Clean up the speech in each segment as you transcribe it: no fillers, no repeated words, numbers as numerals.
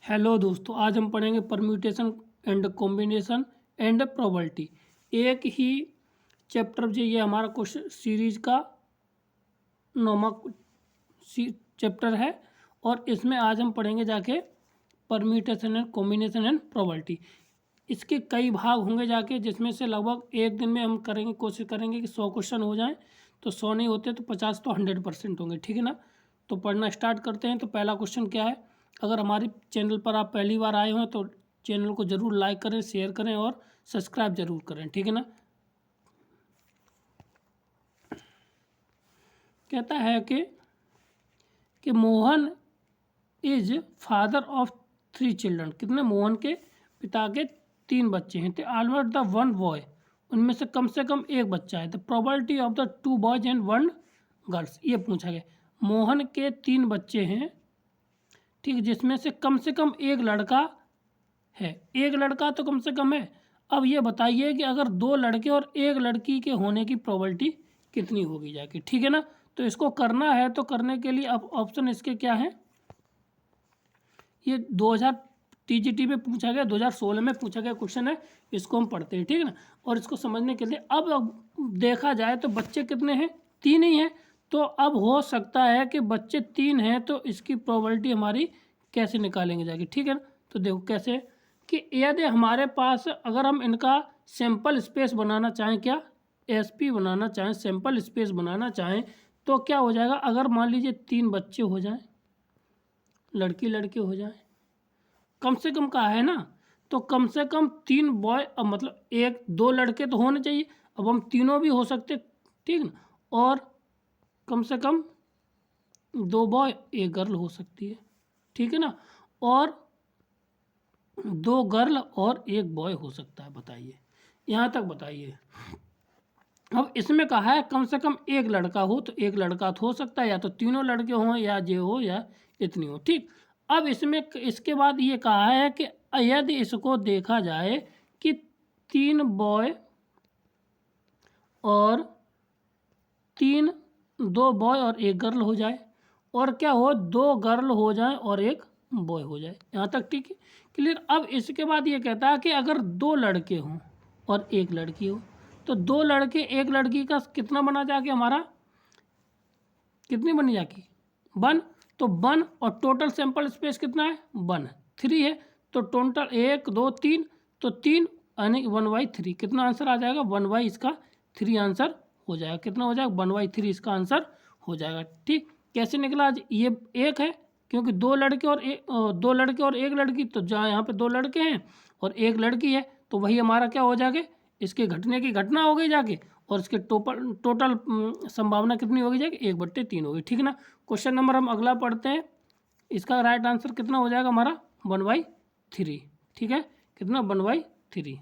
Hello दोस्तों, आज हम पढ़ेंगे permutation and combination and probability. एक ही चैप्टर जो ये हमारा क्वेश्चन सीरीज का 9वां चैप्टर है और इसमें आज हम पढ़ेंगे जाके permutation and combination and probability. इसके कई भाग होंगे जाके, जिसमें से लगभग एक दिन में हम करेंगे, कोशिश करेंगे कि 100 क्वेश्चन हो जाएं। तो 100 नहीं होते तो 50 तो 100% होंगे, ठीक है ना। तो पढ़ना स्टार्ट करते हैं। तो पहला क्वेश्चन क्या है, अगर हमारे चैनल पर आप पहली बार आए हो तो चैनल को ज़रूर लाइक करें, शेयर करें और सब्सक्राइब जरूर करें, ठीक है ना। कहता है कि Mohan is father of 3 children. कितने? मोहन के पिता के 3 बच्चे हैं। तो ऑलमोस्ट द 1 बॉय, उनमें से कम एक बच्चा है। The probability of the 2 boys and 1 girls, ये पूछा गया। मोहन के 3 बच्चे हैं, ठीक, जिसमें से कम एक लड़का है। एक लड़का तो कम से कम है। अब ये बताइए कि अगर 2 लड़के और 1 लड़की के होने की प्रोबेबिलिटी कितनी होगी जाके, ठीक है ना। तो इसको करना है, तो करने के लिए अब ऑप्शन इसके क्या है, ये 2000 टीजीटी में पूछा गया, 2016 में पूछा गया क्वेश्चन है। इसको हम पढ़ते हैं, ठीक है ना। और इसको समझने के लिए अब देखा जाए तो बच्चे कितने हैं, 3 ही हैं। तो अब हो सकता है कि बच्चे 3 हैं, तो इसकी प्रोबेबिलिटी हमारी कैसे निकालेंगे जाके, ठीक है ना। तो देखो कैसे, कि यदि हमारे पास अगर हम इनका सैंपल स्पेस बनाना चाहें, क्या एसपी बनाना चाहें, सैंपल स्पेस बनाना चाहें, तो क्या हो जाएगा। अगर मान लीजिए 3 बच्चे हो जाएं, लड़की लड़के हो जाएं, कम से कम का है ना, तो कम से कम 3 बॉय, अब मतलब 1-2 लड़के तो होने चाहिए। अब हम तीनों भी हो सकते, ठीक ना। और कम से कम 2 बॉय 1 गर्ल हो सकती है, ठीक है ना। और 2 गर्ल और 1 बॉय हो सकता है। बताइए, यहाँ तक बताइए। अब इसमें कहा है कम से कम 1 लड़का हो, तो 1 लड़का तो हो सकता है, या तो तीनों लड़के हों, या जे हो, या इतनी हो, ठीक। अब इसमें इसके बाद ये कहा है कि यदि इसको देखा जाए कि 3 बॉय और 2 बॉय और 1 गर्ल हो जाए, और क्या हो, 2 गर्ल हो जाए और 1 बॉय हो जाए। यहाँ तक ठीक है, क्लियर। अब इसके बाद ये कहता है कि अगर 2 लड़के हों और 1 लड़की हो, तो 2 लड़के 1 लड़की का कितना बना जाके, हमारा कितनी बनी जाके 1। तो 1 और टोटल सैंपल स्पेस कितना है, 1 3 है। तो टोटल 1 2 3, तो 3 यानी 1/3 कितना आंसर आ जाएगा, 1/3 आंसर हो जाएगा। कितना हो जाएगा, 1/3 इसका आंसर हो जाएगा, ठीक। कैसे निकला आज, ये 1 है क्योंकि 2 लड़के और 1 लड़की, तो जहाँ यहाँ पे 2 लड़के हैं और 1 लड़की है, तो वही हमारा क्या हो जाएगा, इसके घटने की घटना हो गई जाके, और इसके टोटल संभावना कितनी होगी जाएगी, 1/3 होगी, ठीक है ना। क्वेश्चन नंबर हम अगला पढ़ते हैं। इसका राइट आंसर कितना हो जाएगा हमारा, 1/3, ठीक है। कितना, 1/3।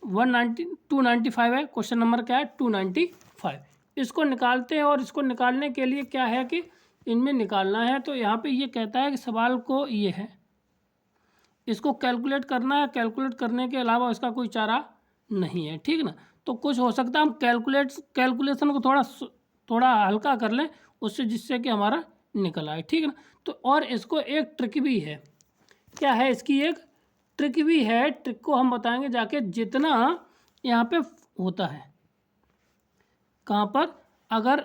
295 है। क्वेश्चन नंबर क्या है, 295। इसको निकालते हैं, और इसको निकालने के लिए क्या है कि इनमें निकालना है। तो यहाँ पे ये कहता है कि सवाल को ये है, इसको कैलकुलेट करना है। कैलकुलेट करने के अलावा इसका कोई चारा नहीं है, ठीक ना। तो कुछ हो सकता है हम कैलकुलेशन को थोड़ा हल्का कर लें उससे, जिससे कि हमारा निकल आए, ठीक है ना। तो और इसको एक ट्रिक भी है, क्या है इसकी एक ट्रिक भी है। ट्रिक को हम बताएंगे जाके, जितना यहाँ पे होता है, कहाँ पर, अगर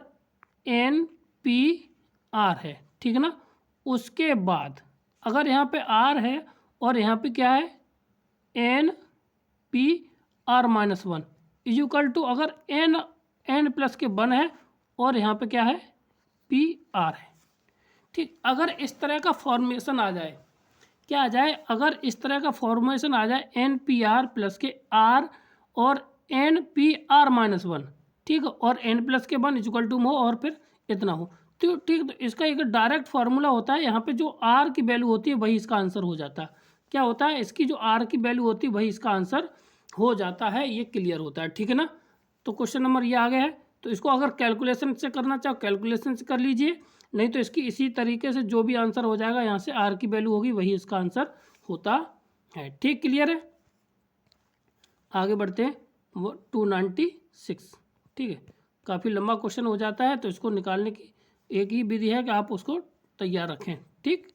NPR है, ठीक है ना, उसके बाद अगर यहाँ पे R है और यहाँ पे क्या है, NPR-1 इक्वल टू, अगर N प्लस के 1 है और यहाँ पे क्या है, PR है, ठीक। अगर इस तरह का फॉर्मेशन आ जाए, क्या आ जाए, अगर इस तरह का फॉर्मेशन आ जाए, NPR प्लस के R और NPR-1, ठीक, और N प्लस के 1 इक्वल टू हो, और फिर इतना हो, तो ठीक। तो इसका एक डायरेक्ट फार्मूला होता है, यहाँ पे जो R की वैल्यू होती है वही इसका आंसर हो जाता है। क्या होता है, इसकी जो R की वैल्यू होती है वही इसका आंसर हो जाता है, ये क्लियर होता है, ठीक है ना। तो क्वेश्चन नंबर ये आ गया है। तो इसको अगर कैलकुलेशन से करना चाहो कैलकुलेशन से कर लीजिए, नहीं तो इसकी इसी तरीके से जो भी आंसर हो जाएगा, यहाँ से R की वैल्यू होगी वही इसका आंसर होता है, ठीक, क्लियर है। आगे बढ़ते हैं, वो 296, ठीक है। काफ़ी लंबा क्वेश्चन हो जाता है, तो इसको निकालने की एक ही विधि है कि आप उसको तैयार रखें। ठीक,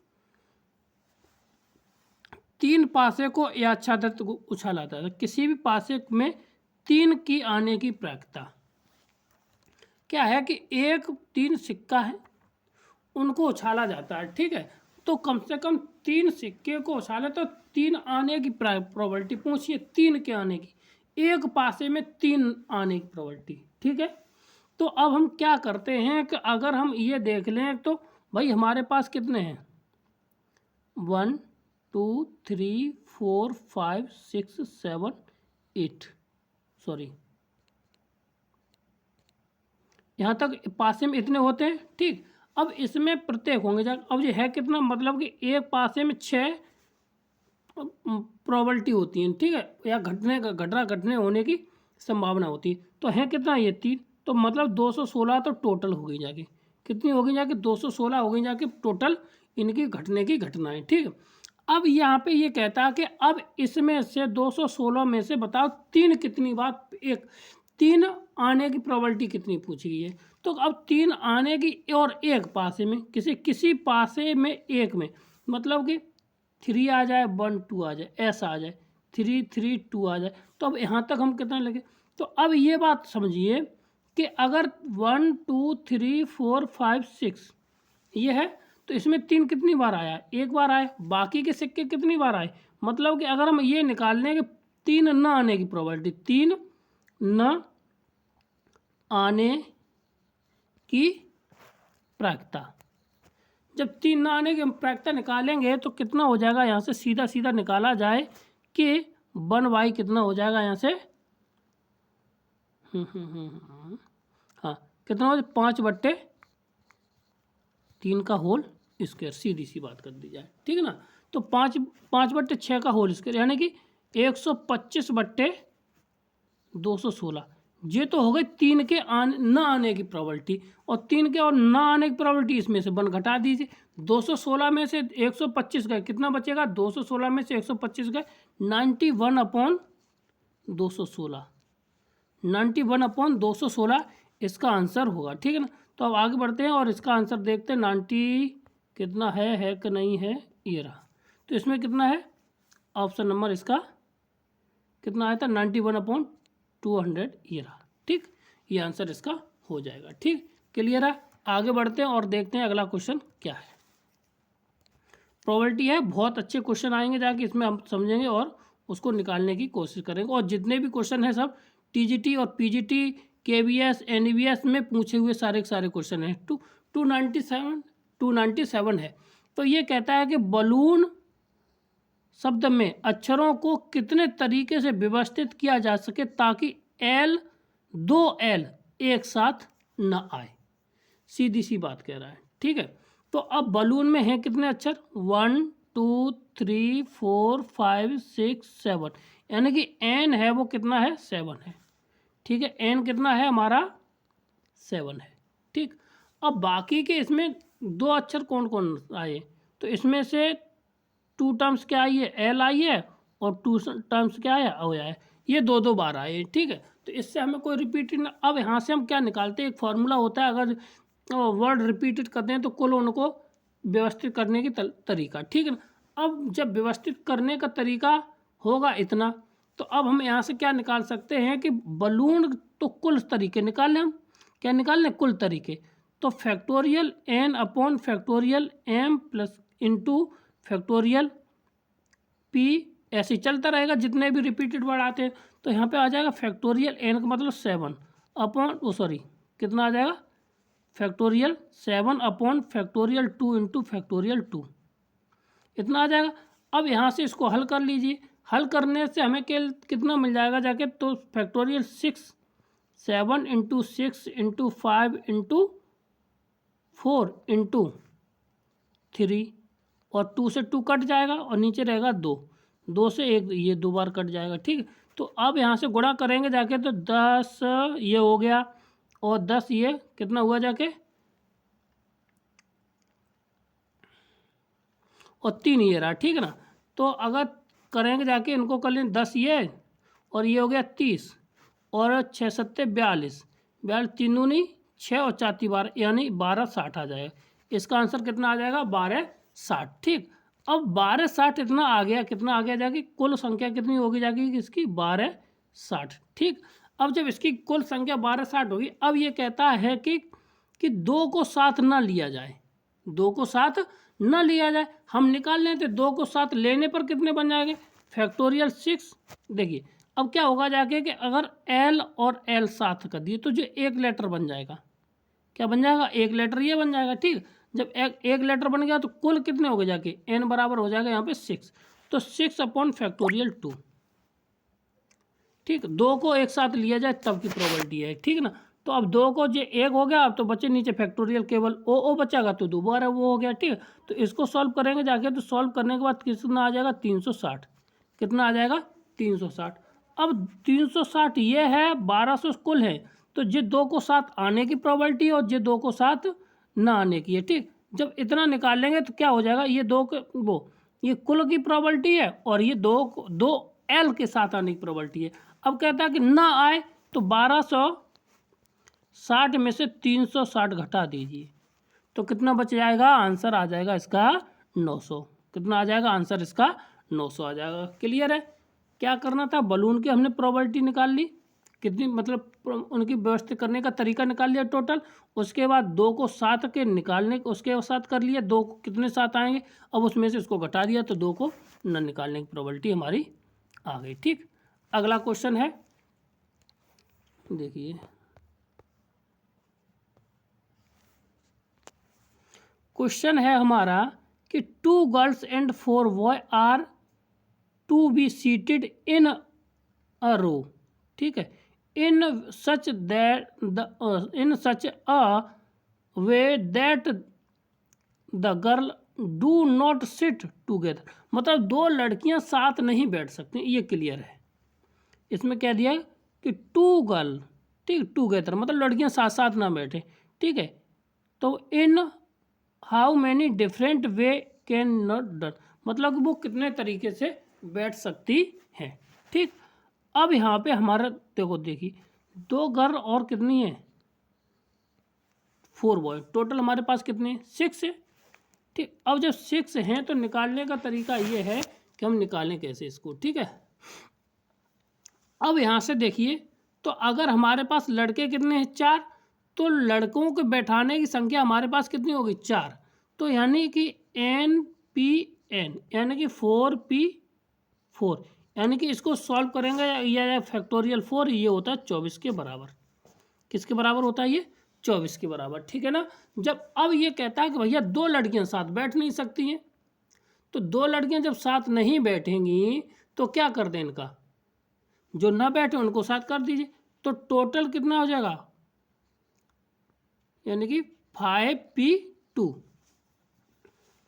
3 पासे को याच्छादित उछाला जाता है। किसी भी पासे में 3 की आने की प्रायिकता क्या है कि 3 सिक्का है, उनको उछाला जाता है। ठीक है, तो कम से कम 3 सिक्के को उछाले तो 3 आने की प्रोबेबिलिटी पूछिए, 3 के आने की, एक पासे में 3 आने की प्रोबेबिलिटी। ठीक है, तो अब हम क्या करते हैं कि अगर हम ये देख लें तो भाई हमारे पास कितने हैं, 1 2 3 4 5 6 7 8, सॉरी यहाँ तक पासे में इतने होते हैं। ठीक, अब इसमें प्रत्येक होंगे अब ये है कितना, मतलब कि एक पासे में 6 प्रोबेबिलिटी होती है। ठीक है, या घटने होने की संभावना होती है। तो है कितना, ये 3, तो मतलब 216 तो टोटल हो गई जाके, कितनी हो गई जाके 216 हो गई जाके टोटल इनकी घटने की घटनाएं। ठीक है, अब यहाँ पे ये कहता है कि अब इसमें से 216 में से बताओ 3 कितनी बार, 3 आने की प्रोबेबिलिटी कितनी पूछी गई है। तो अब 3 आने की और एक पासे में, किसी पासे में एक में, मतलब कि 3 आ जाए 1 2 आ जाए, ऐसा आ जाए 3 3 2 आ जाए, तो अब यहाँ तक हम कितना लगे। तो अब ये बात समझिए कि अगर 1 2 3 4 5 6 ये है, तो इसमें 3 कितनी बार आया, एक बार आए, बाकी के सिक्के कितनी बार आए, मतलब कि अगर हम ये निकाल लें कि 3 न आने की प्रोबेबिलिटी, 3 न आने की प्रायिकता, जब 3 न आने की प्रायिकता निकालेंगे तो कितना हो जाएगा, यहाँ से सीधा सीधा निकाला जाए कि 1/, कितना हो जाएगा यहाँ से, हाँ कितना हो जाए, 5/3 का होल स्क्वायर, सीधी सी बात कर दी जाए। ठीक है ना, तो 5/6 का होल स्क्वायर, यानी कि 125/216, ये तो हो गए 3 के न आने की प्रोबेबिलिटी, और 3 के और न आने की प्रोबेबिलिटी इसमें से 1 घटा दीजिए। 216 में से 125 गए, कितना बचेगा, 216 में से 125 गए, 91/216, 91/216 इसका आंसर होगा। ठीक है ना, तो अब आगे बढ़ते हैं और इसका आंसर देखते हैं, 90 कितना है कि नहीं है, ये रहा। तो इसमें कितना है, ऑप्शन नंबर इसका कितना आया था, 91/200, ये रहा। ठीक, ये आंसर इसका हो जाएगा। ठीक, क्लियर है, आगे बढ़ते हैं और देखते हैं अगला क्वेश्चन क्या है। प्रोबेबिलिटी है, बहुत अच्छे क्वेश्चन आएंगे जाके, इसमें हम समझेंगे और उसको निकालने की कोशिश करेंगे। और जितने भी क्वेश्चन हैं सब टीजीटी और पीजीटी, केवीएस, एनवीएस में पूछे हुए सारे के सारे क्वेश्चन हैं। 297 है। तो ये कहता है कि बलून शब्द में अक्षरों को कितने तरीके से व्यवस्थित किया जा सके ताकि दो एल एक साथ न आए, सीधी सी बात कह रहा है। ठीक है, तो अब बलून में है कितने अक्षर, 1 2 3 4 5 6 7, यानी कि एन है वो कितना है, 7 है। ठीक है, एन कितना है हमारा, 7 है। ठीक, अब बाकी के इसमें 2 अक्षर कौन कौन आए, तो इसमें से 2 टर्म्स क्या आई है, एल आई है, और 2 टर्म्स क्या है, ओ है, ये 2 बार आए। ठीक है, तो इससे हमें कोई रिपीटेड, अब यहाँ से हम क्या निकालते हैं, एक फार्मूला होता है, अगर वर्ड रिपीटेड करते हैं तो कुल उनको व्यवस्थित करने की तरीका। ठीक है ना, अब जब व्यवस्थित करने का तरीका होगा इतना, तो अब हम यहाँ से क्या निकाल सकते हैं कि बलून, तो कुल तरीके निकाल लें हम, क्या निकाल लें, कुल तरीके। तो factorial n upon factorial m plus into factorial p, ऐसे चलता रहेगा जितने भी रिपीटेड वर्ड आते हैं। तो यहाँ पे आ जाएगा फैक्टोरियल n का मतलब 7 अपॉन, कितना आ जाएगा, factorial 7 upon factorial 2 into factorial 2, इतना आ जाएगा। अब यहाँ से इसको हल कर लीजिए, हल करने से हमें कितना मिल जाएगा जाके, तो factorial 7 into 6 into 5 into 4 into 3, और 2 से 2 कट जाएगा और नीचे रहेगा 2 से 1, ये 2 बार कट जाएगा। ठीक है, तो अब यहाँ से गुणा करेंगे जाके, तो 10 ये हो गया, और 10 ये कितना हुआ जाके, और 3 ये रहा। ठीक है ना, तो अगर करेंगे जाके इनको कर लें, 10 ये, और ये हो गया 30, और 6 7 42, 42 तीन दूनी 6 और 4 12 यानी 1260 आ जाएगा। इसका आंसर कितना आ जाएगा 1260। ठीक, अब 1260 इतना आ गया, कितना आ गया जाके कुल संख्या कितनी होगी जाके इसकी 1260। ठीक, अब जब इसकी कुल संख्या 1260 होगी, अब ये कहता है कि 2 को साथ ना लिया जाए, 2 को साथ न लिया जाए। हम निकाल लें तो 2 को साथ लेने पर कितने बन जाएंगे फैक्टोरियल 6। देखिए अब क्या होगा जाके कि अगर L और L साथ कर दिए तो जो एक लेटर बन जाएगा, क्या बन जाएगा, एक लेटर ये बन जाएगा। ठीक, जब एक लेटर बन गया तो कुल कितने हो गए जाके n बराबर हो जाएगा यहाँ पे 6, तो 6 अपॉन फैक्टोरियल 2। ठीक, 2 को एक साथ लिया जाए तब की प्रोबेबिलिटी है। ठीक ना, तो अब 2 को जो एक हो गया, अब तो बच्चे नीचे फैक्टोरियल केवल ओ बचेगा तो दोबारा वो हो गया। ठीक, तो इसको सॉल्व करेंगे जाके, तो सॉल्व करने के बाद कितना आ जाएगा 360। कितना आ जाएगा 360। अब 360 ये है, 1200 कुल है, तो ये 2 को साथ आने की प्रोबेबिलिटी है और ये 2 को साथ ना आने की है। ठीक, जब इतना निकाल लेंगे तो क्या हो जाएगा, ये 2 वो ये कुल की प्रोबेबिलिटी है और ये 2 L के साथ आने की प्रोबेबिलिटी है। अब कहता है कि ना आए तो 1260 में से 360 घटा दीजिए, तो कितना बच जाएगा, आंसर आ जाएगा इसका 900। कितना आ जाएगा आंसर इसका 900 आ जाएगा। क्लियर है, क्या करना था, बलून की हमने प्रोबेबिलिटी निकाल ली, कितनी मतलब उनकी व्यवस्थित करने का तरीका निकाल लिया टोटल। उसके बाद 2 को साथ के निकालने उसके साथ कर लिया, 2 कितने साथ आएंगे, अब उसमें से उसको घटा दिया तो 2 को न निकालने की प्रोबेबिलिटी हमारी आ गई। ठीक, अगला क्वेश्चन है, देखिए क्वेश्चन है हमारा कि 2 girls and 4 boy are to be seated in a row. ठीक है, in such a way that the girl do not sit together. मतलब 2 लड़कियां साथ नहीं बैठ सकती, ये क्लियर है। इसमें क्या दिया है कि 2 गर्ल, ठीक, टूगेदर मतलब लड़कियां साथ साथ ना बैठे। ठीक है, तो in how many different way can not done, मतलब कि वो कितने तरीके से बैठ सकती हैं। ठीक, अब यहाँ पे हमारा देखिए 2 गर्ल और कितनी है 4 बॉय, टोटल हमारे पास कितने 6 है। ठीक, अब जब 6 हैं तो निकालने का तरीका ये है कि हम निकालें कैसे इसको। ठीक है, अब यहाँ से देखिए, तो अगर हमारे पास लड़के कितने हैं 4, तो लड़कों को बैठाने की संख्या हमारे पास कितनी होगी 4, तो यानी कि NP_N यानी कि 4P4, यानी कि इसको सॉल्व करेंगे या फैक्टोरियल 4, ये होता है 24 के बराबर। किसके बराबर होता है ये 24 के बराबर। ठीक है ना, जब अब ये कहता है कि भैया 2 लड़कियां साथ बैठ नहीं सकती हैं, तो 2 लड़कियां जब साथ नहीं बैठेंगी तो क्या कर दें, इनका जो ना बैठे उनको साथ कर दीजिए, तो टोटल कितना हो जाएगा, यानी कि 5P2,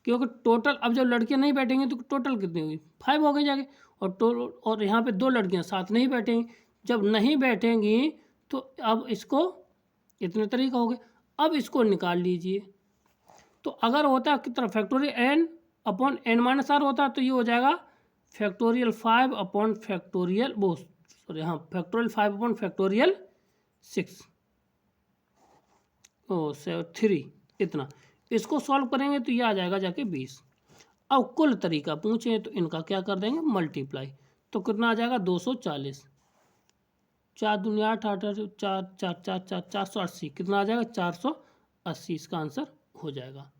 क्योंकि टोटल अब जब लड़कियां नहीं बैठेंगी तो टोटल कितनी होगी 5 हो गई जाके, और यहाँ पे 2 लड़कियां साथ नहीं बैठेंगी, जब नहीं बैठेंगी तो अब इसको इतने तरीका हो गए। अब इसको निकाल लीजिए, तो अगर होता है कितना फैक्टोरियल n/n-r होता तो ये हो जाएगा फैक्टोरियल 5 अपॉन फैक्टोरियल वो सॉरी हाँ फैक्टोरियल 5 अपॉन फैक्टोरियल 6 3, इतना। इसको सॉल्व करेंगे तो ये आ जाएगा जाके 20। अब कुल तरीका पूछे तो इनका क्या कर देंगे मल्टीप्लाई, तो कितना आ जाएगा 240, 4 दूनी 8, 8 4 4 4 4 480, कितना आ जाएगा 480 इसका आंसर हो जाएगा।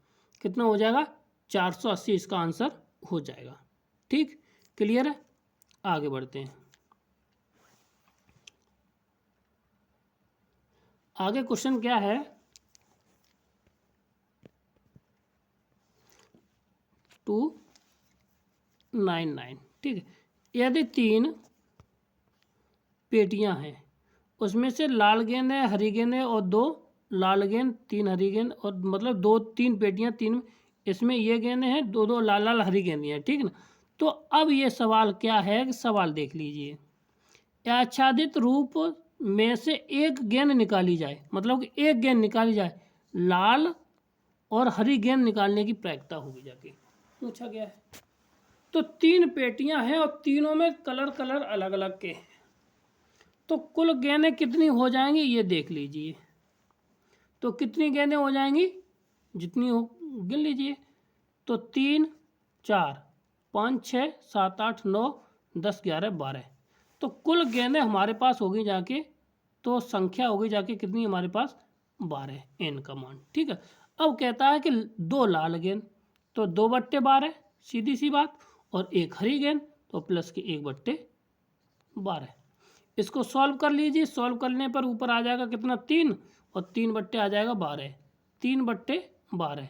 कितना हो जाएगा 480 इसका आंसर हो जाएगा। ठीक, क्लियर है, आगे बढ़ते हैं। आगे क्वेश्चन क्या है, 299। ठीक है, यदि 3 पेटियां हैं, उसमें से लाल गेंद है, हरी गेंद है और 2 लाल गेंद 3 हरी गेंद, और मतलब 3 पेटियां, 3 इसमें ये गेंद हैं, 2 लाल हरी गेंद हैं। ठीक ना, तो अब ये सवाल क्या है कि सवाल देख लीजिए, आच्छादित रूप में से एक गेंद निकाली जाए, मतलब कि एक गेंद निकाली जाए, लाल और हरी गेंद निकालने की प्रायिकता होगी जाके पूछा गया है। तो 3 पेटियां हैं और तीनों में कलर अलग अलग के हैं, तो कुल गेंदें कितनी हो जाएंगी ये देख लीजिए। तो कितनी गेंदें हो जाएंगी, जितनी हो गिन लीजिए। तो 3 4 5 6 7 8 9 10 11 12। तो कुल गेंदें हमारे पास होगी जाके, तो संख्या होगी जाके कितनी हमारे पास 12, एन का मान। ठीक है। अब कहता है कि 2 लाल गेंद, तो 2/12 सीधी सी बात, और 1 हरी गेंद, तो प्लस के 1/12। इसको सॉल्व कर लीजिए। सॉल्व करने पर ऊपर आ जाएगा कितना 3, और 3 बट्टे आ जाएगा 12, 3/12।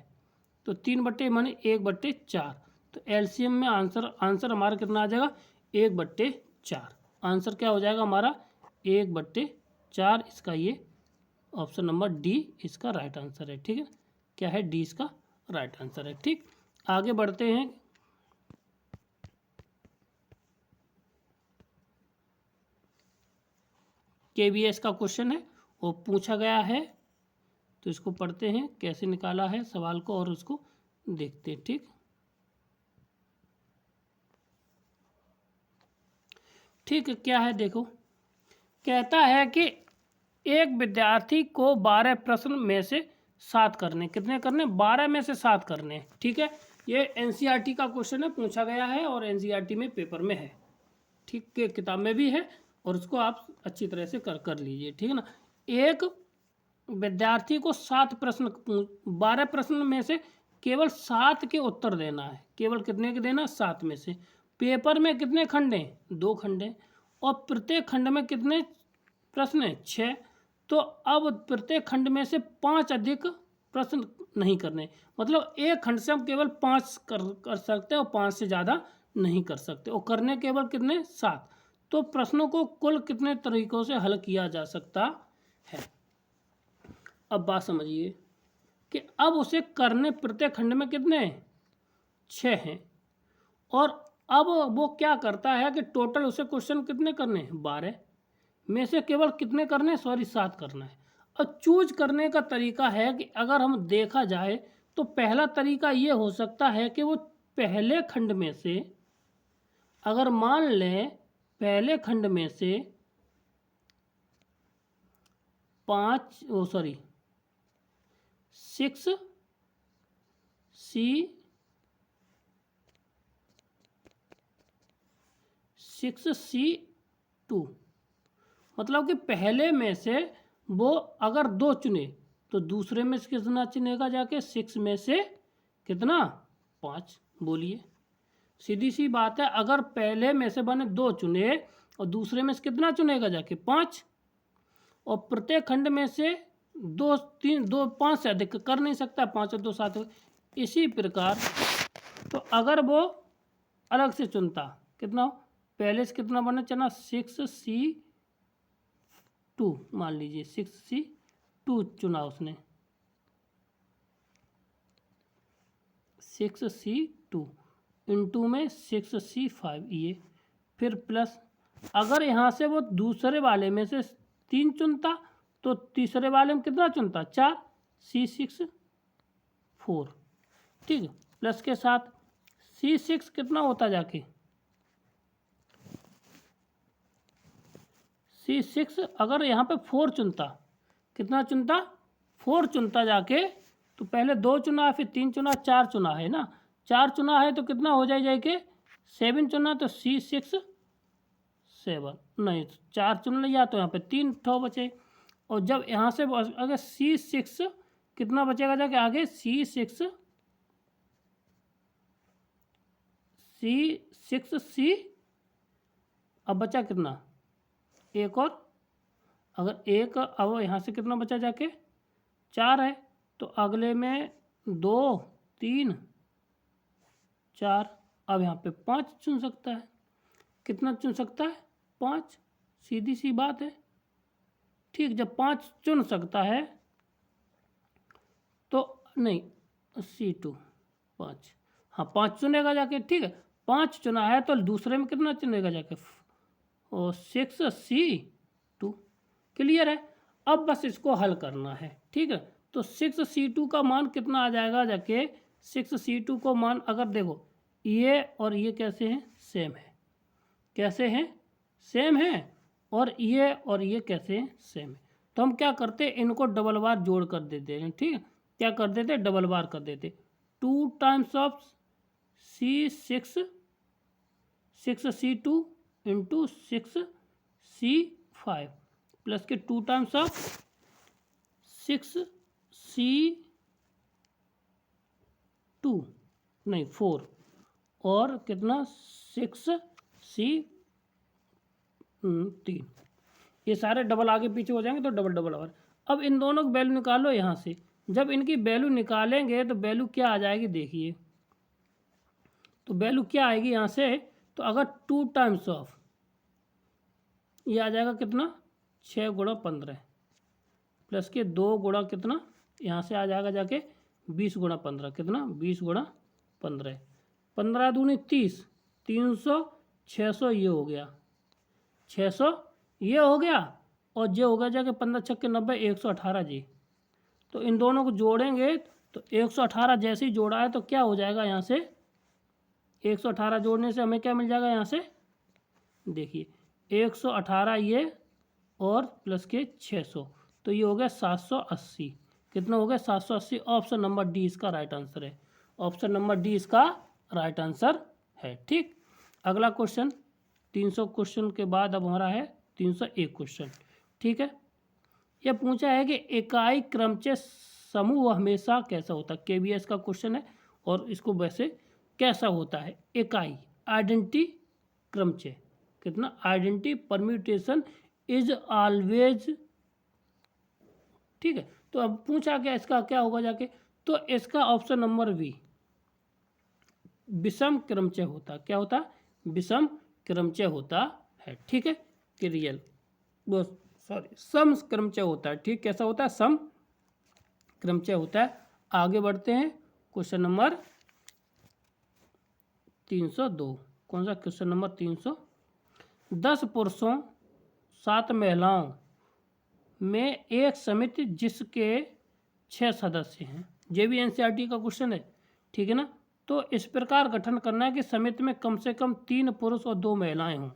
तो 3 बट्टे माने 1/4। तो एलसीएम में आंसर हमारा कितना आ जाएगा 1/4। आंसर क्या हो जाएगा हमारा 1/4। इसका ये ऑप्शन नंबर डी इसका राइट आंसर है। ठीक है, क्या है, डी इसका राइट आंसर है। ठीक, आगे बढ़ते हैं। केवीएस का क्वेश्चन है, वो पूछा गया है, तो इसको पढ़ते हैं कैसे निकाला है सवाल को, और उसको देखते हैं। ठीक, ठीक है, क्या है देखो, कहता है कि एक विद्यार्थी को 12 प्रश्न में से 7 करने, कितने करने, 12 में से 7 करने। ठीक है, ये एनसीईआरटी का क्वेश्चन है, पूछा गया है, और एनसीईआरटी में पेपर में है। ठीक है, किताब में भी है, और उसको आप अच्छी तरह से कर लीजिए। ठीक है ना। एक विद्यार्थी को 7 प्रश्न, 12 प्रश्न में से केवल 7 के उत्तर देना है। केवल कितने के देना, 7 में से। पेपर में कितने खंड हैं, 2 खंड हैं, और प्रत्येक खंड में कितने प्रश्न हैं, 6। तो अब प्रत्येक खंड में से 5 अधिक प्रश्न नहीं करने, मतलब एक खंड से हम केवल 5 कर सकते हैं, और 5 से ज़्यादा नहीं कर सकते, और करने केवल कितने, 7। तो प्रश्नों को कुल कितने तरीकों से हल किया जा सकता है। अब बात समझिए कि अब उसे करने प्रत्येक खंड में कितने, 6 हैं, और अब वो क्या करता है कि टोटल उसे क्वेश्चन कितने करने हैं, 12 में से केवल कितने करने, 7 करना है। अब चूज करने का तरीका है कि अगर हम देखा जाए तो पहला तरीका ये हो सकता है कि वो पहले खंड में से, अगर मान लें पहले खंड में से 6C2, मतलब कि पहले में से वो अगर 2 चुने तो दूसरे में से कितना चुनेगा जाके, 6 में से कितना, 5। बोलिए, सीधी सी बात है। अगर पहले में से बने 2 चुने और दूसरे में से कितना चुनेगा जाके, 5, और प्रत्येक खंड में से 2 3 2 5 से अधिक कर नहीं सकता, 5 और 2 7। इसी प्रकार तो अगर वो अलग से चुनता, कितना पहले से कितना बना चना, 6C2 मान लीजिए, 6C2 चुना उसने, 6C2 इंटू में 6C5 ये, फिर प्लस, अगर यहाँ से वो दूसरे वाले में से 3 चुनता तो तीसरे वाले में कितना चुनता, 4C6 4। ठीक है, प्लस के साथ C6 कितना होता जाके, C6 अगर यहाँ पे 4 चुनता, कितना चुनता, 4 चुनता जाके, तो पहले 2 चुना, फिर 3 चुना, 4 चुना है ना, 4 चुना है तो कितना हो जाए 7 चुना, तो C6 7 नहीं, 4 चुन लिया तो यहाँ पे 3 ठो बचे। और जब यहाँ से अगर C6 कितना बचेगा जाके आगे, C6C अब बचा कितना, एक और, अगर एक, अब यहाँ से कितना बचा जाके, 4 है, तो अगले में 2 3 4, अब यहाँ पे 5 चुन सकता है। कितना चुन सकता है, 5, सीधी सी बात है। ठीक, जब 5 चुन सकता है तो नहीं, C2 5, हाँ 5 चुनेगा जाके। ठीक है, 5 चुना है तो दूसरे में कितना चुनेगा जाके, और 6C2। क्लियर है। अब बस इसको हल करना है। ठीक है, तो 6C2 का मान कितना आ जाएगा जाके, 6C2 को मान अगर देखो, ये और ये कैसे हैं, सेम है। कैसे हैं, सेम है। और ये कैसे सेम है। तो हम क्या करते हैं, इनको डबल बार जोड़ कर देते हैं। ठीक है, क्या कर देते, डबल बार कर देते। 2 times of C6 into 6C5 plus के 2 टाइम्स ऑफ 4 और कितना 6C3। ये सारे डबल आगे पीछे हो जाएंगे तो डबल डबल और। अब इन दोनों की वैल्यू निकालो यहाँ से। जब इनकी वैल्यू निकालेंगे तो वैल्यू क्या आ जाएगी, देखिए तो वैल्यू क्या आएगी यहाँ से। तो अगर 2 टाइम्स ऑफ ये आ जाएगा कितना 6 गुणा 15 प्लस के 2 गुणा कितना यहाँ से आ जाएगा जाके 20 गुणा 15 कितना 20 गुणा 15 15 दूनी 30 300 600 ये हो गया 600 ये हो गया और ये हो गया जाके 15 छक्के 90 118 जी। तो इन दोनों को जोड़ेंगे तो 118 जैसे ही जोड़ा है तो क्या हो जाएगा यहाँ से 118 जोड़ने से हमें क्या मिल जाएगा यहाँ से, देखिए 118 ये और प्लस के 600 तो ये हो गया 780। कितना हो गया 780। ऑप्शन नंबर डी इसका राइट आंसर है। ऑप्शन नंबर डी इसका राइट आंसर है। ठीक, अगला क्वेश्चन 300 क्वेश्चन के बाद अब हमारा है 301 क्वेश्चन। ठीक है, यह पूछा है कि इकाई क्रमचय समूह हमेशा कैसा होता है। केबीएस का क्वेश्चन है और इसको वैसे कैसा होता है। इकाई आइडेंटिटी क्रमचय कितना आइडेंटिटी परम्यूटेशन इज ऑलवेज। ठीक है, तो अब पूछा क्या इसका क्या होगा जाके, तो इसका ऑप्शन नंबर बी विषम क्रमचय होता। क्या होता, विषम क्रमचय होता है। ठीक है, कि रियल सम क्रमचय होता है। ठीक, कैसा होता है, सम क्रमचय होता है। आगे बढ़ते हैं क्वेश्चन नंबर 302। कौन सा क्वेश्चन नंबर 300। 10 पुरुषों 7 महिलाओं में एक समिति जिसके 6 सदस्य हैं। ये भी एनसीईआरटी का क्वेश्चन है। ठीक है ना, तो इस प्रकार गठन करना है कि समिति में कम से कम 3 पुरुष और 2 महिलाएं हों।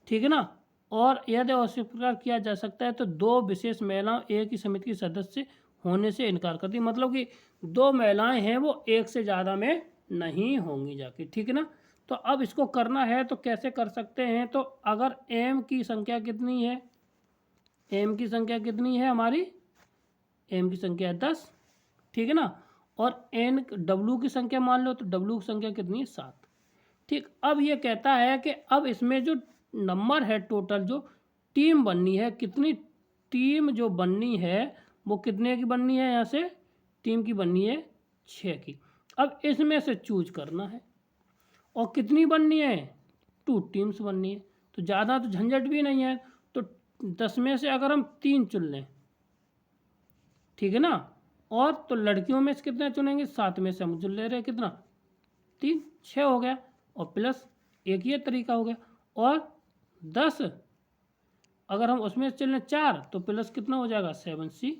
ठीक है ना, और यदि इस प्रकार किया जा सकता है तो 2 विशेष महिलाएं एक ही समिति की सदस्य होने से इनकार कर दी। मतलब कि 2 महिलाएं हैं वो एक से ज़्यादा में नहीं होंगी जाके। ठीक है ना, तो अब इसको करना है तो कैसे कर सकते हैं। तो अगर एम की संख्या कितनी है, एम की संख्या कितनी है हमारी, एम की संख्या 10। ठीक है ना, और एन डब्लू की संख्या मान लो तो डब्लू की संख्या कितनी है 7। ठीक, अब ये कहता है कि अब इसमें जो नंबर है टोटल जो टीम बननी है, कितनी टीम जो बननी है वो कितने की बननी है, यहाँ से टीम की बननी है 6 की। अब इसमें से चूज करना है और कितनी बननी है 2 टीम्स बननी है। तो ज़्यादा तो झंझट भी नहीं है, तो 10 में से अगर हम 3 चुन लें, ठीक है ना, और तो लड़कियों में से कितने चुनेंगे 7 में से हम चुन ले रहे हैं कितना 3 6 हो गया और प्लस एक ये तरीका हो गया। और 10 अगर हम उसमें से चुन 4 तो प्लस कितना हो जाएगा 7C2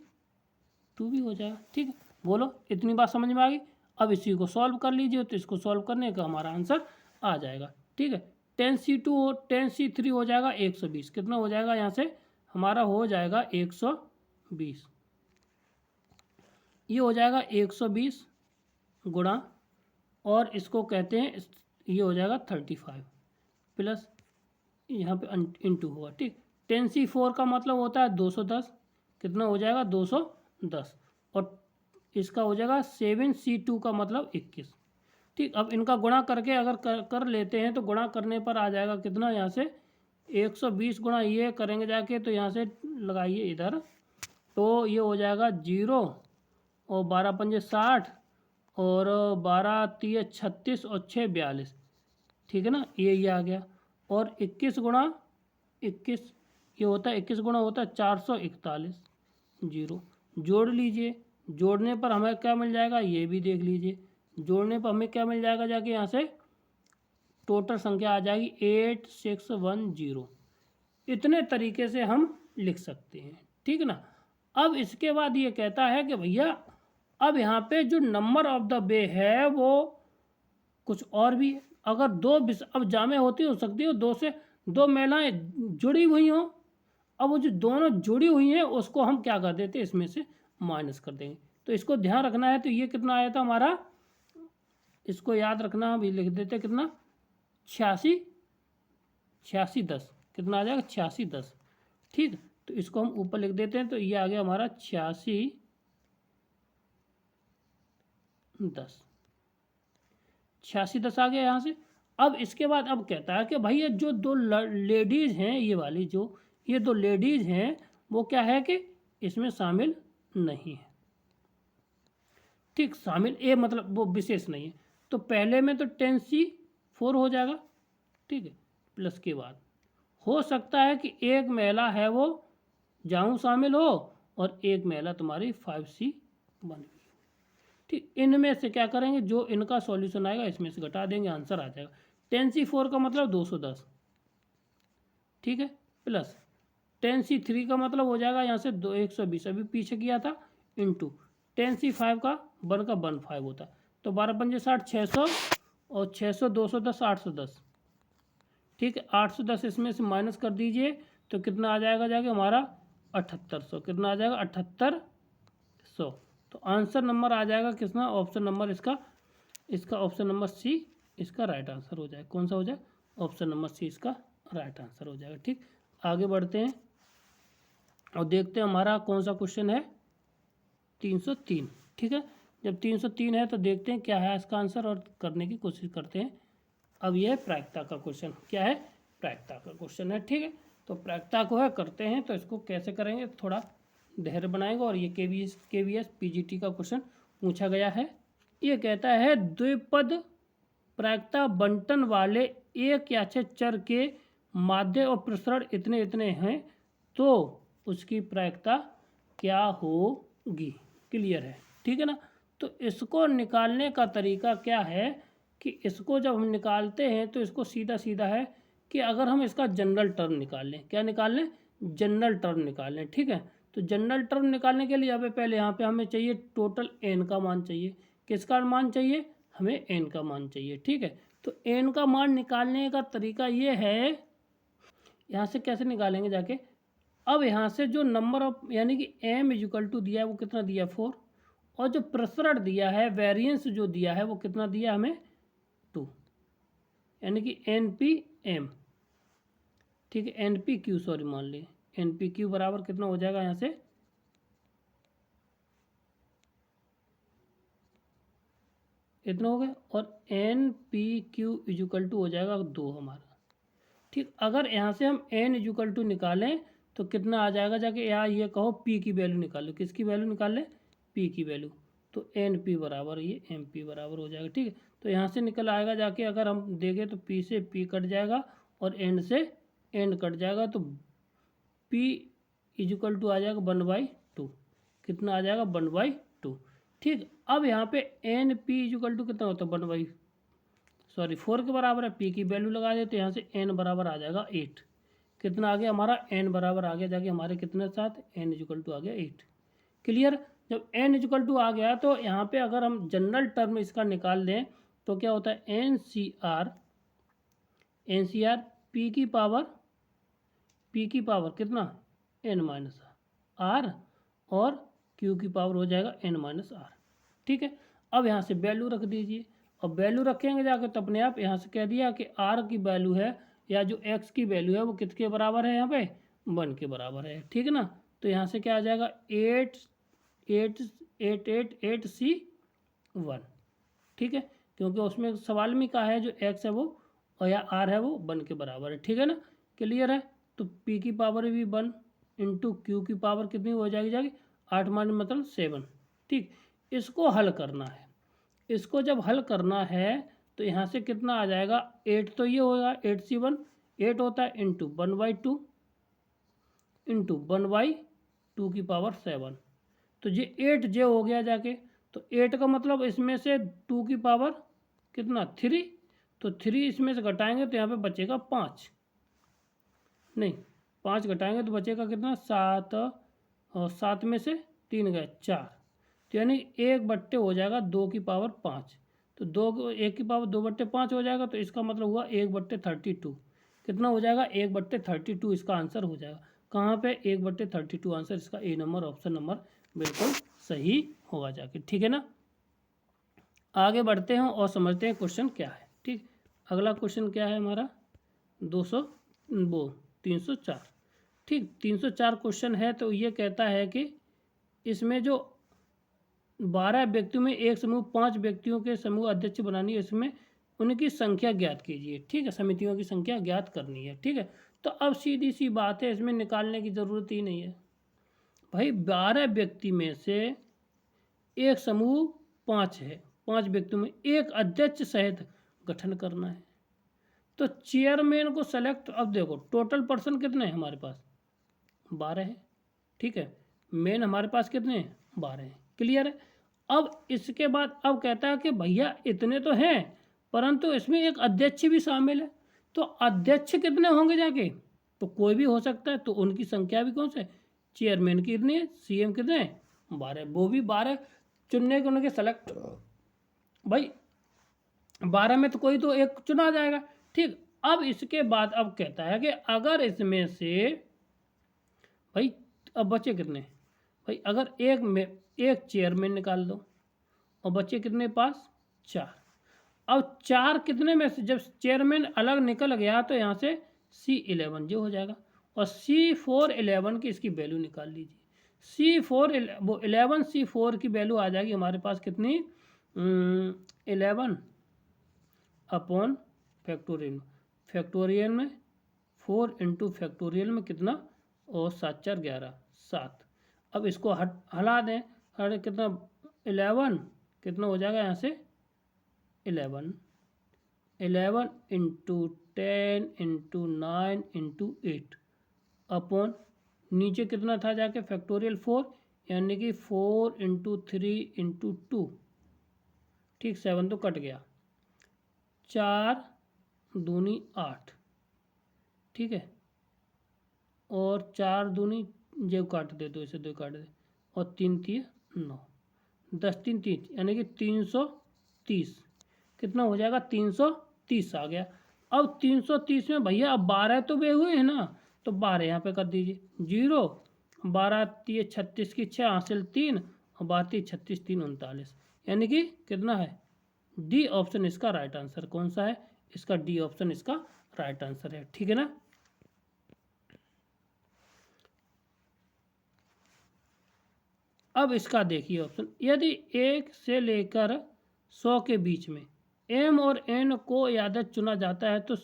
भी हो जाएगा। ठीक है, बोलो इतनी बात समझ में आ गई। अब इसी को सॉल्व कर लीजिए तो इसको सॉल्व करने का हमारा आंसर आ जाएगा। ठीक है, 10C2 और 10C3 हो जाएगा 120। कितना हो जाएगा यहाँ से हमारा हो जाएगा 120। ये हो जाएगा 120 गुणा और इसको कहते हैं ये हो जाएगा 35 प्लस यहाँ पे इंटू होगा। ठीक, 10C4 का मतलब होता है 210। कितना हो जाएगा 210 और इसका हो जाएगा 7C2 का मतलब 21। ठीक, अब इनका गुणा करके अगर कर लेते हैं तो गुणा करने पर आ जाएगा कितना, यहाँ से 120 गुणा ये करेंगे जाके तो यहाँ से लगाइए इधर तो ये हो जाएगा 0 और 12 पंजे 60 और 12 3 36 और 6 42। ठीक है ना, ये आ गया। और 21 गुणा 21 ये होता है 21 गुणा होता है 441 0। जोड़ लीजिए, जोड़ने पर हमें क्या मिल जाएगा ये भी देख लीजिए। जोड़ने पर हमें क्या मिल जाएगा जाके यहाँ से टोटल संख्या आ जाएगी 8610। इतने तरीके से हम लिख सकते हैं। ठीक है ना, अब इसके बाद ये कहता है कि भैया अब यहाँ पे जो नंबर ऑफ द बे है वो कुछ और भी है। अगर 2 अब जामे होती हो सकती है 2 से दो महिलाएं जुड़ी हुई हों, अब वो जो दोनों जुड़ी हुई हैं उसको हम क्या कर देते हैं, इसमें से माइनस कर देंगे। तो इसको ध्यान रखना है। तो ये कितना आया था हमारा, इसको याद रखना, अभी लिख देते हैं कितना, 86 86 10, कितना आ जाएगा 86 10। ठीक, तो इसको हम ऊपर लिख देते हैं। तो ये आ गया हमारा 86 10, 86 10 आ गया यहाँ से। अब इसके बाद अब कहता है कि भाई ये जो दो लेडीज़ हैं, ये वाली जो ये दो लेडीज़ हैं वो क्या है कि इसमें शामिल नहीं है। ठीक, शामिल ए मतलब वो विशेष नहीं है। तो पहले में तो 10C4 हो जाएगा। ठीक है, प्लस के बाद हो सकता है कि एक महिला है वो जाऊँ शामिल हो और एक महिला तुम्हारी 5C1 भी। ठीक, इनमें से क्या करेंगे, जो इनका सॉल्यूशन आएगा इसमें से घटा देंगे, आंसर आ जाएगा। 10C4 का मतलब 210। ठीक है, प्लस 10C3 का मतलब हो जाएगा यहाँ से 120, अभी पीछे किया था, इंटू 10C5 का 1 होता है। तो 12 पंजे 60, 600 और 600 210 810। ठीक है, 810 इसमें से माइनस कर दीजिए तो कितना आ जाएगा जाके हमारा 7800। कितना आ जाएगा 7800। तो आंसर नंबर आ जाएगा कितना, ऑप्शन नंबर इसका ऑप्शन नंबर सी इसका राइट आंसर हो जाएगा। कौन सा हो जाएगा, ऑप्शन नंबर सी इसका राइट आंसर हो जाएगा। ठीक, आगे बढ़ते हैं और देखते हैं हमारा कौन सा क्वेश्चन है, 303। ठीक है, जब 303 है तो देखते हैं क्या है इसका आंसर और करने की कोशिश करते हैं। अब यह प्रायिकता का क्वेश्चन, क्या है, प्रायिकता का क्वेश्चन है। ठीक है, तो प्रायिकता को है करते हैं। तो इसको कैसे करेंगे, थोड़ा धैर्य बनाएंगे। और ये केवीएस पीजीटी का क्वेश्चन पूछा गया है। ये कहता है द्विपद प्रायिकता बंटन वाले एक या छह चर के माध्य और प्रसरण इतने इतने हैं तो उसकी प्रायिकता क्या होगी। क्लियर है, ठीक है ना। तो इसको निकालने का तरीका क्या है कि इसको जब हम निकालते हैं तो इसको सीधा सीधा है कि अगर हम इसका जनरल टर्म निकाल लें, क्या निकाल लें, जनरल टर्म निकाल लें। ठीक है, तो जनरल टर्म निकालने के लिए अब पहले यहाँ पे हमें चाहिए टोटल एन का मान चाहिए। किसका मान चाहिए, हमें एन का मान चाहिए। ठीक है, तो एन का मान निकालने का तरीका ये है, यहाँ से कैसे निकालेंगे जाके, अब यहाँ से जो नंबर ऑफ यानी कि एम इक्वल टू दिया है वो कितना दिया है 4, और जो प्रसरण दिया है वेरिएंस जो दिया है वो कितना दिया हमें 2, यानी कि एन पी एम। ठीक है, एन पी क्यू सॉरी मान लें, एन पी क्यू बराबर कितना हो जाएगा, यहाँ से इतना हो गया, और N P Q equal to हो जाएगा 2 हमारा। ठीक, अगर यहाँ से हम एन इक्वल टू निकालें तो कितना आ जाएगा जाके, यहाँ ये कहो पी की वैल्यू निकालो, किसकी वैल्यू निकाल लें, पी की वैल्यू। तो एन पी बराबर ये एम पी बराबर हो जाएगा। ठीक है, तो यहाँ से निकल आएगा जाके, अगर हम देखें तो पी से पी कट जाएगा और एन से एन कट जाएगा, तो पी इक्वल टू आ जाएगा 1/2। कितना आ जाएगा 1/2। ठीक, अब यहाँ पे एन पी इक्वल टू कितना होता है 4 के बराबर है, पी की वैल्यू लगा देते, तो यहाँ से एन बराबर आ जाएगा 8। कितना आ गया हमारा, एन बराबर आ गया जाके हमारे कितने साथ, एन इक्वल टू आ गया 8। क्लियर, जब एन इक्वल टू आ गया तो यहाँ पे अगर हम जनरल टर्म इसका निकाल दें तो क्या होता है, एन सी आर पी की पावर कितना, एन माइनस आर, और क्यू की पावर हो जाएगा एन माइनस आर। ठीक है, अब यहाँ से वैल्यू रख दीजिए, और वैल्यू रखेंगे जाकर तो अपने आप यहाँ से कह दिया कि आर की वैल्यू है या जो एक्स की वैल्यू है वो किसके बराबर है, यहाँ पे 1 के बराबर है। ठीक है ना, तो यहाँ से क्या आ जाएगा 88888C1। ठीक है, क्योंकि उसमें सवाल में कहा है जो एक्स है वो और या आर है वो 1 के बराबर है। ठीक है ना, क्लियर है। तो पी की पावर भी 1 इंटू क्यू की पावर कितनी हो जाएगी 8 मान मतलब 7। ठीक, इसको हल करना है। इसको जब हल करना है तो यहाँ से कितना आ जाएगा 8, तो ये होगा 8C1 8 होता है इंटू 1/2 इंटू 1/2 की पावर 7। तो ये 8 जे हो गया जाके, तो 8 का मतलब इसमें से 2 की पावर कितना 3, तो 3 इसमें से घटाएंगे तो यहाँ पे बचेगा 5, नहीं 5 घटाएंगे तो बचेगा कितना 7, और 7 में से 3 गए 4, तो यानी 1/2 हो जाएगा 2 की पावर 5। तो 1 की पावर 2/5 हो जाएगा, तो इसका मतलब हुआ 1/32। कितना हो जाएगा 1/32 इसका आंसर हो जाएगा। कहाँ पे 1/32 आंसर इसका ए नंबर ऑप्शन नंबर बिल्कुल सही होगा जाके। ठीक है ना, आगे बढ़ते हैं और समझते हैं क्वेश्चन क्या है। ठीक, अगला क्वेश्चन क्या है हमारा 304। ठीक, 304 क्वेश्चन है। तो ये कहता है कि इसमें जो 12 व्यक्तियों में एक समूह 5 व्यक्तियों के समूह अध्यक्ष बनानी है, इसमें उनकी संख्या ज्ञात कीजिए। ठीक है, समितियों की संख्या ज्ञात करनी है। ठीक है, तो अब सीधी सी बात है, इसमें निकालने की ज़रूरत ही नहीं है भाई। 12 व्यक्ति में से एक समूह 5 है, 5 व्यक्तियों में एक अध्यक्ष सहित गठन करना है। तो चेयरमैन को सेलेक्ट, अब देखो टोटल पर्सन कितने हैं हमारे पास 12 है। ठीक है, मेन हमारे पास कितने हैं 12 हैं। क्लियर है। अब इसके बाद अब कहता है कि भैया इतने तो हैं परंतु इसमें एक अध्यक्ष भी शामिल है। तो अध्यक्ष कितने होंगे जाके, तो कोई भी हो सकता है। तो उनकी संख्या भी कौन से, चेयरमैन की कितनी है, सीएम कितने हैं 12, वो भी 12 चुनने के उनके सेलेक्ट भाई 12 में तो कोई तो एक चुना जाएगा। ठीक, अब इसके बाद अब कहता है कि अगर इसमें से भाई अब बचे कितने भाई, अगर एक चेयरमैन निकाल दो और बचे कितने पास 4। अब 4 कितने में से, जब चेयरमैन अलग निकल गया तो यहाँ से C11 जो हो जाएगा और C411 की इसकी वैल्यू निकाल लीजिए। C4 C4 की वैल्यू आ जाएगी हमारे पास कितनी 11 अपॉन फैक्टोरियल, फैक्टोरियल में 4 इंटू फैक्टोरियल में कितना और 7 4 11 7। अब इसको हला दें, हर कितना 11 कितना हो जाएगा यहाँ से 11 इंटू 10 इंटू 9 इंटू 8 अपॉन नीचे कितना था जाके फैक्टोरियल 4, यानी कि 4 इंटू 3 इंटू 2। ठीक, 7 तो कट गया, 4 दूनी 8। ठीक है, और 4 दूनी जब काट दे तो इसे 2 काट दे और 3 3 9, 10 3 30 यानी कि 330 कितना हो जाएगा 330 आ गया। अब 330 में भैया अब 12 तो बे हुए हैं ना, तो 12 यहाँ पे कर दीजिए 0, 12 3 36 की 6 हासिल 3 और 12 36 3 39, यानी कि कितना है डी ऑप्शन इसका राइट आंसर। कौन सा है इसका, डी ऑप्शन इसका राइट आंसर है। ठीक है ना, अब इसका देखिए ऑप्शन, यदि 1 से लेकर 100 के बीच में एम और एन को यादत चुना जाता है तो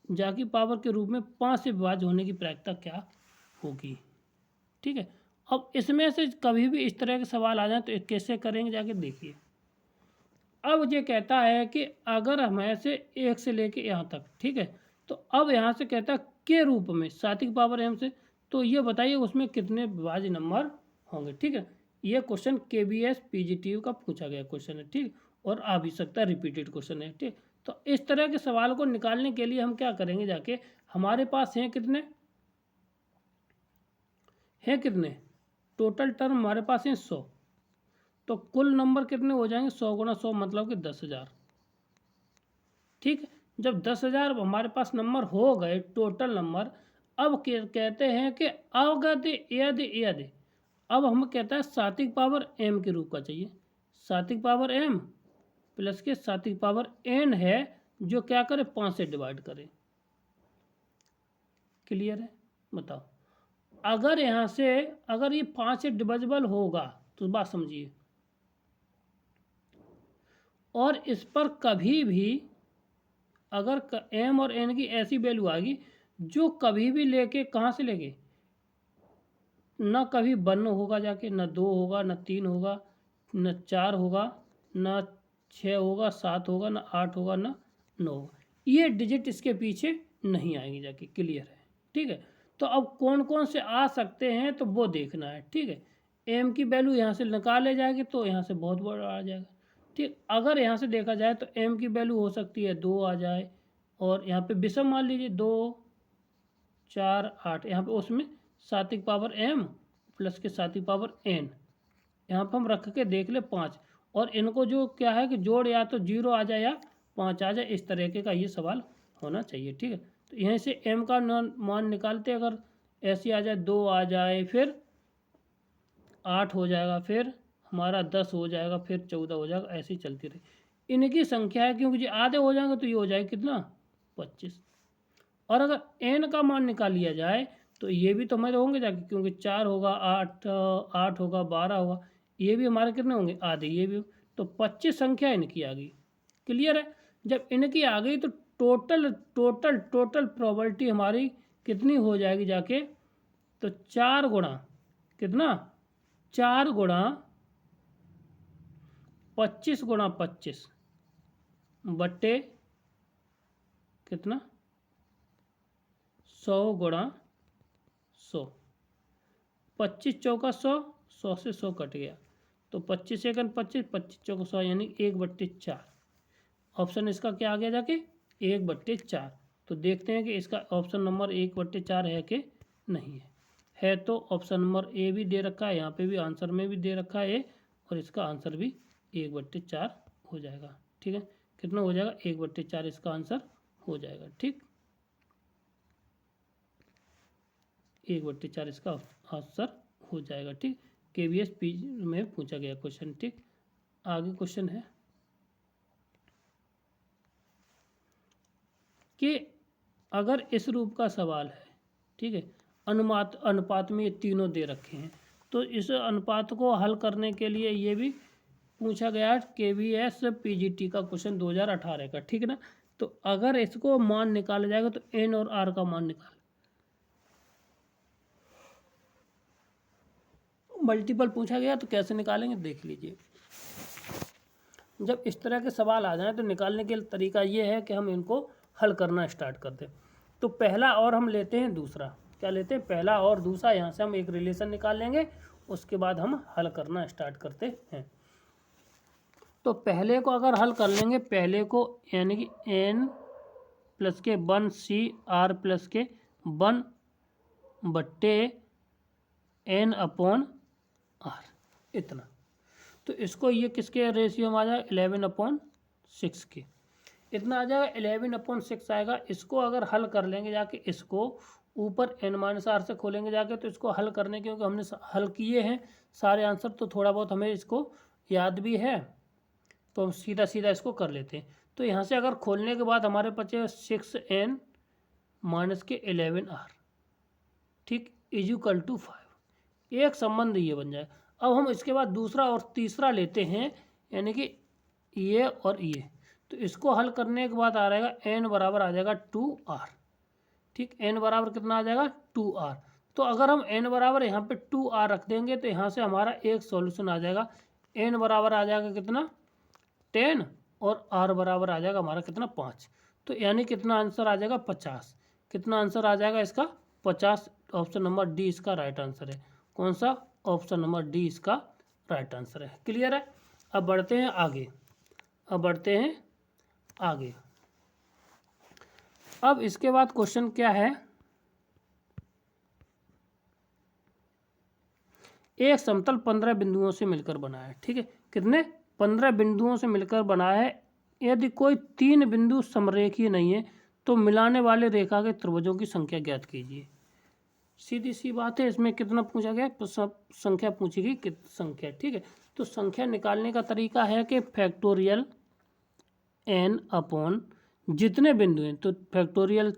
जाकी पावर के रूप में 5 से विभाज्य होने की प्रायिकता क्या होगी। ठीक है, अब इसमें से कभी भी इस तरह के सवाल आ जाए तो कैसे करेंगे जाके देखिए। अब ये कहता है कि अगर हमें से 1 से लेके यहाँ तक, ठीक है, तो अब यहाँ से कहता है के रूप में 7 की पावर एम से, तो ये बताइए उसमें कितने विभाज्य नंबर होंगे। ठीक है, ये क्वेश्चन KBS PGT का पूछा गया क्वेश्चन है। ठीक, और आ भी सकता है रिपीटेड क्वेश्चन है। ठीक, तो इस तरह के सवाल को निकालने के लिए हम क्या करेंगे जाके, हमारे पास हैं कितने टोटल टर्म हमारे पास हैं 100, तो कुल नंबर कितने हो जाएंगे 100 गुना 100 मतलब कि 10,000। ठीक, जब 10,000 हमारे पास नंबर हो गए टोटल नंबर, अब कहते हैं कि यदि अब हम कहता है सात्विक पावर m के रूप का चाहिए, सात्विक पावर m प्लस के सात्विक पावर n है जो क्या करे 5 से डिवाइड करे। क्लियर है, बताओ अगर यहाँ से अगर ये 5 से डिविजिबल होगा तो बात समझिए, और इस पर कभी भी अगर m और n की ऐसी वैल्यू आएगी जो कभी भी लेके कहाँ से लेके, ना कभी 1 होगा जाके, ना 2 होगा, ना 3 होगा, ना 4 होगा, ना 6 होगा, 7 होगा, ना 8 होगा, ना 9 होगा, ये डिजिट इसके पीछे नहीं आएंगे जाके। क्लियर है। ठीक है, तो अब कौन कौन से आ सकते हैं तो वो देखना है। ठीक है, एम की वैल्यू यहाँ से निकाले जाएगी तो यहाँ से बहुत बड़ा आ जाएगा। ठीक, अगर यहाँ से देखा जाए तो एम की वैल्यू हो सकती है 2 आ जाए, और यहाँ पे विषम मान लीजिए 2 4 8, यहाँ पे उसमें सात्विक पावर m प्लस के सात्विक पावर n यहाँ पर हम रख के देख ले 5, और इनको जो क्या है कि जोड़ या तो 0 आ जाए या 5 आ जाए, इस तरीके का ये सवाल होना चाहिए। ठीक है, तो यहीं से m का मान निकालते, अगर ऐसे आ जाए 2 आ जाए, फिर 8 हो जाएगा, फिर हमारा 10 हो जाएगा, फिर 14 हो जाएगा, ऐसे ही चलती रही। इनकी संख्या है, क्योंकि जी आधे हो जाएंगे तो ये हो जाएगा कितना 25। और अगर n का मान निकाल लिया जाए तो ये भी तो हमारे होंगे जाके, क्योंकि 4 होगा, 8 होगा, 12 होगा, ये भी हमारे कितने होंगे आधे, ये भी। तो 25 संख्या इनकी आ गई। क्लियर है। जब इनकी आ गई तो टोटल टोटल टोटल प्रोबेबिलिटी हमारी कितनी हो जाएगी जाके, तो 4 गुणा कितना, 4 गुणा 25 गुणा 25 बट्टे कितना 100 गुणा 100। 25 चौका 100, 100 से 100 कट गया, तो 25 एकन 25, 25 चौका 100, यानी 1/4। ऑप्शन इसका क्या आ गया जाके 1/4। तो देखते हैं कि इसका ऑप्शन नंबर 1/4 है कि नहीं है तो ऑप्शन नंबर ए भी दे रखा है, यहाँ पे भी आंसर में भी दे रखा है, और इसका आंसर भी 1/4 हो जाएगा। ठीक है, कितना हो जाएगा 1/4 इसका आंसर हो जाएगा। ठीक, 1/4 इसका आंसर हो जाएगा। ठीक, KVS में पूछा गया क्वेश्चन। ठीक, आगे क्वेश्चन है कि अगर इस रूप का सवाल है, ठीक है, अनुपात में ये तीनों दे रखे हैं, तो इस अनुपात को हल करने के लिए ये भी पूछा गया KVS PGT का क्वेश्चन 2018 का। ठीक है ना। तो अगर इसको मान निकाला जाएगा तो n और r का मान निकाल, मल्टीपल पूछा गया तो कैसे निकालेंगे देख लीजिए। जब इस तरह के सवाल आ जाए तो निकालने के तरीका ये है कि हम इनको हल करना स्टार्ट कर दें। तो पहला और हम लेते हैं दूसरा, क्या लेते हैं, पहला और दूसरा, यहाँ से हम एक रिलेशन निकाल लेंगे, उसके बाद हम हल करना स्टार्ट करते हैं। तो पहले को अगर हल कर लेंगे, पहले को यानी कि n प्लस के 1 CR प्लस के 1 बट्टे n अपॉन r, इतना। तो इसको ये किसके रेशियो में आ जाएगा 11/6 के, इतना आ जाएगा 11/6 आएगा। इसको अगर हल कर लेंगे जाके, इसको ऊपर n-r से खोलेंगे जाके, तो इसको हल करने, क्योंकि हमने हल किए हैं सारे आंसर, तो थोड़ा बहुत हमें इसको याद भी है, तो हम सीधा सीधा इसको कर लेते हैं। तो यहाँ से अगर खोलने के बाद हमारे बचे 6n माइनस के 11r, ठीक, इक्वल टू 5। एक संबंध ये बन जाए। अब हम इसके बाद दूसरा और तीसरा लेते हैं, यानी कि ये और ये। तो इसको हल करने के बाद आ रहेगा n बराबर आ जाएगा 2r। ठीक, n बराबर कितना आ जाएगा 2r। तो अगर हम n बराबर यहाँ पे 2r रख देंगे तो यहाँ से हमारा एक सॉल्यूशन आ जाएगा। n बराबर आ जाएगा कितना 10, और r बराबर आ जाएगा हमारा कितना 5। तो यानी कितना आंसर आ जाएगा 50। कितना आंसर आ जाएगा इसका 50। ऑप्शन नंबर डी इसका राइट आंसर है। कौन सा, ऑप्शन नंबर डी इसका राइट आंसर है। क्लियर है। अब बढ़ते हैं आगे, अब इसके बाद क्वेश्चन क्या है, एक समतल 15 बिंदुओं से मिलकर बना है। ठीक है, कितने 15 बिंदुओं से मिलकर बना है। यदि कोई 3 बिंदु समरेखीय नहीं है तो मिलाने वाले रेखा के त्रिभुजों की संख्या ज्ञात कीजिए। सीधी सी बात है, इसमें कितना पूछा गया, संख्या पूछी गई, कितनी संख्या। ठीक है, तो संख्या निकालने का तरीका है कि फैक्टोरियल n अपॉन जितने बिंदु हैं, तो फैक्टोरियल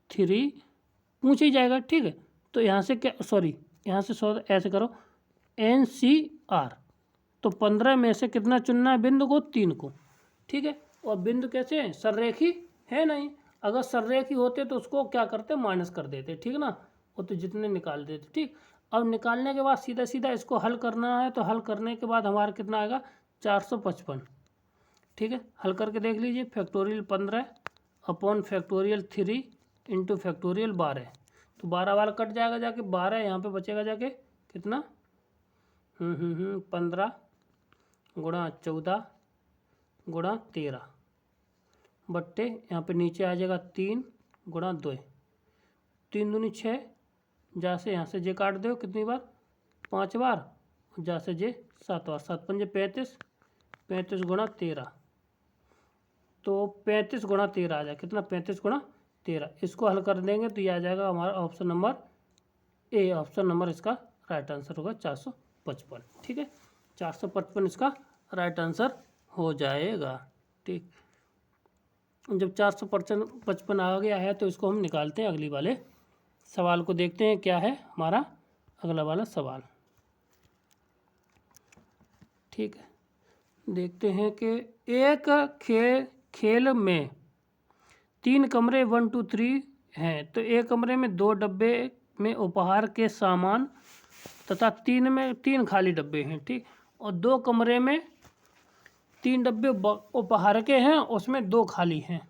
3 पूछ ही जाएगा। ठीक है, तो यहाँ से क्या, सॉरी यहाँ से ऐसे करो NCR, तो 15 में से कितना चुनना है बिंदु को, 3 को। ठीक है, और बिंदु कैसे हैं, सररेखी है नहीं। अगर सररेखी होते तो उसको क्या करते, माइनस कर देते। ठीक ना, वो तो जितने निकाल देते। ठीक, अब निकालने के बाद सीधा सीधा इसको हल करना है। तो हल करने के बाद हमारा कितना आएगा 455। ठीक है, हल करके देख लीजिए। Factorial 15 upon factorial 3 into factorial 12, तो 12 वाला कट जाएगा जाके, 12 यहाँ पे बचेगा जाके कितना 15 गुणा 14 गुणा 13 बट्टे यहाँ पे नीचे आ जाएगा 3 गुणा 2, 3 दूनी 6, जहाँ से यहाँ से जे काट दो कितनी बार 5 बार, जहाँ से जे 7 बार, 7 पंजे 35, 35 गुणा 13, तो 35 गुणा 13 आ जाए कितना 35 गुणा 13। इसको हल कर देंगे तो ये आ जाएगा हमारा option number A. Option number इसका राइट आंसर होगा 455। ठीक है, 455 इसका राइट आंसर हो जाएगा। ठीक, जब 455 आ गया है तो इसको हम निकालते हैं अगली वाले सवाल को। देखते हैं क्या है हमारा अगला वाला सवाल। ठीक है, देखते हैं कि एक खेल में 3 कमरे 1 2 3 हैं, तो एक कमरे में 2 डब्बे में उपहार के सामान तथा 3 में 3 खाली डब्बे हैं। ठीक, और 2 कमरे में 3 डब्बे उपहार के हैं, उसमें 2 खाली हैं।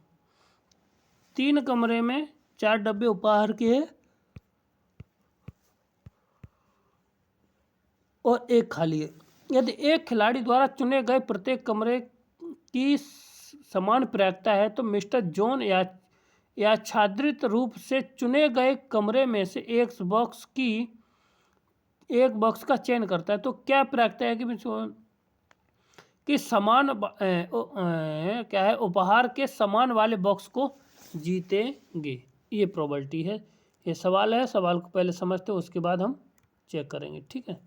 3 कमरे में 4 डब्बे उपहार के हैं और 1 खाली है। यदि एक खिलाड़ी द्वारा चुने गए प्रत्येक कमरे की समान प्रायिकता है तो मिस्टर जॉन यादृच्छिक रूप से चुने गए कमरे में से एक बॉक्स का चयन करता है। तो क्या प्रायिकता है कि समान क्या है, उपहार के समान वाले बॉक्स को जीतेंगे। ये प्रोबेबिलिटी है, ये सवाल है। सवाल को पहले समझते हैं, उसके बाद हम चेक करेंगे। ठीक है,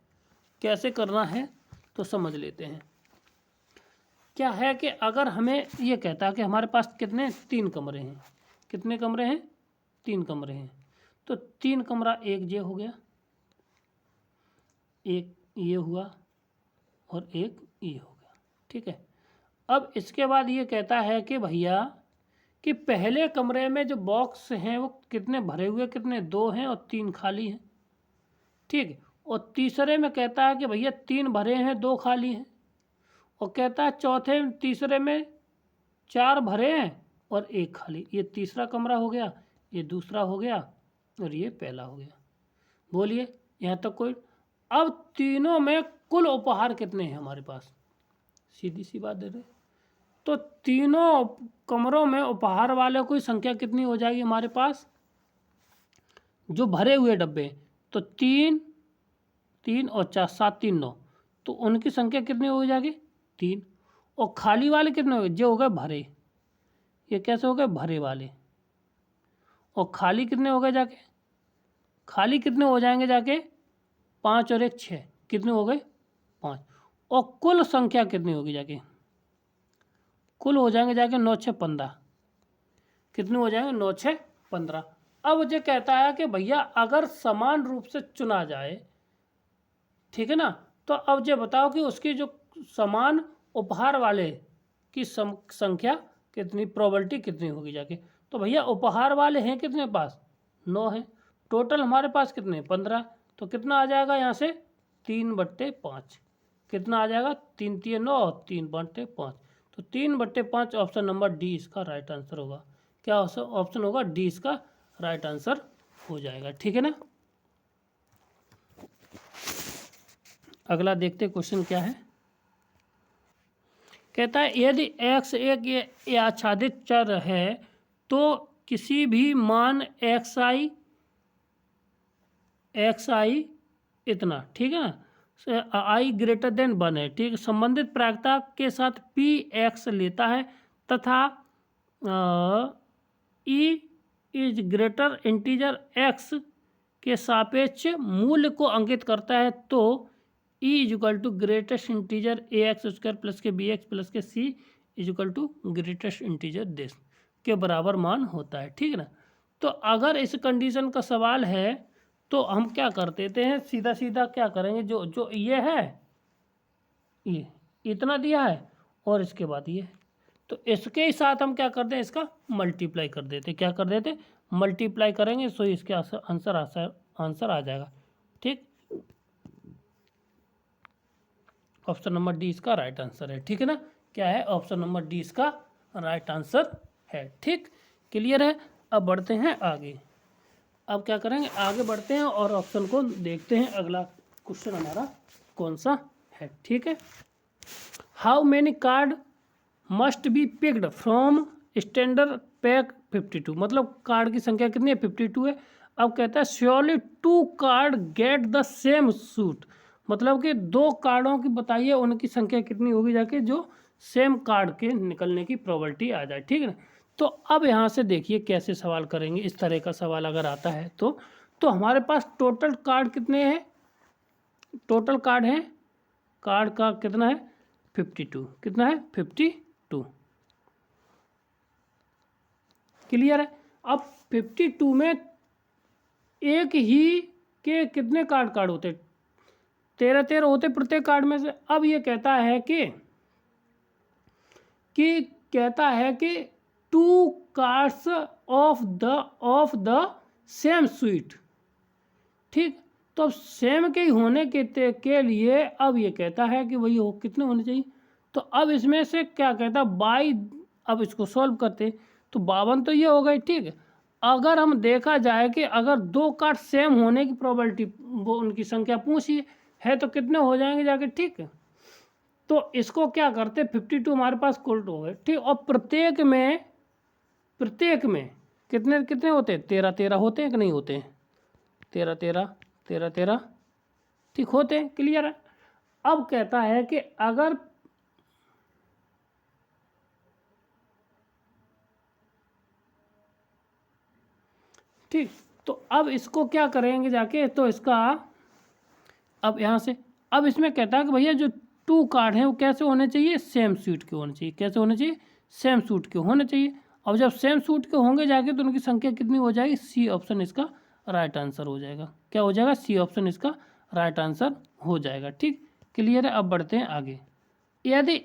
कैसे करना है तो समझ लेते हैं। क्या है कि अगर हमें ये कहता है कि हमारे पास कितने 3 कमरे हैं, कितने कमरे हैं, 3 कमरे हैं, तो 3 कमरा एक ये हो गया, एक ये हुआ और एक ये हो गया। ठीक है, अब इसके बाद ये कहता है कि भैया कि पहले कमरे में जो बॉक्स हैं वो कितने भरे हुए, कितने 2 हैं और 3 खाली हैं। ठीक है, और तीसरे में कहता है कि भैया 3 भरे हैं 2 खाली हैं, और कहता है तीसरे में 4 भरे हैं और 1 खाली। ये तीसरा कमरा हो गया, ये दूसरा हो गया और ये पहला हो गया। बोलिए यहाँ तक कोई। अब तीनों में कुल उपहार कितने हैं हमारे पास, सीधी सी बात दे रहे। तो तीनों कमरों में उपहार वाले की संख्या कितनी हो जाएगी हमारे पास, जो भरे हुए डब्बे, तो 3 3 और 4 7 3 9, तो उनकी संख्या कितनी हो जाएगी 3। और खाली वाले कितने हो गए, जो हो गए भरे, ये कैसे हो गए भरे वाले। और खाली कितने हो गए जाके, खाली कितने हो जाएंगे जाके 5 और 1 6, कितने हो गए 5। और कुल संख्या कितनी होगी जाके, कुल हो जाएंगे जाके 9 6 15, कितने हो जाएंगे 9 6 15। अब मुझे कहता है कि भैया अगर समान रूप से चुना जाए, ठीक है ना, तो अब ये बताओ कि उसकी जो समान उपहार वाले की संख्या कितनी, प्रोबेबिलिटी कितनी होगी जाके। तो भैया उपहार वाले हैं कितने पास 9 हैं, टोटल हमारे पास कितने 15, तो कितना आ जाएगा यहाँ से 3/5, कितना आ जाएगा 3 3 9 और 3/5, तो 3/5 ऑप्शन नंबर डी इसका राइट आंसर होगा। क्या ऑप्शन होगा, डी इसका राइट आंसर हो जाएगा। ठीक है ना, अगला देखते क्वेश्चन क्या है। कहता है यदि x एक आच्छादित चर है तो किसी भी मान xi इतना, ठीक है ना, i ग्रेटर देन 1 है। ठीक, संबंधित प्रायिकता के साथ px लेता है तथा e is greater integer x के सापेक्ष मूल्य को अंकित करता है, तो e equal to greatest integer ax² plus के bx प्लस के c equal to greatest integer this के बराबर मान होता है। ठीक है ना, तो अगर इस कंडीशन का सवाल है तो हम क्या कर देते हैं, सीधा सीधा क्या करेंगे, जो ये है ये इतना दिया है और इसके बाद ये, तो इसके ही साथ हम क्या करते हैं, इसका मल्टीप्लाई कर देते, क्या कर देते मल्टीप्लाई करेंगे, सो इसके आंसर आ जाएगा। ठीक, ऑप्शन नंबर डी इसका राइट आंसर है। ठीक है ना, क्या है ऑप्शन नंबर डी इसका राइट आंसर है। ठीक, क्लियर है। अब बढ़ते हैं आगे, अब क्या करेंगे आगे बढ़ते हैं और ऑप्शन को देखते हैं अगला क्वेश्चन हमारा कौन सा है। ठीक है, how many card must be picked from standard pack 52, मतलब कार्ड की संख्या कितनी है 52 है। अब कहता है surely 2 card get the same suit, मतलब कि 2 कार्डों की बताइए उनकी संख्या कितनी होगी जाके जो सेम कार्ड के निकलने की प्रोबेबिलिटी आ जाए। ठीक है ना, तो अब यहाँ से देखिए कैसे सवाल करेंगे। इस तरह का सवाल अगर आता है तो हमारे पास टोटल कार्ड कितने हैं, टोटल कार्ड हैं, कार्ड का कितना है 52, कितना है 52, क्लियर है। अब 52 में एक ही के कितने कार्ड होते, 13 होते प्रत्येक कार्ड में से। अब ये कहता है कि 2 cards of the same sweet, ठीक। तो अब सेम के ही होने के लिए अब ये कहता है कि वही हो कितने होने चाहिए। तो अब इसमें से क्या कहता है बाई, अब इसको सॉल्व करते तो 52 तो ये हो गई, ठीक है। अगर हम देखा जाए कि अगर 2 कार्ड सेम होने की प्रोबेबिलिटी, वो उनकी संख्या पूछी है तो कितने हो जाएंगे जाके, ठीक है। तो इसको क्या करते 52 हमारे पास कुल हो गए, ठीक। और प्रत्येक में कितने कितने होते हैं 13 होते हैं कि नहीं होते हैं, 13 ठीक होते हैं, क्लियर है। अब कहता है कि अगर ठीक, तो अब इसको क्या करेंगे जाके, तो इसका अब यहाँ से अब इसमें कहता है कि भैया जो 2 कार्ड हैं वो कैसे होने चाहिए, सेम सूट के होने चाहिए, कैसे होने चाहिए, सेम सूट के होने चाहिए। अब जब सेम सूट के होंगे जाके तो उनकी संख्या कितनी हो जाएगी, सी ऑप्शन इसका राइट आंसर हो जाएगा। क्या हो जाएगा, सी ऑप्शन इसका राइट आंसर हो जाएगा, ठीक, क्लियर है। अब बढ़ते हैं आगे। यदि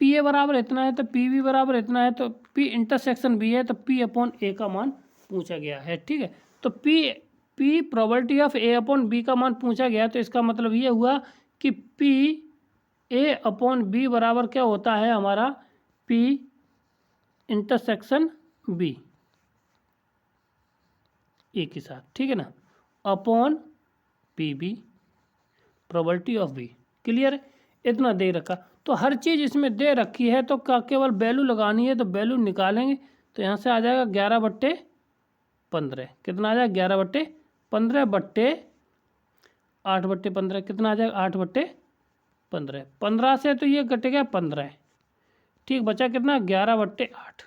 पी ए बराबर इतना है तो पी बी बराबर इतना है, तो पी इंटरसेक्शन बी है तो पी अपॉन ए का मान पूछा गया है, ठीक है। तो P probability of A upon B का मान पूछा गया, तो इसका मतलब ये हुआ कि पी ए अपॉन बी बराबर क्या होता है हमारा, पी इंटरसेक्शन बी ए के साथ, ठीक है ना, upon P B probability of B, clear है। इतना दे रखा, तो हर चीज़ इसमें दे रखी है तो क्या केवल वैल्यू लगानी है, तो वैल्यू निकालेंगे तो यहाँ से आ जाएगा 11/15, कितना आ जाएगा 11/15 बट्टे 8/15, कितना आ जाएगा 8/15, 15 से तो ये कट गया 15, ठीक, बचा कितना 11/8,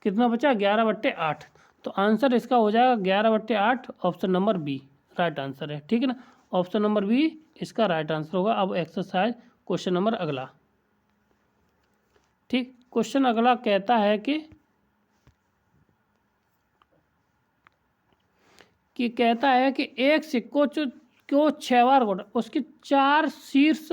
कितना बचा 11/8। तो आंसर इसका हो जाएगा 11/8, option number B right answer है, ठीक है ना, ऑप्शन नंबर बी इसका राइट आंसर होगा। अब एक्सरसाइज क्वेश्चन नंबर अगला, ठीक, क्वेश्चन अगला कहता है कि कहता है कि एक सिक्को को 6 बार घोटा, उसकी 4 शीर्ष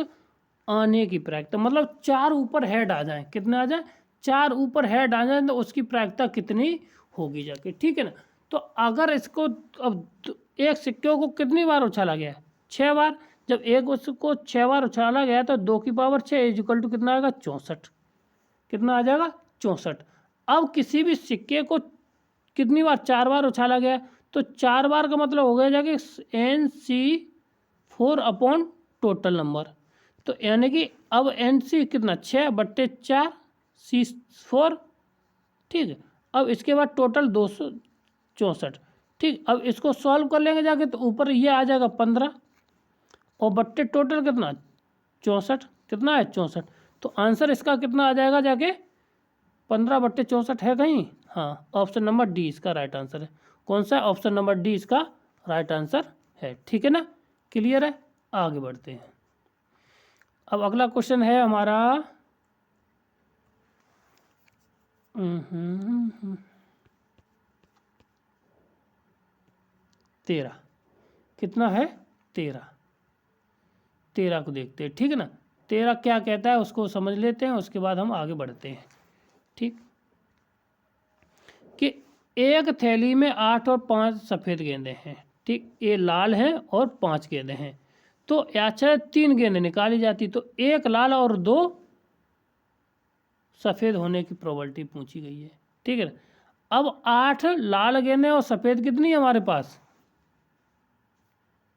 आने की प्रायिकता, मतलब 4 ऊपर हेड आ जाए, कितने आ जाए 4 ऊपर हेड आ जाए, तो उसकी प्रायिकता कितनी होगी जाके, ठीक है ना। तो अगर इसको अब एक सिक्के को कितनी बार उछाला गया, 6 बार। जब एक उसको 6 बार उछाला गया तो 2 की पावर 6 इक्वल टू कितना आएगा 64, कितना आ जाएगा 64। अब किसी भी सिक्के को कितनी बार 4 बार उछाला गया, तो 4 बार का मतलब हो गया जाके NC4 अपॉन टोटल नंबर। तो यानी कि अब NC कितना 6/4 C4, ठीक है। अब इसके बाद टोटल 264, ठीक। अब इसको सॉल्व कर लेंगे जाके तो ऊपर ये आ जाएगा 15 और बट्टे टोटल कितना 64, कितना है 64। तो आंसर इसका कितना आ जाएगा जाके 15/64 है कहीं, हाँ, ऑप्शन नंबर डी इसका राइट आंसर है। कौन सा, ऑप्शन नंबर डी इसका राइट आंसर है, ठीक है ना, क्लियर है। आगे बढ़ते हैं। अब अगला क्वेश्चन है हमारा 13, कितना है 13 को देखते हैं, ठीक है ना। 13 क्या कहता है उसको समझ लेते हैं, उसके बाद हम आगे बढ़ते हैं, ठीक। कि एक थैली में 8 और 5 सफ़ेद गेंदें हैं, ठीक, ये लाल हैं और 5 गेंदें हैं। तो अच्छा 3 गेंदें निकाली जाती, तो 1 लाल और 2 सफ़ेद होने की प्रोबेबिलिटी पूछी गई है, ठीक है ना। अब 8 लाल गेंदें और सफ़ेद कितनी है हमारे पास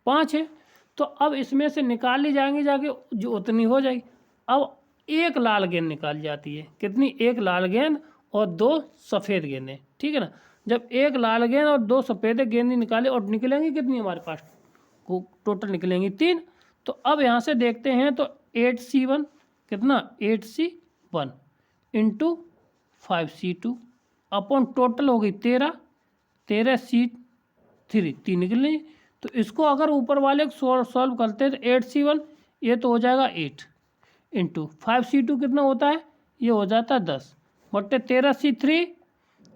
5 है, तो अब इसमें से निकाल ली जाएंगी जाके जो उतनी हो जाएगी। अब 1 लाल गेंद निकाली जाती है, कितनी 1 लाल गेंद और 2 सफ़ेद गेंदें, ठीक है ना। जब 1 लाल गेंद और 2 सफ़ेद गेंद निकाले और निकलेंगी कितनी हमारे पास टोटल निकलेंगी 3। तो अब यहाँ से देखते हैं तो 8C1 कितना 8C1 into 5C2 upon total हो गई 13C3 3 निकलनी। तो इसको अगर ऊपर वाले को सॉल्व करते हैं तो 8C1 ये तो हो जाएगा 8 इंटू 5C2 कितना होता है, ये हो जाता है 10 बट्टे 13C3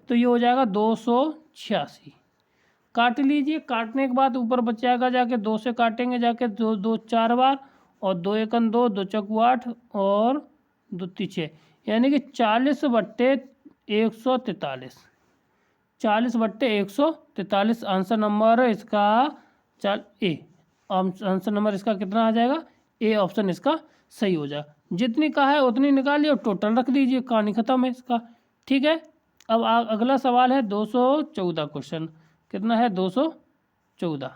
तो ये हो जाएगा 286। काट लीजिए, काटने के बाद ऊपर बच जाएगा, जाके 2 से काटेंगे जाके 2 2 4 बार और 2 एकन 2 2 चौक 8 और 2 3 6 यानी कि 40 बट्टे 143 40 बट्टे 143 आंसर नंबर इसका ए। आंसर नंबर इसका कितना आ जाएगा, ए ऑप्शन इसका सही हो जाएगा। जितनी कहा है उतनी निकालिए और टोटल रख दीजिए, कहानी खत्म है इसका। ठीक है, अब अगला सवाल है 214 क्वेश्चन। कितना है 214।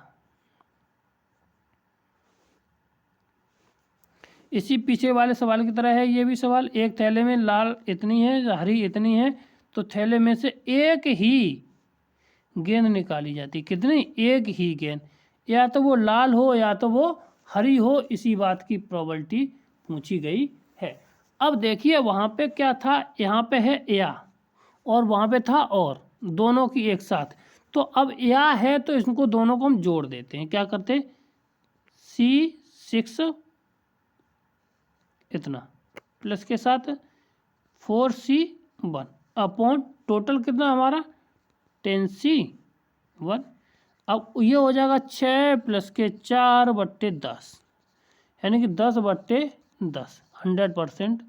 इसी पीछे वाले सवाल की तरह है ये भी सवाल। एक थैले में लाल इतनी है, हरी इतनी है, तो थैले में से एक ही गेंद निकाली जाती। कितनी, एक ही गेंद, या तो वो लाल हो या तो वो हरी हो, इसी बात की प्रोबेबिलिटी पूछी गई है। अब देखिए वहाँ पे क्या था, यहाँ पे है या और वहाँ पे था और, दोनों की एक साथ। तो अब या है तो इसको दोनों को हम जोड़ देते हैं। क्या करते हैं, C6 इतना प्लस के साथ 4C1 अपॉन टोटल कितना हमारा 10C1। अब ये हो जाएगा 6 प्लस के 4 बट्टे 10 यानी कि 10 बट्टे 10 100%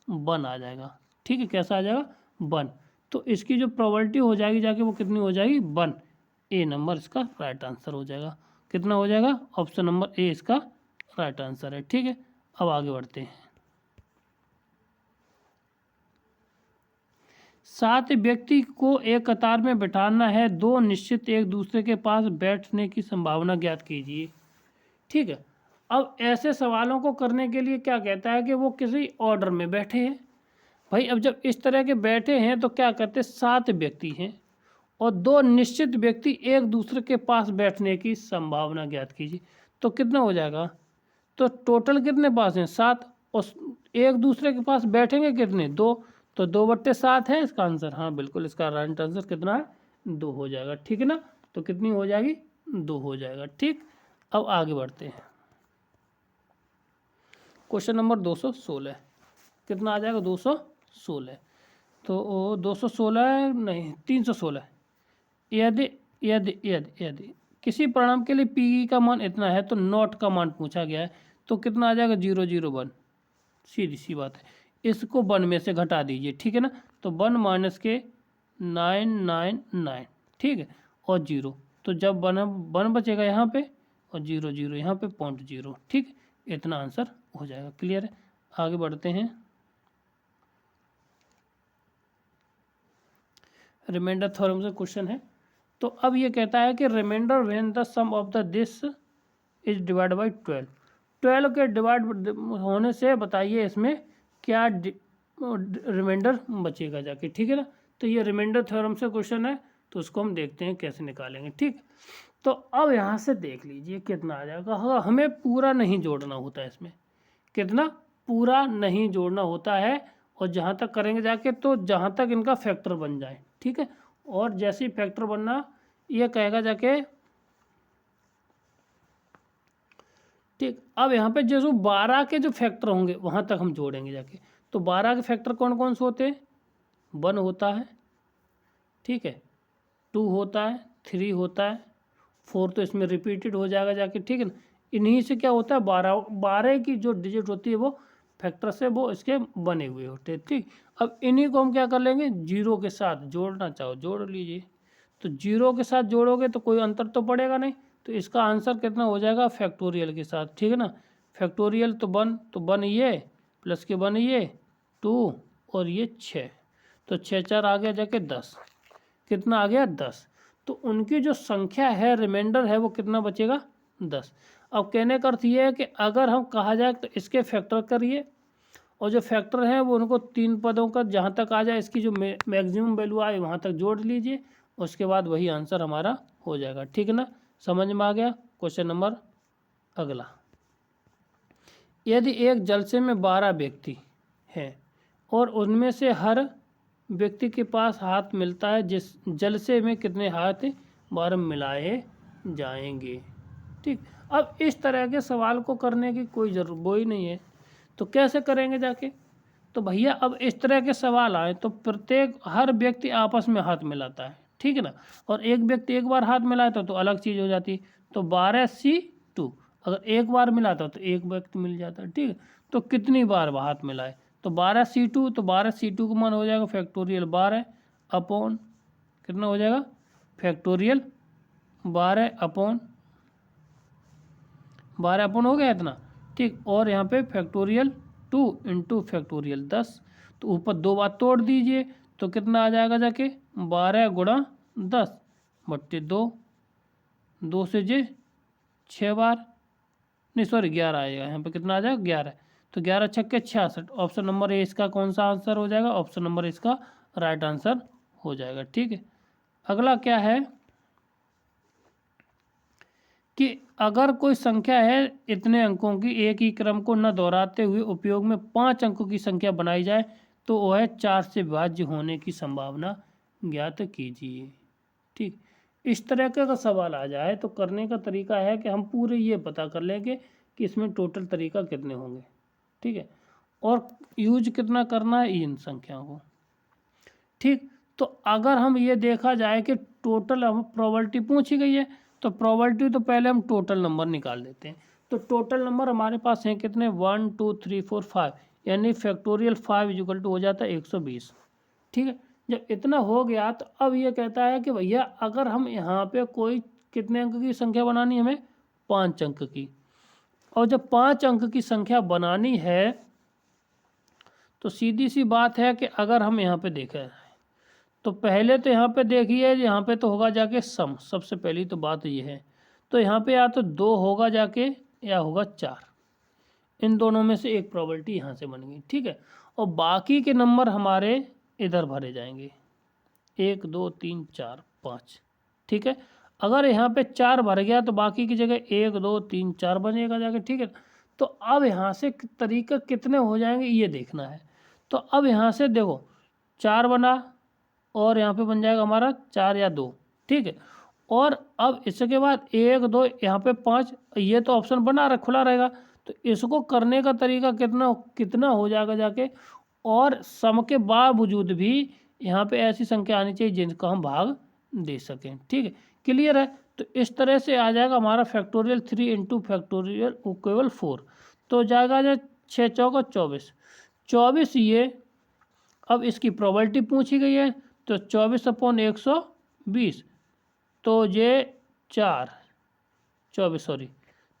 1 आ जाएगा। ठीक है, कैसा आ जाएगा 1। तो इसकी जो प्रोबेबिलिटी हो जाएगी जाके वो कितनी हो जाएगी 1। ए नंबर इसका राइट आंसर हो जाएगा। कितना हो जाएगा, ऑप्शन नंबर ए इसका राइट आंसर है। ठीक है, अब आगे बढ़ते हैं। 7 व्यक्ति को एक कतार में बैठाना है, 2 निश्चित एक दूसरे के पास बैठने की संभावना ज्ञात कीजिए। ठीक है, अब ऐसे सवालों को करने के लिए क्या कहता है कि वो किसी ऑर्डर में बैठे हैं। भाई अब जब इस तरह के बैठे हैं तो क्या करते हैं, 7 व्यक्ति हैं और 2 निश्चित व्यक्ति एक दूसरे के पास बैठने की संभावना ज्ञात कीजिए। तो कितना हो जाएगा, तो टोटल कितने पास हैं 7 और एक दूसरे के पास बैठेंगे कितने 2, तो 2/7 है इसका आंसर। हाँ बिल्कुल, इसका राइट आंसर कितना है 2 हो जाएगा। ठीक है ना, तो कितनी हो जाएगी 2 हो जाएगा। ठीक, अब आगे बढ़ते हैं। क्वेश्चन नंबर 216 कितना आ जाएगा 216। तो 216 नहीं 316। यदि यदि यदि यदि किसी परिणाम के लिए पी का मान इतना है तो नॉट का मान पूछा गया है, तो कितना आ जाएगा 001। सीधी सी बात है, इसको 1 में से घटा दीजिए। ठीक है ना, तो 1 माइनस के 999। ठीक है, और 0, तो जब 1 बचेगा यहाँ पे और 0 यहाँ पे 0.0। ठीक, इतना आंसर हो जाएगा। क्लियर है, आगे बढ़ते हैं। रिमाइंडर थ्योरम से क्वेश्चन है। तो अब ये कहता है कि remainder when the sum of the this is divide by 12 के डिवाइड होने से बताइए इसमें क्या रिमाइंडर बचेगा जाके। ठीक है ना, तो ये रिमाइंडर थ्योरम से क्वेश्चन है, तो उसको हम देखते हैं कैसे निकालेंगे। ठीक, तो अब यहाँ से देख लीजिए कितना आ जाएगा। हाँ, हमें पूरा नहीं जोड़ना होता है इसमें, कितना पूरा नहीं जोड़ना होता है, और जहाँ तक करेंगे जाके तो जहाँ तक इनका फैक्टर बन जाए। ठीक है, और जैसे ही फैक्टर बनना ये कहेगा जाके। ठीक, अब यहाँ पे जो 12 के जो फैक्टर होंगे वहाँ तक हम जोड़ेंगे जाके। तो 12 के फैक्टर कौन कौन से होते हैं, 1 होता है, ठीक है, 2 होता है, 3 होता है, 4 तो इसमें रिपीटेड हो जाएगा जाके। ठीक है ना, इन्हीं से क्या होता है 12 की जो डिजिट होती है वो फैक्टर से वो इसके बने हुए होते हैं। ठीक, अब इन्हीं को हम क्या कर लेंगे 0 के साथ जोड़ना चाहो जोड़ लीजिए। तो 0 के साथ जोड़ोगे तो कोई अंतर तो पड़ेगा नहीं, तो इसका आंसर कितना हो जाएगा फैक्टोरियल के साथ। ठीक है ना, फैक्टोरियल तो 1, तो 1 ये प्लस के 1 ये 2 और ये 6, तो 6 4 आ गया जाके 10। कितना आ गया 10। तो उनकी जो संख्या है रिमाइंडर है वो कितना बचेगा 10। अब कहने का अर्थ ये है कि अगर हम कहा जाए तो इसके फैक्टर करिए, और जो फैक्टर है वो उनको 3 पदों का जहाँ तक आ जाए इसकी जो मैक्सिमम वैल्यू आए वहाँ तक जोड़ लीजिए, उसके बाद वही आंसर हमारा हो जाएगा। ठीक है ना, समझ में आ गया। क्वेश्चन नंबर अगला, यदि एक जलसे में 12 व्यक्ति हैं और उनमें से हर व्यक्ति के पास हाथ मिलता है जिस जल से में कितने हाथ बार मिलाए जाएंगे। ठीक, अब इस तरह के सवाल को करने की कोई जरूरत वो ही नहीं है, तो कैसे करेंगे जाके? तो भैया अब इस तरह के सवाल आए तो प्रत्येक हर व्यक्ति आपस में हाथ मिलाता है, ठीक है ना, और एक व्यक्ति एक बार हाथ मिलाता तो अलग चीज़ हो जाती। तो 12C2 अगर एक बार मिलाता तो एक व्यक्ति मिल जाता, ठीक है। तो कितनी बार हाथ मिलाए, तो 12C2, तो 12C2 का मान हो जाएगा फैक्टोरियल 12 अपॉन कितना हो जाएगा फैक्टोरियल 12 हो गया इतना, ठीक। और यहाँ पे फैक्टोरियल 2 इंटू फैक्टोरियल 10, तो ऊपर 2 बार तोड़ दीजिए तो कितना आ जाएगा जाके 12 गुणा 10 बट्टे 2, 2 से जे 6 बार, नहीं सॉरी 11 आएगा यहाँ पे, कितना आ जाएगा 11, तो 11 छक्के 66। ऑप्शन नंबर ए इसका कौन सा आंसर हो जाएगा? ऑप्शन नंबर इसका राइट आंसर हो जाएगा, ठीक है। अगला क्या है कि अगर कोई संख्या है इतने अंकों की, एक ही क्रम को न दोहराते हुए उपयोग में 5 अंकों की संख्या बनाई जाए तो वह 4 से विभाज्य होने की संभावना ज्ञात कीजिए। ठीक, इस तरह का अगर सवाल आ जाए तो करने का तरीका है कि हम पूरे ये पता कर लेंगे कि इसमें टोटल तरीका कितने होंगे, ठीक है, और यूज कितना करना है इन संख्याओं को। ठीक, तो अगर हम ये देखा जाए कि टोटल हम प्रोबेबिलिटी पूछी गई है तो प्रोबेबिलिटी तो पहले हम टोटल नंबर निकाल देते हैं। तो टोटल नंबर हमारे पास हैं कितने 1 2 3 4 5, यानी फैक्टोरियल 5 इक्वल टू हो जाता है 120। ठीक है, जब इतना हो गया तो अब ये कहता है कि भैया अगर हम यहाँ पे कोई कितने अंक की संख्या बनानी है, हमें 5 अंक की, और जब 5 अंक की संख्या बनानी है तो सीधी सी बात है कि अगर हम यहाँ पे देखें तो पहले तो यहाँ पे देखिए, यहाँ पे तो होगा जाके सम, सबसे पहली तो बात ये है, तो यहाँ पे या तो 2 होगा जाके या होगा 4, इन दोनों में से एक प्रोबेबिलिटी यहाँ से बन गई, ठीक है। और बाकी के नंबर हमारे इधर भरे जाएंगे 1 2 3 4 5, ठीक है। अगर यहाँ पे 4 भर गया तो बाकी की जगह 1 2 3 4 बनेगा जाके, ठीक है। तो अब यहाँ से तरीका कितने हो जाएंगे ये देखना है। तो अब यहाँ से देखो 4 बना और यहाँ पे बन जाएगा हमारा 4 या 2, ठीक है। और अब इसके बाद 1 2 यहाँ पे 5, ये तो ऑप्शन बना रहा खुला रहेगा, तो इसको करने का तरीका कितना कितना हो जाएगा जाके, और सम के बावजूद भी यहाँ पे ऐसी संख्या आनी चाहिए जिनका हम भाग दे सकें, ठीक है। क्लियर है, तो इस तरह से आ जाएगा हमारा फैक्टोरियल 3 इंटू फैक्टोरियल इक्वल 4, तो जाएगा 6 चौका 24, 24 ये अब इसकी प्रोबेबिलिटी पूछी गई है तो 24/120, तो ये 4 24 सॉरी,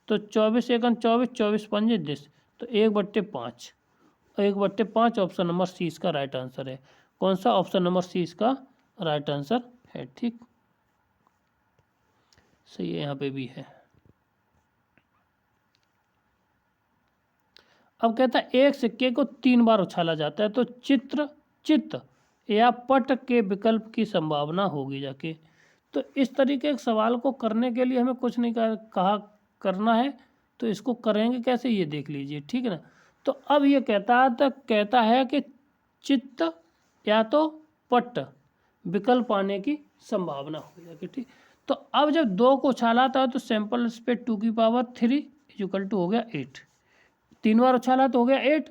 तो 24 एकन 24 24 पंजे 10, तो 1/5, 1/5 ऑप्शन नंबर सी इसका राइट आंसर है। कौन सा? ऑप्शन नंबर सी इसका राइट आंसर है, ठीक, सही है, यहाँ पे भी है। अब कहता है एक सिक्के को 3 बार उछाला जाता है तो चित्त या पट के विकल्प की संभावना होगी जाके। तो इस तरीके के सवाल को करने के लिए हमें कुछ नहीं कहा करना है, तो इसको करेंगे कैसे ये देख लीजिए, ठीक है ना। तो अब ये कहता है कि चित्त या तो पट विकल्प आने की संभावना हो जाएगी, ठीक। तो अब जब 2 को उछाला था तो सैंपल पे 2⁵ इक्वल टू हो गया 8, 3 बार उछाला तो हो गया 8।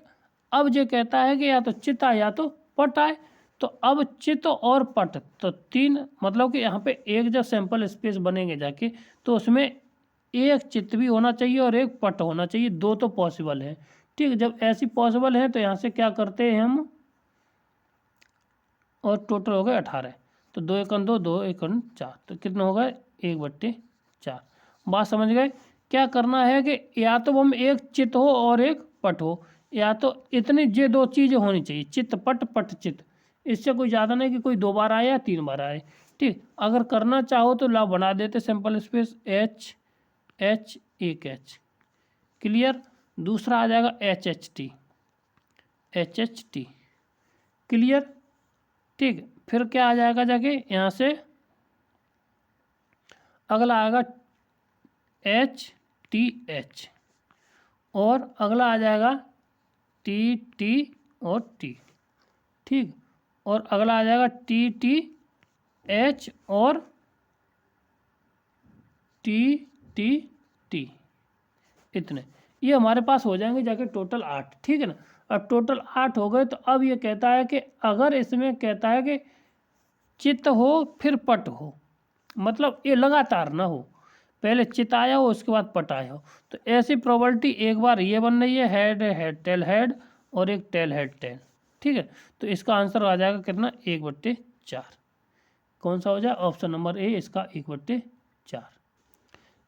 अब ये कहता है कि या तो चित्त आए या तो पट आए, तो अब चित्त और पट तो 3, मतलब कि यहाँ पे एक जब सैंपल स्पेस बनेंगे जाके तो उसमें एक चित्त भी होना चाहिए और एक पट होना चाहिए, 2 तो पॉसिबल है, ठीक। जब ऐसी पॉसिबल है तो यहाँ से क्या करते हैं हम, और टोटल हो गए 18, तो 2 एकन 2 2 एकन 4, तो कितना होगा 1/4। बात समझ गए? क्या करना है कि या तो हम एक चित्त हो और एक पट हो, या तो इतनी ये 2 चीज़ें होनी चाहिए, चित्त पट पट चित्त, इससे कोई ज़्यादा नहीं कि कोई 2 बार आए या 3 बार आए, ठीक। अगर करना चाहो तो ला बना देते सिंपल स्पेस H H एक H, क्लियर। दूसरा आ जाएगा HHT क्लियर, ठीक। फिर क्या आ जाएगा जाके यहाँ से अगला आएगा HTH, और अगला आ जाएगा TT और T, ठीक। और अगला आ जाएगा TTH और TTT, इतने। ये हमारे पास हो जाएंगे जाके टोटल 8, ठीक है ना। अब टोटल 8 हो गए, तो अब ये कहता है कि अगर इसमें कहता है कि चित्त हो फिर पट हो, मतलब ये लगातार ना हो, पहले चित्त आया हो उसके बाद पट आया हो, तो ऐसी प्रोबेबिलिटी एक बार ये बन रही है हेड हेड टेल हेड और एक टेल हेड टेल, ठीक है। तो इसका आंसर आ जाएगा कितना, 1/4। कौन सा हो जाए, ऑप्शन नंबर ए इसका 1/4।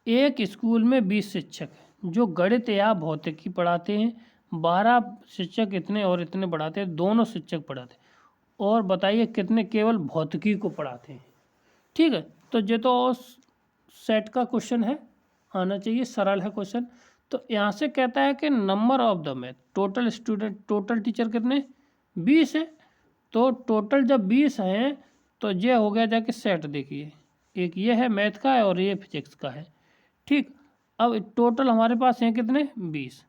एक स्कूल में 20 शिक्षक हैं जो गणित या भौतिकी पढ़ाते हैं, 12 शिक्षक इतने और इतने पढ़ाते हैं, दोनों शिक्षक पढ़ाते हैं, और बताइए कितने केवल भौतिकी को पढ़ाते हैं, ठीक है। तो ये तो सेट का क्वेश्चन है, आना चाहिए, सरल है क्वेश्चन। तो यहाँ से कहता है कि number of the math, total student, total teacher कितने, 20 है। तो टोटल जब 20 हैं तो ये हो गया जाके सेट, देखिए एक ये है मैथ का है और ये फिजिक्स का है, ठीक। अब टोटल हमारे पास हैं कितने, 20,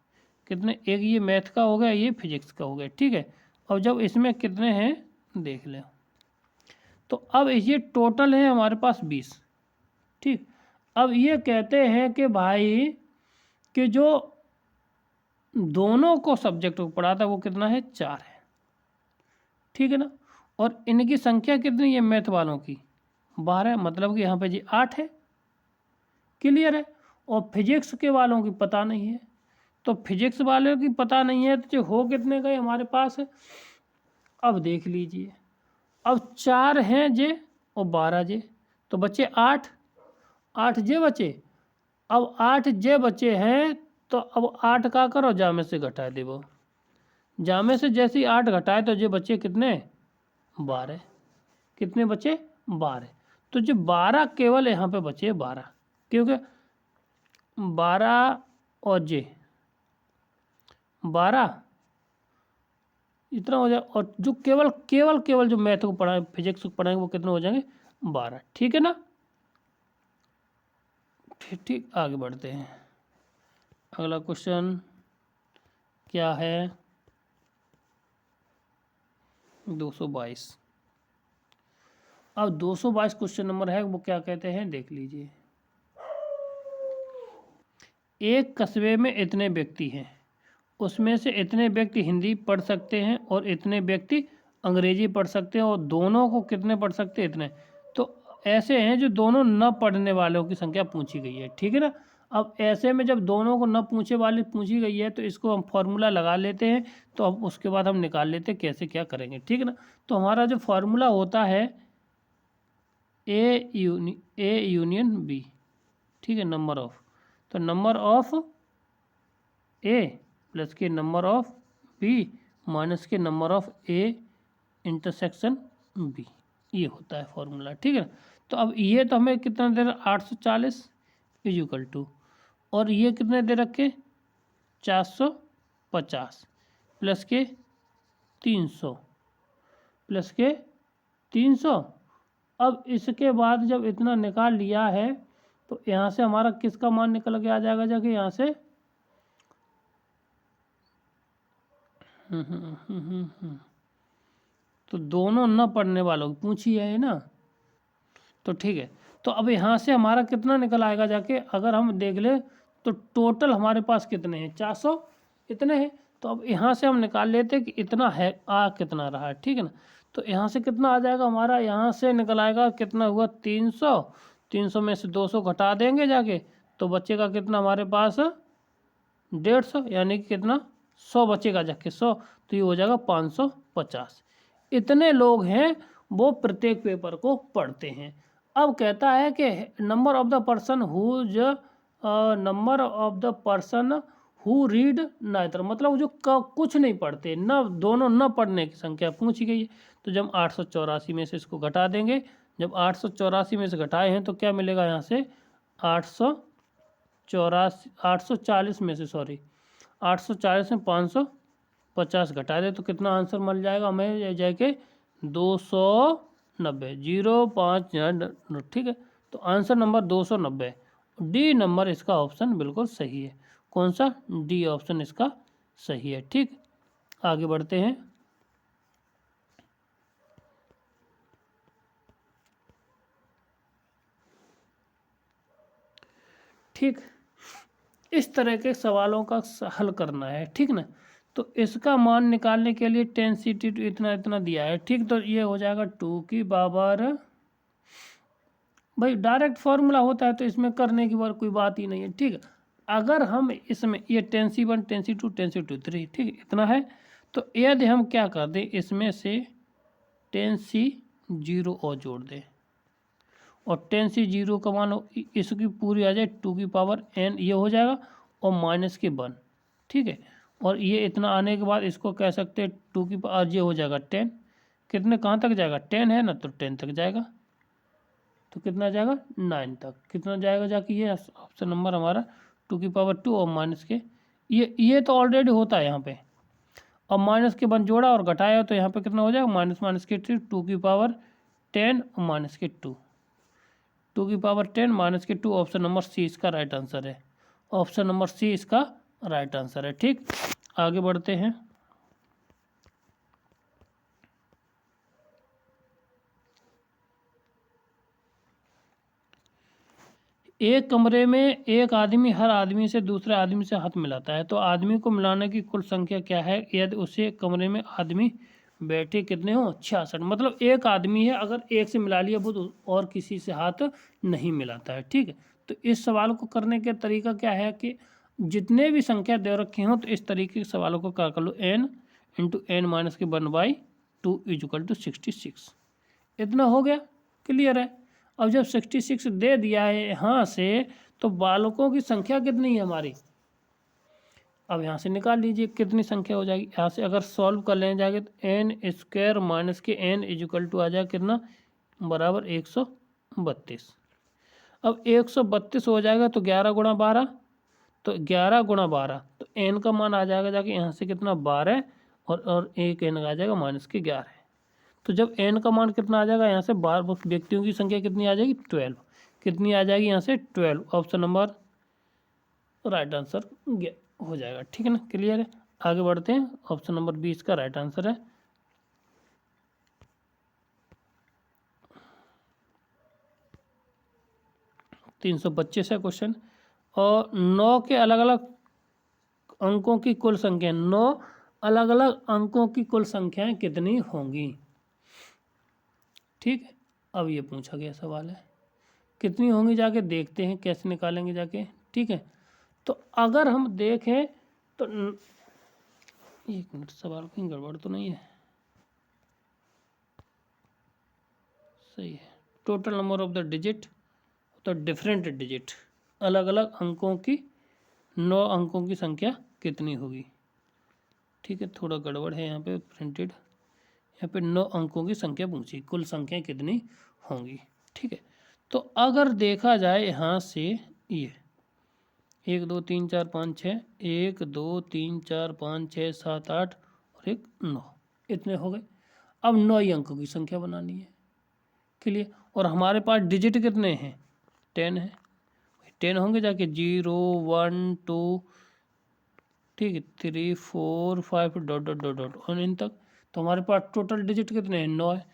कितने, एक ये मैथ का हो गया, ये फिजिक्स का हो गया, ठीक है। और जब इसमें कितने हैं देख लें, तो अब ये टोटल है हमारे पास 20, ठीक। अब ये कहते हैं कि भाई कि जो दोनों को सब्जेक्ट को पढ़ाता है वो कितना है, 4 है, ठीक है ना। और इनकी संख्या कितनी है मैथ वालों की, 12, मतलब कि यहाँ पे जी 8 है, क्लियर है। और फिजिक्स के वालों की पता नहीं है, तो फिजिक्स वालों की पता नहीं है, तो जो हो कितने गए हमारे पास, अब देख लीजिए, अब 4 हैं जे और 12 जे, तो बचे 8, 8 जे बचे। अब 8 जे बचे हैं, तो अब 8 का करो, जामे से घटा दे, वो जामे से जैसे ही 8 घटाए तो जे बचे कितने, 12, कितने बचे, 12। तो जो 12 केवल यहाँ पे बचे 12, क्योंकि 12 और जे 12 इतना हो जाए, और जो केवल केवल केवल जो मैथ को पढ़ाए, फिजिक्स को पढ़ाएंगे, वो कितने हो जाएंगे, 12, ठीक है ना। ठीक, आगे बढ़ते हैं। अगला क्वेश्चन क्या है, 222। अब 222 क्वेश्चन नंबर है, वो क्या कहते हैं देख लीजिए। एक कस्बे में इतने व्यक्ति हैं, उसमें से इतने व्यक्ति हिंदी पढ़ सकते हैं और इतने व्यक्ति अंग्रेजी पढ़ सकते हैं, और दोनों को कितने पढ़ सकते हैं, इतने। तो ऐसे हैं जो दोनों न पढ़ने वालों की संख्या पूछी गई है, ठीक है ना। अब ऐसे में जब दोनों को न पूछे वाली पूछी गई है, तो इसको हम फॉर्मूला लगा लेते हैं, तो अब उसके बाद हम निकाल लेते हैं कैसे क्या करेंगे, ठीक है ना। तो हमारा जो फॉर्मूला होता है ए यूनियन बी, ठीक है, नंबर ऑफ, तो नंबर ऑफ ए प्लस के नंबर ऑफ बी माइनस के number of A intersection B, ये होता है फॉर्मूला, ठीक है। तो अब ये तो हमें कितना दे रहा, 840 इक्वल टू, और ये कितने दे रखे, 450 प्लस के 300 प्लस के 300। अब इसके बाद जब इतना निकाल लिया है, तो यहाँ से हमारा किसका मान निकल के आ जाएगा जाके यहाँ से, तो दोनों न पढ़ने वालों की पूछी है ना, तो ठीक है। तो अब यहाँ से हमारा कितना निकल आएगा जाके, अगर हम देख ले तो टोटल हमारे पास कितने हैं, 400 इतने हैं। तो अब यहाँ से हम निकाल लेते कि इतना है, आ कितना रहा है, ठीक है ना। तो यहाँ से कितना आ जाएगा हमारा, यहाँ से निकल आएगा कितना हुआ, 300, 300 में से 200 घटा देंगे जाके, तो बचेगा कितना हमारे पास, 150, यानी कि कितना, 100 बचेगा जाके, 100, तो ये हो जाएगा 550। इतने लोग हैं वो प्रत्येक पेपर को पढ़ते हैं। अब कहता है कि number of the person whose, number of the person who read neither, मतलब जो कुछ नहीं पढ़ते, न दोनों न पढ़ने की संख्या पूछी गई है। तो जब 884 में से इसको घटा देंगे, जब 884 में से घटाए हैं तो क्या मिलेगा यहाँ से, 840 में से 550 घटा दे तो कितना आंसर मिल जाएगा हमें जाके, 290, 0.5, ठीक है। तो आंसर नंबर 290, डी नंबर इसका ऑप्शन बिल्कुल सही है। कौन सा, डी ऑप्शन इसका सही है, ठीक। आगे बढ़ते हैं। ठीक, इस तरह के सवालों का हल करना है, ठीक ना। तो इसका मान निकालने के लिए 10c/2 इतना इतना दिया है, ठीक। तो ये हो जाएगा 2 की पावर, भाई डायरेक्ट फॉर्मूला होता है तो इसमें करने की कोई बात ही नहीं है, ठीक है। अगर हम इसमें ये 10c1 10c2 10c2 3, ठीक है, इतना है। तो यदि हम क्या कर दें, इसमें से 10c0 और जोड़ दें और 10c0 का मान इसकी पूरी आ जाए 2 की पावर n, ये हो जाएगा, और -1, ठीक है। और ये इतना आने के बाद इसको कह सकते हैं 2 की पावर, ये हो जाएगा 10, कितने कहाँ तक जाएगा, 10 है ना, तो 10 तक जाएगा, तो कितना जाएगा 9 तक, कितना जाएगा जाके, ये ऑप्शन नंबर हमारा 2 की पावर 2 और माइनस के, ये तो ऑलरेडी होता है यहाँ पे, और -1 जोड़ा और घटाया तो यहाँ पे कितना हो जाएगा, माइनस के 2 की पावर 10 और माइनस के 2 की पावर 10 माइनस के 2, ऑप्शन नंबर सी इसका राइट आंसर है, ऑप्शन नंबर सी इसका राइट आंसर है, ठीक। आगे बढ़ते हैं। एक कमरे में एक आदमी हर आदमी से दूसरे आदमी से हाथ मिलाता है, तो आदमी को मिलाने की कुल संख्या क्या है यदि उसे कमरे में आदमी बैठे कितने हो, 66। मतलब एक आदमी है, अगर एक से मिला लिया वो और किसी से हाथ नहीं मिलाता है, ठीक है। तो इस सवाल को करने का तरीका क्या है कि जितने भी संख्या दे रखे हों तो इस तरीके के सवालों को क्या कर लो, n × n-1/2 = 66, इतना हो गया, क्लियर है। अब जब 66 दे दिया है यहाँ से, तो बालकों की संख्या कितनी है हमारी, अब यहाँ से निकाल लीजिए कितनी संख्या हो जाएगी। यहाँ से अगर सॉल्व कर लेने जाएंगे तो n² माइनस के n = आ जाएगा कितना, बराबर 132। अब 132 हो जाएगा तो 11 × 12, तो 11 × 12, तो n का मान आ जाएगा जाके यहाँ से कितना 12, और एक n का आ जाएगा -11। तो जब n का मान कितना आ जाएगा, यहाँ से 12 व्यक्तियों की संख्या कितनी आ जाएगी, 12, कितनी आ जाएगी यहाँ से 12, ऑप्शन नंबर राइट आंसर हो जाएगा, ठीक है ना, क्लियर है। आगे बढ़ते हैं, ऑप्शन नंबर 20 का राइट आंसर है। तीन सौ 325 है क्वेश्चन, और 9 के अलग अलग अंकों की कुल संख्या, 9 अलग अलग अंकों की कुल संख्याएं कितनी होंगी, ठीक है। अब ये पूछा गया सवाल है, कितनी होंगी जाके देखते हैं कैसे निकालेंगे जाके, ठीक है। तो अगर हम देखें तो एक मिनट, सवाल कहीं गड़बड़ तो नहीं है, सही है। Total number of the digit, तो डिफरेंट डिजिट, अलग अलग अंकों की 9 अंकों की संख्या कितनी होगी, ठीक है। थोड़ा गड़बड़ है यहाँ पे प्रिंटेड, यहाँ पे 9 अंकों की संख्या पूछी, कुल संख्या कितनी होंगी, ठीक है। तो अगर देखा जाए यहाँ से, ये 1 2 3 4 5 6, 1 2 3 4 5 6 7 8 और 1 9, इतने हो गए। अब 9 ही अंकों की संख्या बनानी है, क्लियर। और हमारे पास डिजिट कितने हैं, 10 है, 10 होंगे जाके 0 1 2, ठीक है, 3 4 5 डॉट डॉट डॉट डॉट और इन तक। तो हमारे पास टोटल डिजिट कितने हैं, 9 है।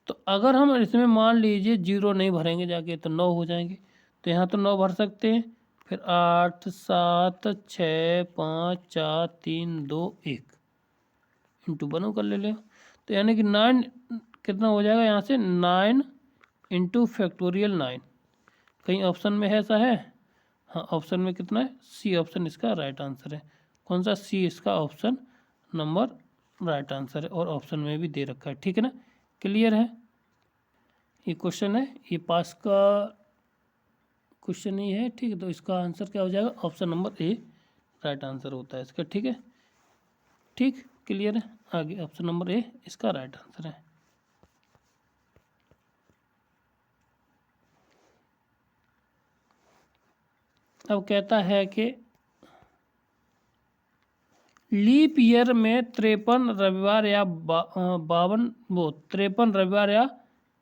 तो अगर हम इसमें मान लीजिए 0 नहीं भरेंगे जाके तो 9 हो जाएंगे, तो यहाँ तो 9 भर सकते हैं, फिर 8 7 6 5 4 3 2 1 इंटू 1 कर ले, तो यानी कि 9 कितना हो जाएगा यहाँ से, 9 इंटू फैक्टोरियल 9, कहीं ऑप्शन में है ऐसा है, हाँ ऑप्शन में कितना है, सी ऑप्शन इसका राइट आंसर है। कौन सा, सी इसका ऑप्शन नंबर राइट आंसर है, और ऑप्शन में भी दे रखा है, ठीक है ना, क्लियर है। ये क्वेश्चन है, ये पास का क्वेश्चन ही है, ठीक है। तो इसका आंसर क्या हो जाएगा, option number A right answer होता है इसका, ठीक है, ठीक, क्लियर है। आगे ऑप्शन नंबर ए इसका राइट आंसर है। अब कहता है कि लीप ईयर में 53 रविवार या 53 रविवार या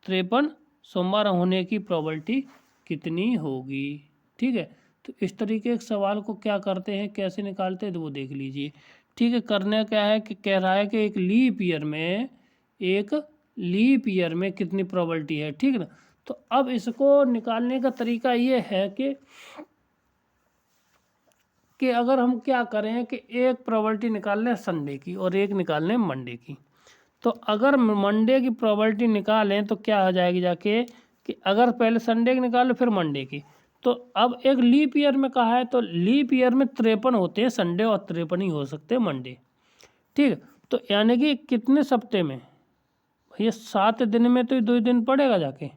53 सोमवार होने की प्रोबेबिलिटी कितनी होगी, ठीक है। तो इस तरीके के सवाल को क्या करते हैं, कैसे निकालते हैं, तो वो देख लीजिए, ठीक है। करना क्या है कि कह रहा है कि एक लीप ईयर में कितनी प्रोबेबिलिटी है, ठीक है ना। तो अब इसको निकालने का तरीका ये है कि कि अगर हम क्या करें कि एक प्रोबेबिलिटी निकाल लें संडे की और एक निकाल लें मंडे की, तो अगर मंडे की प्रोबेबिलिटी निकालें तो क्या हो जाएगी जाके कि अगर पहले संडे की निकालो फिर मंडे की, तो अब एक लीप ईयर में कहा है तो लीप ईयर में 53 होते हैं संडे और 53 ही हो सकते हैं मंडे। ठीक है, तो यानी कि कितने सप्ते में भैया 7 दिन में तो 2 दिन पड़ेगा जाके।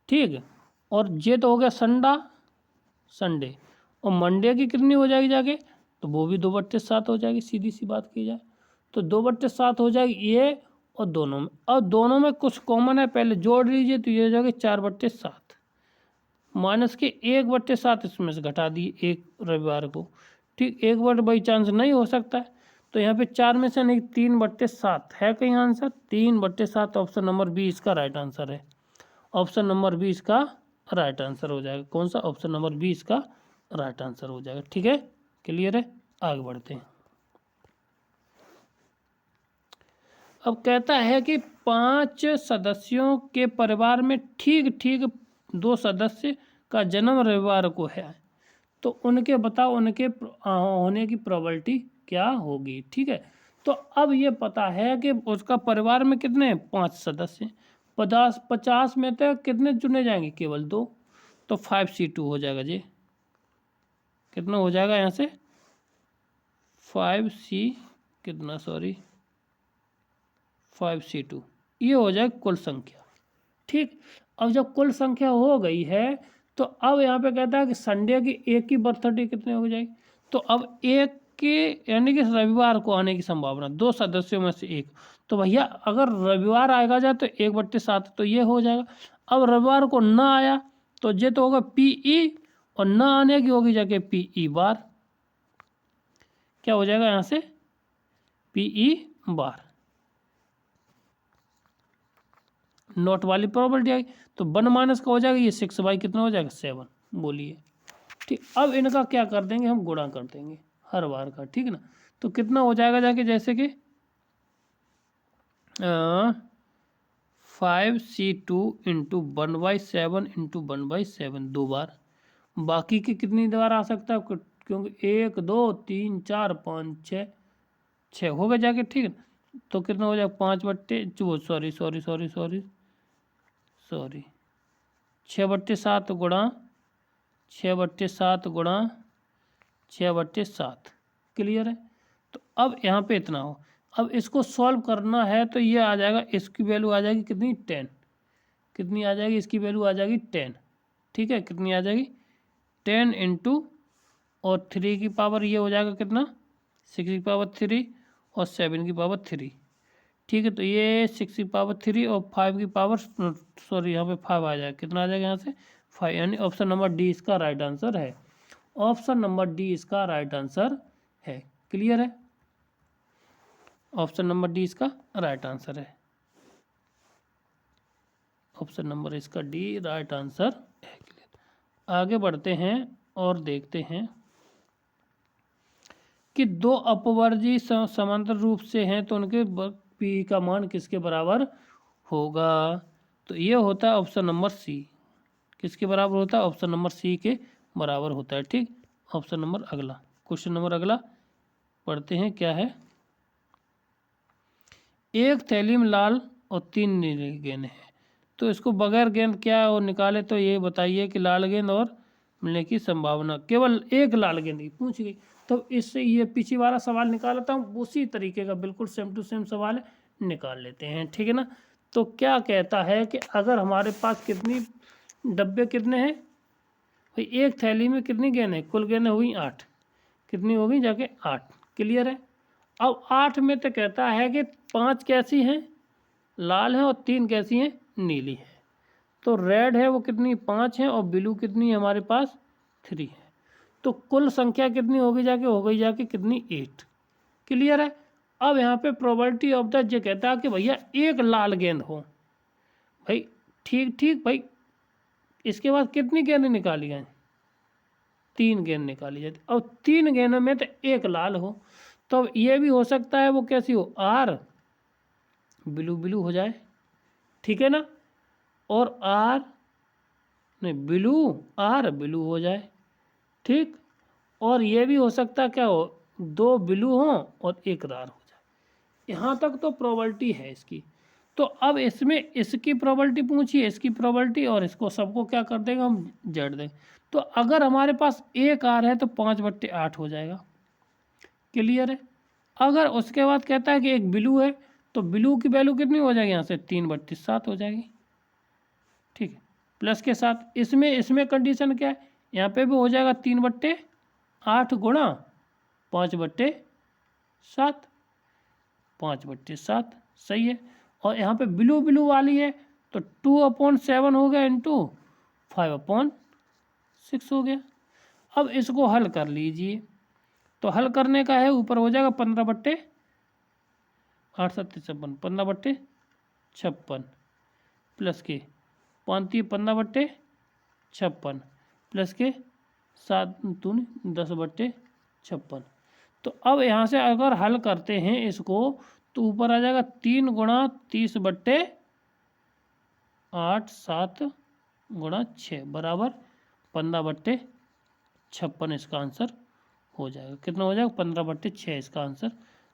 ठीक है, और ये तो हो गया संडे और मंडे की कितनी हो जाएगी जाके, तो वो भी 2/7 हो जाएगी, सीधी सी बात की जाए तो 2/7 हो जाएगी ये और दोनों में। अब दोनों में कुछ कॉमन है, पहले जोड़ लीजिए तो ये हो जाएगी 4/7 माइनस के 1/7 इसमें से घटा दिए एक रविवार को। ठीक, 1 बाई चांस नहीं हो सकता है तो यहाँ पे 4 में से नहीं 3/7 है कहीं आंसर, 3/7 ऑप्शन नंबर बी इसका राइट आंसर है। ऑप्शन नंबर बी इसका राइट आंसर हो जाएगा। कौन सा? ऑप्शन नंबर बी इसका राइट आंसर हो जाएगा। ठीक है, क्लियर है, आगे बढ़ते हैं। अब कहता है कि 5 सदस्यों के परिवार में ठीक ठीक 2 सदस्य का जन्म रविवार को है, तो उनके बताओ उनके होने की प्रोबेबिलिटी क्या होगी। ठीक है, तो अब ये पता है कि उसका परिवार में कितने 5 सदस्य, 50 में तो कितने चुने जाएंगे, केवल 2, तो 5C2 हो जाएगा जी। कितना हो जाएगा यहाँ से 5C कितना, सॉरी 5C2, ये हो जाएगा कुल संख्या। ठीक, अब जब कुल संख्या हो गई है तो अब यहाँ पे कहता है कि संडे की एक की बर्थडे कितने हो जाएगी, तो अब एक के यानी कि रविवार को आने की संभावना 2 सदस्यों में से एक, तो भैया अगर रविवार आएगा जाए तो 1/7 तो ये हो जाएगा। अब रविवार को ना आया तो ये तो होगा PE और ना आने की होगी जाके PE बार, क्या हो जाएगा यहाँ से PE बार, नोट वाली प्रोबेबिलिटी आई तो 1 माइनस का हो जाएगा ये 6 बाई कितना हो जाएगा 7, बोलिए। ठीक, अब इनका क्या कर देंगे हम, गुणा कर देंगे हर बार का। ठीक है ना, तो कितना हो जाएगा जाके जैसे कि 5C2 इंटू 1/7 इंटू 1/7 2 बार, बाकी की कितनी बार आ सकता है क्योंकि 1 2 3 4 5 6 6 हो गया जाके। ठीक है, तो कितना हो जाएगा 6/7 गुणा 6/7 गुणा 6/7, क्लियर है। तो अब यहाँ पे इतना हो, अब इसको सॉल्व करना है तो ये आ जाएगा, इसकी वैल्यू आ जाएगी कितनी 10, कितनी आ जाएगी इसकी वैल्यू आ जाएगी 10। ठीक है, कितनी आ जाएगी 10 इंटू और 3 की पावर ये हो जाएगा कितना 6 की पावर 3 और 7 की पावर 3। ठीक है, तो ये 6 की पावर 3 और 5 की पावर सॉरी यहाँ पे 5 आ जाएगा, कितना आ जाएगा यहाँ से 5, यानी ऑप्शन नंबर डी इसका राइट आंसर है। ऑप्शन नंबर डी इसका राइट आंसर है, क्लियर है, ऑप्शन नंबर डी इसका राइट आंसर है। ऑप्शन नंबर इसका डी राइट आंसर है, क्लियर। आगे बढ़ते हैं और देखते हैं कि 2 अपवर्जी समांतर रूप से हैं तो उनके पी का मान किसके बराबर होगा, तो ये होता है ऑप्शन नंबर सी, किसके बराबर होता है ऑप्शन नंबर सी के बराबर होता है। ठीक, ऑप्शन नंबर अगला, क्वेश्चन नंबर अगला पढ़ते हैं क्या है। एक थैली में लाल और 3 नीले गेंद है, तो इसको बगैर गेंद क्या और निकाले, तो ये बताइए कि लाल गेंद और मिलने की संभावना, केवल एक लाल गेंद ही पूछ गई। तो इससे ये पीछे वाला सवाल निकाल लेता हूँ, उसी तरीके का बिल्कुल सेम टू सेम सवाल है, निकाल लेते हैं। ठीक है ना, तो क्या कहता है कि अगर हमारे पास कितनी डब्बे कितने हैं भाई, एक थैली में कितनी गेंद है, कुल गेंद हो गई 8, कितनी हो गई जाके 8, क्लियर है। अब 8 में तो कहता है कि 5 कैसी हैं लाल हैं और 3 कैसी हैं नीली है, तो रेड है वो कितनी 5 है और ब्लू कितनी है हमारे पास 3 है, तो कुल संख्या कितनी होगी जाके, हो गई जाके कितनी 8, क्लियर है। अब यहाँ पे प्रोबेबिलिटी ऑफ द ये कहता है कि भैया एक लाल गेंद हो भाई, ठीक ठीक भाई, इसके बाद कितनी गेंद निकाली जाए, 3 गेंद निकाली जाती, और 3 गेंदों में तो एक लाल हो, तो अब ये भी हो सकता है वो कैसी हो आर ब्लू ब्लू हो जाए, ठीक है ना, और आर नहीं ब्लू आर ब्लू हो जाए, ठीक, और ये भी हो सकता क्या हो, 2 ब्लू हो और 1 रार हो जाए। यहाँ तक तो प्रोबेबिलिटी है इसकी। तो अब इसमें इसकी प्रोबेबिलिटी पूछी है, इसकी प्रोबेबिलिटी, और इसको सबको क्या कर देंगे हम, जेड देंगे। तो अगर हमारे पास 1 आर है तो 5/8 हो जाएगा। क्लियर है। अगर उसके बाद कहता है कि एक ब्लू है, तो ब्लू की वैल्यू कितनी हो जाएगी, यहाँ से 3/7 हो जाएगी। ठीक है, प्लस के साथ इसमें कंडीशन क्या है, यहाँ पे भी हो जाएगा 3/8 गुणा 5/7, 5/7 सही है। और यहाँ पे ब्लू ब्लू वाली है तो 2/7 हो गया इंटू 5/6 हो गया। अब इसको हल कर लीजिए, तो हल करने का है, ऊपर हो जाएगा 15/8 7 56, 15/56 प्लस के 5 15/56 प्लस के 7 दूनी 10/56। तो अब यहाँ से अगर हल करते हैं इसको तो ऊपर आ जाएगा 3 गुणा 30/8 7 गुणा 6 बराबर 15/56 इसका आंसर हो जाएगा। कितना हो जाएगा, 15/6 इसका आंसर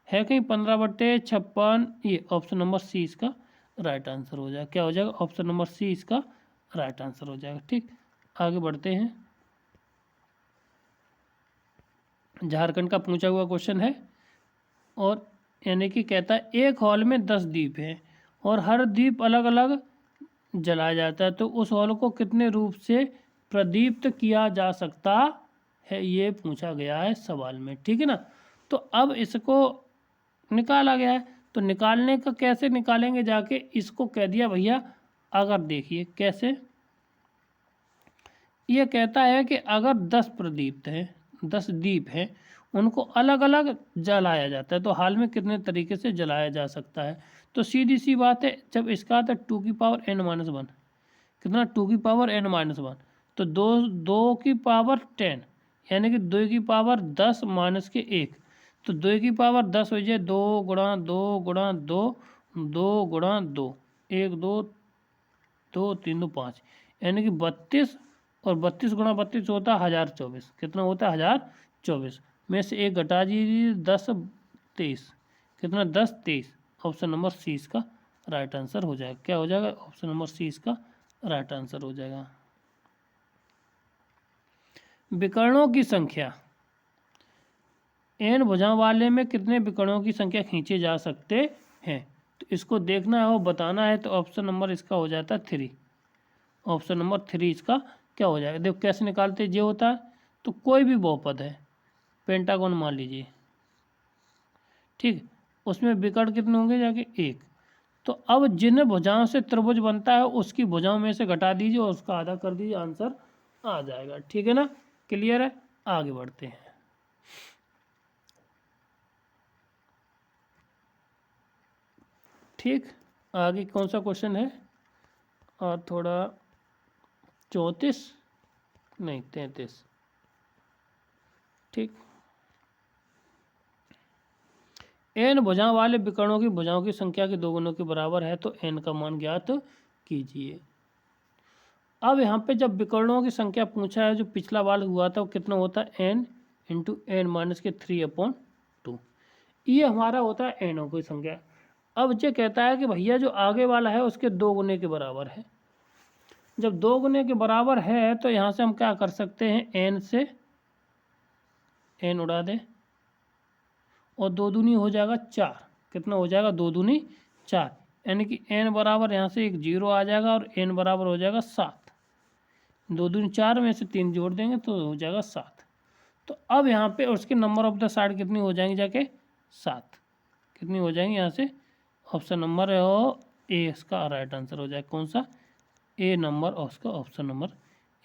है कहीं 15/56। ये ऑप्शन नंबर सी इसका राइट आंसर हो जाएगा। क्या हो जाएगा, ऑप्शन नंबर सी इसका राइट आंसर हो जाएगा। ठीक, आगे बढ़ते हैं। झारखंड का पूछा हुआ क्वेश्चन है, और यानी कि कहता है एक हॉल में 10 दीप हैं और हर दीप अलग अलग जलाया जाता है, तो उस हॉल को कितने रूप से प्रदीप्त किया जा सकता है, ये पूछा गया है सवाल में। ठीक है ना। तो अब इसको निकाला गया है, तो निकालने का कैसे निकालेंगे, जाके इसको कह दिया भैया, अगर देखिए कैसे, ये कहता है कि अगर 10 प्रदीप्त हैं, 10 दीप हैं, उनको अलग अलग जलाया जाता है, तो हाल में कितने तरीके से जलाया जा सकता है। तो सीधी सी बात है, जब इसका आता है 2n-1, कितना 2n-1, तो 2 की पावर 10 यानी कि 2 की पावर 10 माइनस के 1, तो 2 की पावर 10 हो जाए 2 गुणा 2 गुणा 2 2 गुणा 2 1 2 2 3 2 5 यानी कि 32, और 32 गुणा 32 होता है 1024। कितना होता है 1024 में से 1 घटा दीजिए 10 23, कितना 10 23। ऑप्शन नंबर सी इसका राइट आंसर हो जाएगा। क्या हो जाएगा, ऑप्शन नंबर सी इसका राइट आंसर हो जाएगा। विकर्णों की संख्या, n भुजाओं वाले में कितने विकर्णों की संख्या खींचे जा सकते हैं, तो इसको देखना है और बताना है। तो ऑप्शन नंबर इसका हो जाता है 3, ऑप्शन नंबर 3 इसका क्या हो जाएगा। देखो कैसे निकालते, ये होता है, तो कोई भी बहुपद है, पेंटागन मान लीजिए, ठीक, उसमें विकर्ण कितने होंगे, जाके 1। तो अब जिन भुजाओं से त्रिभुज बनता है उसकी भुजाओं में से घटा दीजिए और उसका आधा कर दीजिए, आंसर आ जाएगा। ठीक है ना, क्लियर है। आगे बढ़ते हैं। ठीक, आगे कौन सा क्वेश्चन है, और थोड़ा 34 नहीं 33। ठीक, n भुजाओं वाले विकर्णों की भुजाओं की संख्या के 2 गुणों के बराबर है, तो n का मान ज्ञात कीजिए। अब यहाँ पे जब विकर्णों की संख्या पूछा है, जो पिछला वाला हुआ था, वो कितना होता है, n इंटू n माइनस के 3/2, ये हमारा होता है एनों की संख्या। अब ये कहता है कि भैया जो आगे वाला है उसके 2 गुने के बराबर है। जब 2 गुने के बराबर है तो यहाँ से हम क्या कर सकते हैं, n से n उड़ा दें और 2 दूनी हो जाएगा 4। कितना हो जाएगा, 2 दूनी 4, यानी कि n बराबर यहाँ से एक 0 आ जाएगा और n बराबर हो जाएगा 7। 2 दूनी 4 में से 3 जोड़ देंगे तो हो जाएगा 7। तो अब यहाँ पे उसके नंबर ऑफ द साइड कितनी हो जाएंगी, जाके 7। कितनी हो जाएंगी, यहाँ से ऑप्शन नंबर है वो ए इसका राइट आंसर हो जाएगा। कौन सा, ए नंबर, और उसका ऑप्शन नंबर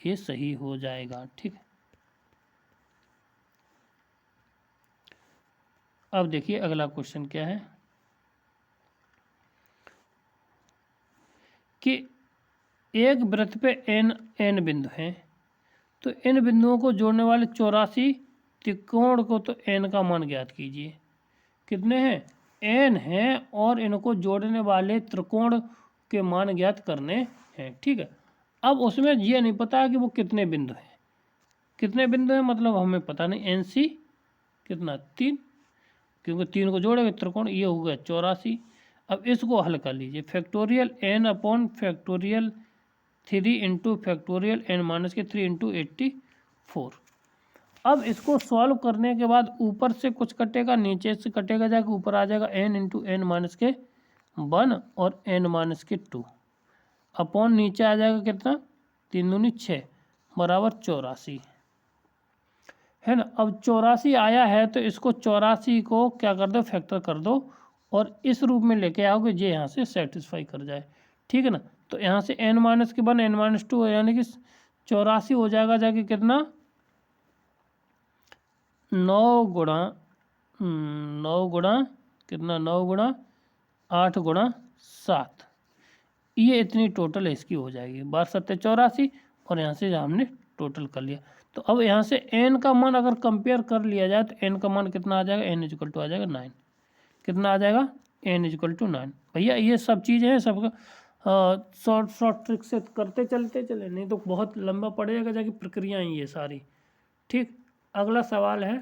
ए सही हो जाएगा। ठीक है, अब देखिए अगला क्वेश्चन क्या है कि एक वृत्त पे n बिंदु हैं, तो इन बिंदुओं को जोड़ने वाले 84 त्रिकोण को तो n का मान ज्ञात कीजिए। कितने हैं, n हैं, और इनको जोड़ने वाले त्रिकोण के मान ज्ञात करने हैं। ठीक है, अब उसमें ये नहीं पता है कि वो कितने बिंदु हैं, कितने बिंदु हैं मतलब हमें पता नहीं, एन सी कितना 3, क्योंकि 3 को जोड़ेंगे त्रिकोण, ये हो गया 84। अब इसको हल कर लीजिए, factorial n upon factorial 3 into factorial n minus के 3 इंटू 84। अब इसको सॉल्व करने के बाद ऊपर से कुछ कटेगा, नीचे से कटेगा, जाके ऊपर आ जाएगा n इंटू एन माइनस के 1 और n माइनस के 2 अपॉन नीचे आ जाएगा कितना 3 दूनी 6 बराबर 84 है ना। अब 84 आया है तो इसको 84 को क्या कर दो, फैक्टर कर दो और इस रूप में लेके आओगे जो यहाँ से सेटिस्फाई कर जाए, ठीक है ना। तो यहाँ से n माइनस के 1 n माइनस 2 यानी कि 84 हो जाएगा जाके कितना 9 गुणा कितना 9 गुणा 8 गुणा 7, ये इतनी टोटल इसकी हो जाएगी 12 84 और यहाँ से हमने टोटल कर लिया। तो अब यहाँ से n का मान अगर कंपेयर कर लिया जाए तो n का मान कितना आ जाएगा, n इक्वल टू आ जाएगा 9, कितना आ जाएगा n इक्वल टू 9। भैया ये सब चीज़ें हैं, सब शॉर्ट ट्रिक से करते चलते चले, नहीं तो बहुत लंबा पड़ेगा जाके प्रक्रियाएँ ये सारी। ठीक, अगला सवाल है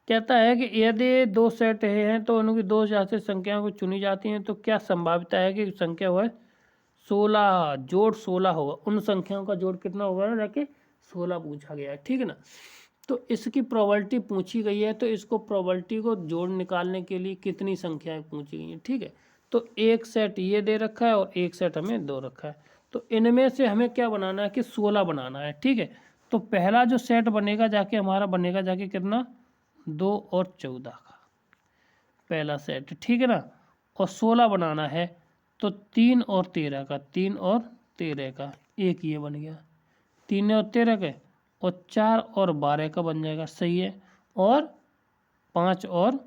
कहता है कि यदि दो सेट हैं तो उनकी दो जाति संख्याओं को चुनी जाती हैं तो क्या संभाव्यता है कि संख्या हुआ 16 जोड़ 16 होगा। उन संख्याओं का जोड़ कितना होगा ना, जाके 16 पूछा गया है, ठीक है ना। तो इसकी प्रोबेबिलिटी पूछी गई है, तो इसको प्रोबेबिलिटी को जोड़ निकालने के लिए कितनी संख्याएं पूछी गई हैं, ठीक है। तो एक सेट ये दे रखा है और एक सेट हमें दो रखा है, तो इनमें से हमें क्या बनाना है कि 16 बनाना है, ठीक है। तो पहला जो सेट बनेगा जाके हमारा बनेगा जाके कितना 2 और 14 का पहला सेट, ठीक है ना। और 16 बनाना है तो 3 और 13 का, 3 और 13 का, एक ये बन गया 3 और 13 के, और 4 और 12 का बन जाएगा, सही है। और 5 और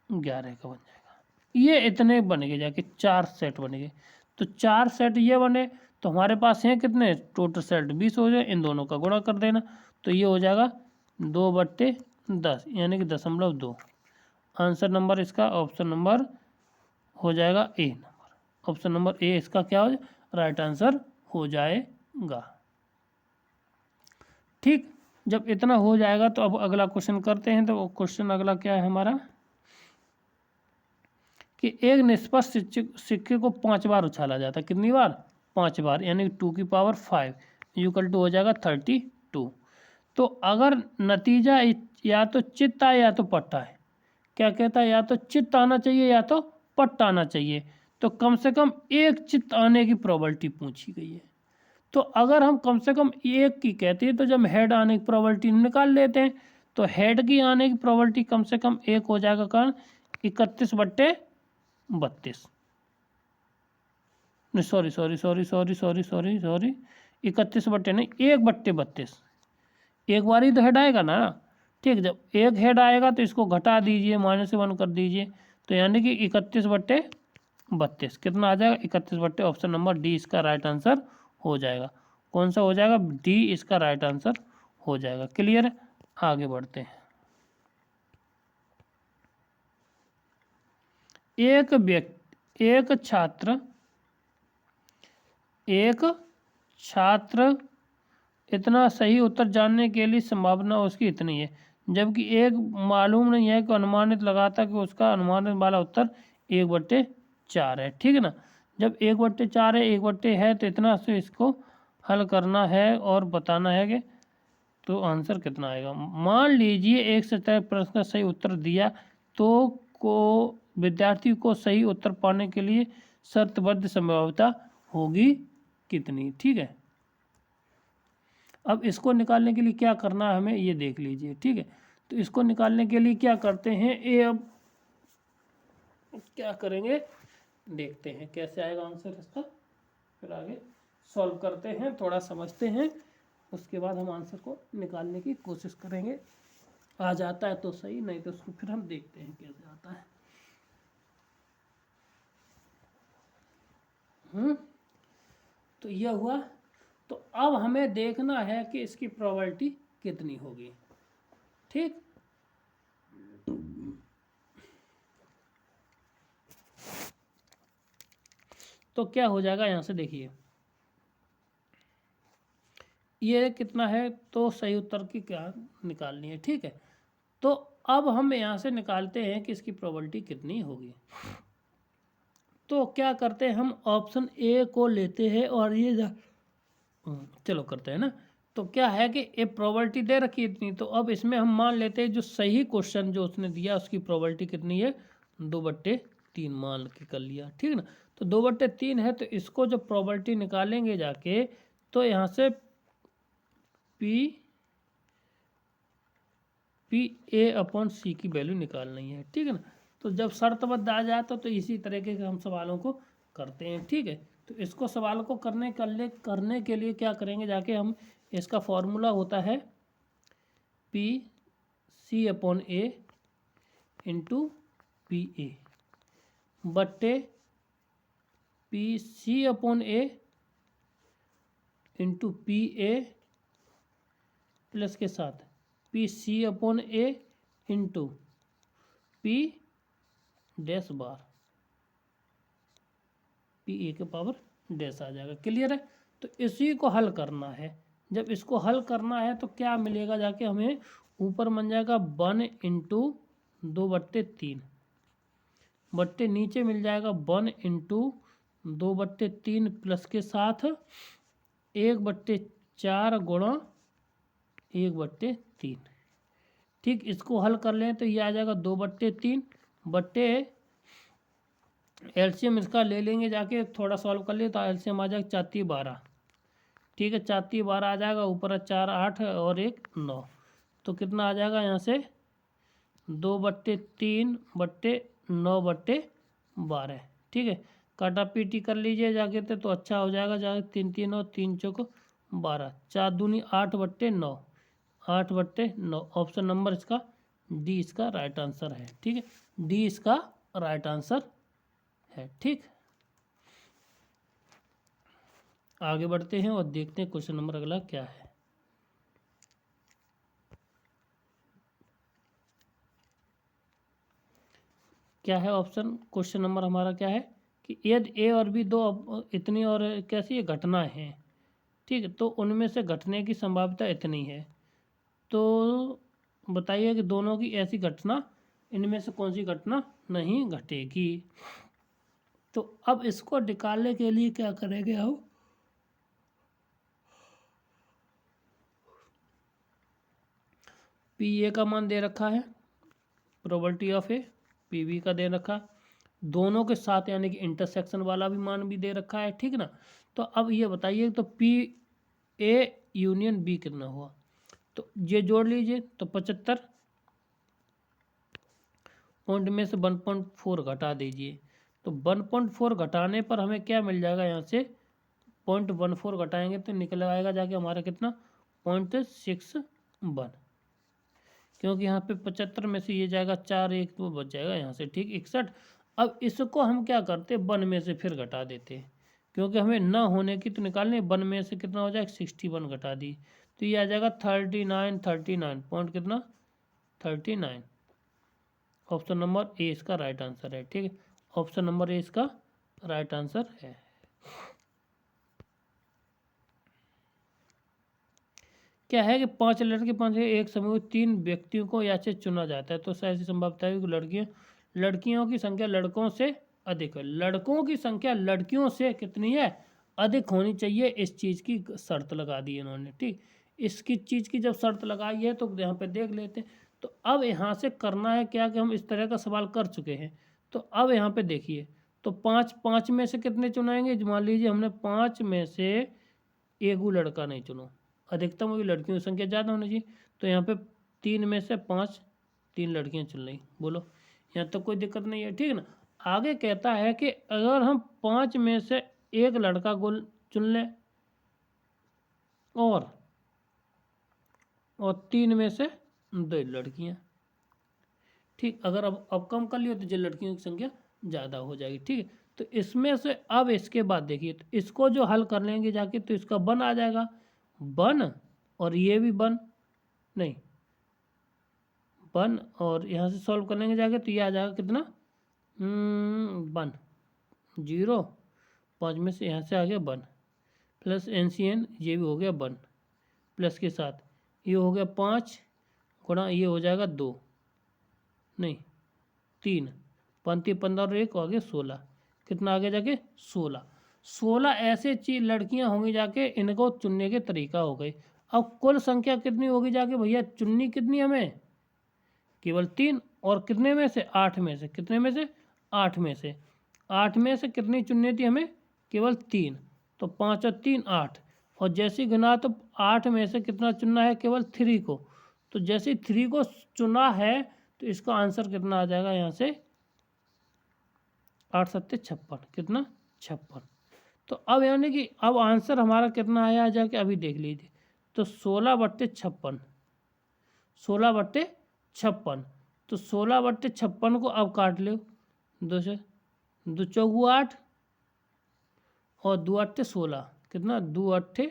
11 का बन जाएगा। ये इतने बन गए जाके 4 सेट बन गए। तो 4 सेट ये बने तो हमारे पास हैं कितने टोटल सेट 20 हो जाए, इन दोनों का गुणा कर देना तो ये हो जाएगा 2/10 यानी कि 0.2। आंसर नंबर इसका ऑप्शन नंबर हो जाएगा ए नंबर, ऑप्शन नंबर ए इसका क्या हो राइट आंसर हो जाएगा। ठीक, जब इतना हो जाएगा तो अब अगला क्वेश्चन करते हैं। तो क्वेश्चन अगला क्या है हमारा कि एक निष्पक्ष सिक्के को 5 बार उछाला जाता है, कितनी बार 5 बार, यानी 2 की पावर 5 इक्वल टू हो जाएगा 32। तो अगर नतीजा या तो चित्त आए या तो पट्टा है, क्या कहता है या तो चित्त आना चाहिए या तो पट्टा आना चाहिए, तो कम से कम एक चित्त आने की प्रोबेबिलिटी पूछी गई है। तो अगर हम कम से कम एक की कहते हैं तो जब हेड आने की प्रोबेबिलिटी निकाल लेते हैं, तो हेड की आने की प्रोबेबिलिटी कम से कम एक हो जाएगा, कारण 31/32 नहीं सॉरी 31 नहीं 1/32, एक बार ही तो हेड आएगा ना। ठीक, जब एक हेड आएगा तो इसको घटा दीजिए, -1 कर दीजिए, तो यानी कि 31/32 कितना आ जाएगा 31 ऑप्शन नंबर डी इसका राइट आंसर हो जाएगा। कौन सा हो जाएगा, डी इसका राइट आंसर हो जाएगा। क्लियर है, आगे बढ़ते हैं। एक छात्र इतना सही उत्तर जानने के लिए संभावना उसकी इतनी है, जबकि एक मालूम नहीं है कि अनुमानित लगाता कि उसका अनुमानित वाला उत्तर 1/4 है, ठीक है ना। जब 1/4 है 1 है तो इतना से इसको हल करना है और बताना है कि तो आंसर कितना आएगा। मान लीजिए एक सतह प्रश्न का सही उत्तर दिया तो विद्यार्थी को सही उत्तर पाने के लिए शर्तबद्ध संभाव्यता होगी कितनी, ठीक है। अब इसको निकालने के लिए क्या करना है हमें ये देख लीजिए, ठीक है। तो इसको निकालने के लिए क्या करते हैं, ये अब क्या करेंगे देखते हैं कैसे आएगा आंसर इसका, फिर आगे सॉल्व करते हैं, थोड़ा समझते हैं, उसके बाद हम आंसर को निकालने की कोशिश करेंगे। आ जाता है तो सही, नहीं तो उसको फिर हम देखते हैं कैसे आता है। तो यह हुआ। तो अब हमें देखना है कि इसकी प्रोबेबिलिटी कितनी होगी, ठीक। तो क्या हो जाएगा यहाँ से देखिए, ये कितना है, तो सही उत्तर की क्या निकालनी है, ठीक है। तो अब हम यहाँ से निकालते हैं कि इसकी प्रोबेबिलिटी कितनी होगी। तो क्या करते हैं, हम ऑप्शन ए को लेते हैं और ये चलो करते हैं ना। तो क्या है कि ये प्रोबेबिलिटी दे रखी है इतनी, तो अब इसमें हम मान लेते हैं जो सही क्वेश्चन जो उसने दिया उसकी प्रोबेबिलिटी कितनी है, 2/3 मान के कर लिया, ठीक है ना। तो 2/3 है, तो इसको जो प्रोबेबिलिटी निकालेंगे जाके, तो यहाँ से P/A/C की वैल्यू निकालनी है, ठीक है ना। तो जब शर्तबद्ध आ जाए तो इसी तरीके के हम सवालों को करते हैं, ठीक है। तो इसको सवाल को करने के लिए क्या करेंगे, जाके हम इसका फॉर्मूला होता है P/C/A इंटू P/A बट्टे P/C/A इंटू P/A प्लस के साथ P/C/A इंटू P' P/A के पावर डैश आ जाएगा, क्लियर है। तो इसी को हल करना है। जब इसको हल करना है तो क्या मिलेगा, जाके हमें ऊपर बन जाएगा 1 इंटू 2/3 बट्टे नीचे मिल जाएगा 1 इंटू 2/3 प्लस के साथ 1/4 गुणा 1/3, ठीक। इसको हल कर लें तो ये आ जाएगा 2/3 बट्टे एलसीएम इसका ले लेंगे जाके, थोड़ा सॉल्व कर लिए तो एलसीएम आ जाएगा 4×12, ठीक है। 4×12 आ जाएगा, ऊपर 4 8 और 1 9, तो कितना आ जाएगा यहाँ से 2/3 बट्टे 9/12, ठीक है। काटा पीटी कर लीजिए जाके तो अच्छा हो जाएगा, जाके 3 3 और 3 चौको 12, 4 दूनी 8/9, 8/9। ऑप्शन नंबर इसका डी इसका राइट आंसर है, ठीक है। डी इसका राइट आंसर है, ठीक। आगे बढ़ते हैं और देखते हैं क्वेश्चन नंबर अगला क्या है। क्या है ऑप्शन, क्वेश्चन नंबर हमारा क्या है कि यदि ए और बी दो इतनी और कैसी घटना है, ठीक है, तो उनमें से घटने की संभाव्यता इतनी है, तो बताइए कि दोनों की ऐसी घटना, इनमें से कौन सी घटना नहीं घटेगी। तो अब इसको निकालने के लिए क्या करेंगे हम, P/A का मान दे रखा है, प्रोबेबिलिटी ऑफ ए P/B का दे रखा, दोनों के साथ यानी कि इंटरसेक्शन वाला भी मान भी दे रखा है, ठीक ना। तो अब ये बताइए तो P/A यूनियन B कितना हुआ, तो ये जोड़ लीजिए तो 75 पॉइंट में से 1.4 घटा दीजिए, तो 1.4 घटाने पर हमें क्या मिल जाएगा, यहाँ से 0.14 घटाएंगे तो निकल आएगा जाके हमारा कितना 0.61, क्योंकि यहाँ पे 75 में से ये जाएगा 4 1 तो बच जाएगा यहाँ से, ठीक 61। अब इसको हम क्या करते 1 में से फिर घटा देते, क्योंकि हमें न होने की तो निकालने, 1 में से कितना हो जाएगा 61 घटा दी, तो ये आ जाएगा 39 पॉइंट कितना 39। ऑप्शन नंबर ए इसका राइट आंसर है, ठीक है। ऑप्शन नंबर ए इसका राइट आंसर है। क्या है कि 5 लड़के 5 एक समूह 3 व्यक्तियों को यहाँ से चुना जाता है, तो ऐसी संभावना है कि लड़कियों की संख्या लड़कों से अधिक है, लड़कों की संख्या लड़कियों से कितनी है, अधिक होनी चाहिए, इस चीज़ की शर्त लगा दी इन्होंने, ठीक। इसकी चीज़ की जब शर्त लगाई है तो यहाँ पे देख लेते हैं। तो अब यहाँ से करना है क्या कि हम इस तरह का सवाल कर चुके हैं, तो अब यहाँ पे देखिए, तो 5 में से कितने चुनाएंगे, मान लीजिए हमने 5 में से एक लड़का नहीं चुनो, अधिकतम हुई लड़कियों की संख्या ज़्यादा होनी चाहिए, तो यहाँ पे 3 में से 5 3 लड़कियाँ चुन रही, बोलो यहाँ तक कोई दिक्कत नहीं है, ठीक है ना। आगे कहता है कि अगर हम 5 में से एक लड़का को चुन लें और 3 में से 2 लड़कियाँ, ठीक। अगर अब कम कर लियो तो जो लड़कियों की संख्या ज़्यादा हो जाएगी, ठीक है। तो इसमें से अब इसके बाद देखिए, तो इसको जो हल कर लेंगे जाके तो इसका 1 आ जाएगा, 1 और ये भी 1 नहीं 1, और यहाँ से सॉल्व कर लेंगे जाके तो ये आ जाएगा कितना 1 0 5 में से यहाँ से आ गया 1 प्लस NCN ये भी हो गया 1 प्लस के साथ ये हो गया 5 गुणा ये हो जाएगा 2 नहीं 3 पंती 15 और 1 हो गया 16 कितना आगे जाके 16 ऐसे चीज लड़कियां होंगी जाके इनको चुनने के तरीका हो गए। अब कुल संख्या कितनी होगी जाके भैया चुननी कितनी हमें केवल 3 और कितने में से 8 में से कितने में से 8 में से 8 में से कितनी चुननी थी हमें केवल 3 तो 5 और 3 8 और जैसे गिना तो 8 में से कितना चुनना है केवल 3 को तो जैसे 3 को चुना है तो इसका आंसर कितना आ जाएगा यहाँ से 8 सत्ते 56 कितना 56 तो अब यानी कि अब आंसर हमारा कितना आया जाके अभी देख लीजिए तो 16/56 16/56 तो 16/56 को अब काट लो 2 से 2 चौगु 8 और 2 8 16 कितना 2 8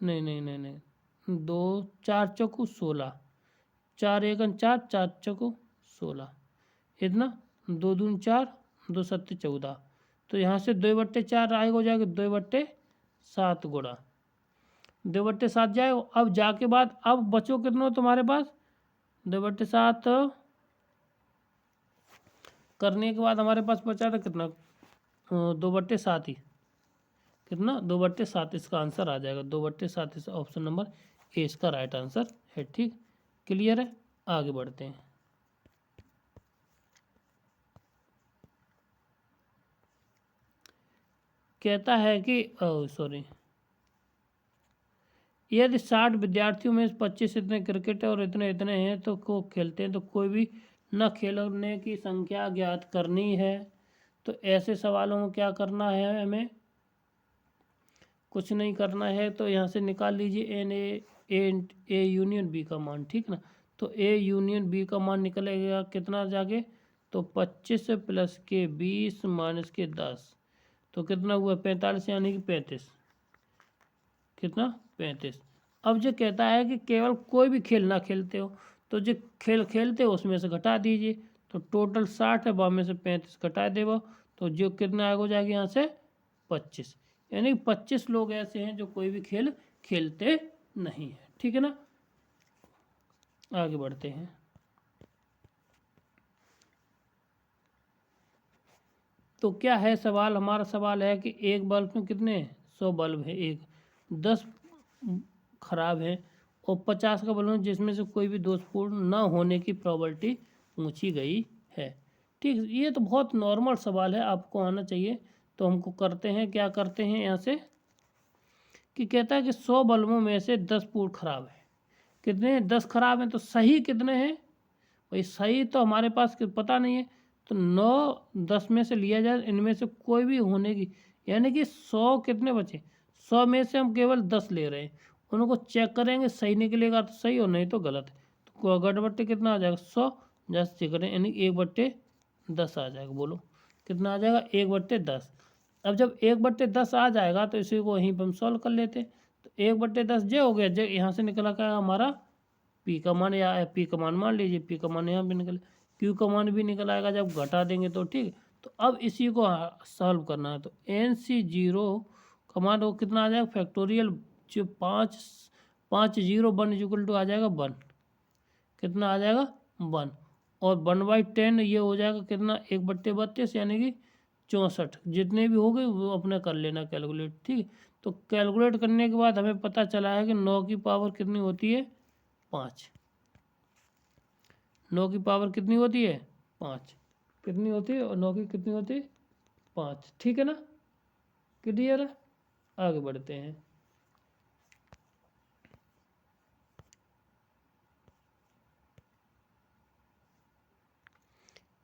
नहीं 2 4 चौकू 16 4 1 4 4 चौकू 16 इतना 2 दून 4 2 7 14 तो यहाँ से 2/4 आएगा हो जाएगा 2/7 गुणा 2/7 जाए अब जाके बाद अब बचो कितना तुम्हारे पास 2/7 करने के बाद हमारे पास बचा था कितना 2/7 ही कितना 2/7 इसका आंसर आ जाएगा 2/7 इस ऑप्शन नंबर ए इसका राइट आंसर है। ठीक क्लियर है आगे बढ़ते हैं। कहता है कि सॉरी यदि 60 विद्यार्थियों में 25 इतने क्रिकेट और इतने इतने हैं तो को खेलते हैं तो कोई भी न खेलने की संख्या ज्ञात करनी है। तो ऐसे सवालों में क्या करना है हमें कुछ नहीं करना है तो यहाँ से निकाल लीजिए ए यूनियन बी का मान ठीक ना तो ए यूनियन बी का मान निकलेगा कितना जाके तो 25 प्लस के 20 माइनस के 10 तो कितना हुआ 45 यानी कि 35 कितना 35। अब जो कहता है कि केवल कोई भी खेल ना खेलते हो तो जो खेल खेलते हो उसमें से घटा दीजिए तो टोटल 60 है में से 35 घटा देगा तो जो कितना आगे हो जाएगा यहाँ से 25 यानी 25 लोग ऐसे हैं जो कोई भी खेल खेलते नहीं है। ठीक है ना आगे बढ़ते हैं। तो क्या है सवाल हमारा सवाल है कि एक बल्ब में कितने 100 बल्ब है एक 10 खराब है और 50 का बल्ब है जिसमें से कोई भी दोषपूर्ण न होने की प्रोबेबिलिटी पूछी गई है। ठीक ये तो बहुत नॉर्मल सवाल है आपको आना चाहिए तो हमको करते हैं क्या करते हैं यहाँ से कि कहता है कि 100 बल्बों में से 10 पूर्ण खराब है कितने 10 खराब हैं तो सही कितने हैं भाई सही तो हमारे पास पता नहीं है तो 9 10 में से लिया जाए इनमें से कोई भी होने की यानी कि 100 कितने बचे 100 में से हम केवल 10 ले रहे हैं उनको चेक करेंगे सही निकलेगा तो सही और नहीं तो गलत है तो गड़बट्टे कितना आ जाएगा 100 जस्ट चेक करें यानी 1/10 आ जाएगा बोलो कितना आ जाएगा 1/10। अब जब 1/10 आ जाएगा तो इसी को वहीं पर हम सॉल्व कर लेते तो 1/10 जो हो गया जो यहाँ से निकला क्या हमारा पी का मान या पी का मान मान लीजिए पी का मान यहाँ भी निकले क्यू का मान भी निकल आएगा जब घटा देंगे तो ठीक। तो अब इसी को सॉल्व करना है तो NC0 का मान वो कितना आ जाएगा फैक्टोरियल जो 5 0 1 इक्वल टू आ जाएगा 1 कितना आ जाएगा 1 और 1/10 ये हो जाएगा कितना 1/32 यानी कि 64 जितने भी हो गए वो अपने कर लेना कैलकुलेट ठीक। तो कैलकुलेट करने के बाद हमें पता चला है कि 9 की पावर कितनी होती है 5 9 की पावर कितनी होती है 5 कितनी होती है और 9 की कितनी होती है 5 ठीक है ना क्लियर है आगे बढ़ते हैं।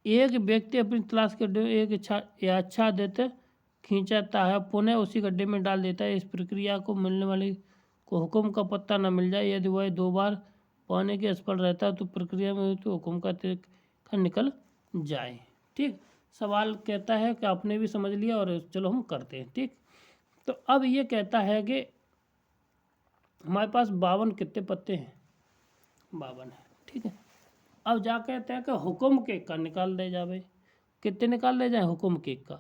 एक व्यक्ति अपनी तलाश के गड्ढे में एक अच्छा देते खींचाता है पुनः उसी गड्ढे में डाल देता है। इस प्रक्रिया को मिलने वाली को हुक्म का पत्ता न मिल जाए यदि वह 2 बार पाने के असफल रहता है तो प्रक्रिया में तो हुक्म का निकल जाए। ठीक सवाल कहता है कि आपने भी समझ लिया और चलो हम करते हैं। ठीक तो अब ये कहता है कि हमारे पास 52 कितने पत्ते हैं 52 है ठीक है। अब जा कहते हैं कि हुक्म केक का निकाल दे जावे कितने निकाल दे जाए हुक्म केक का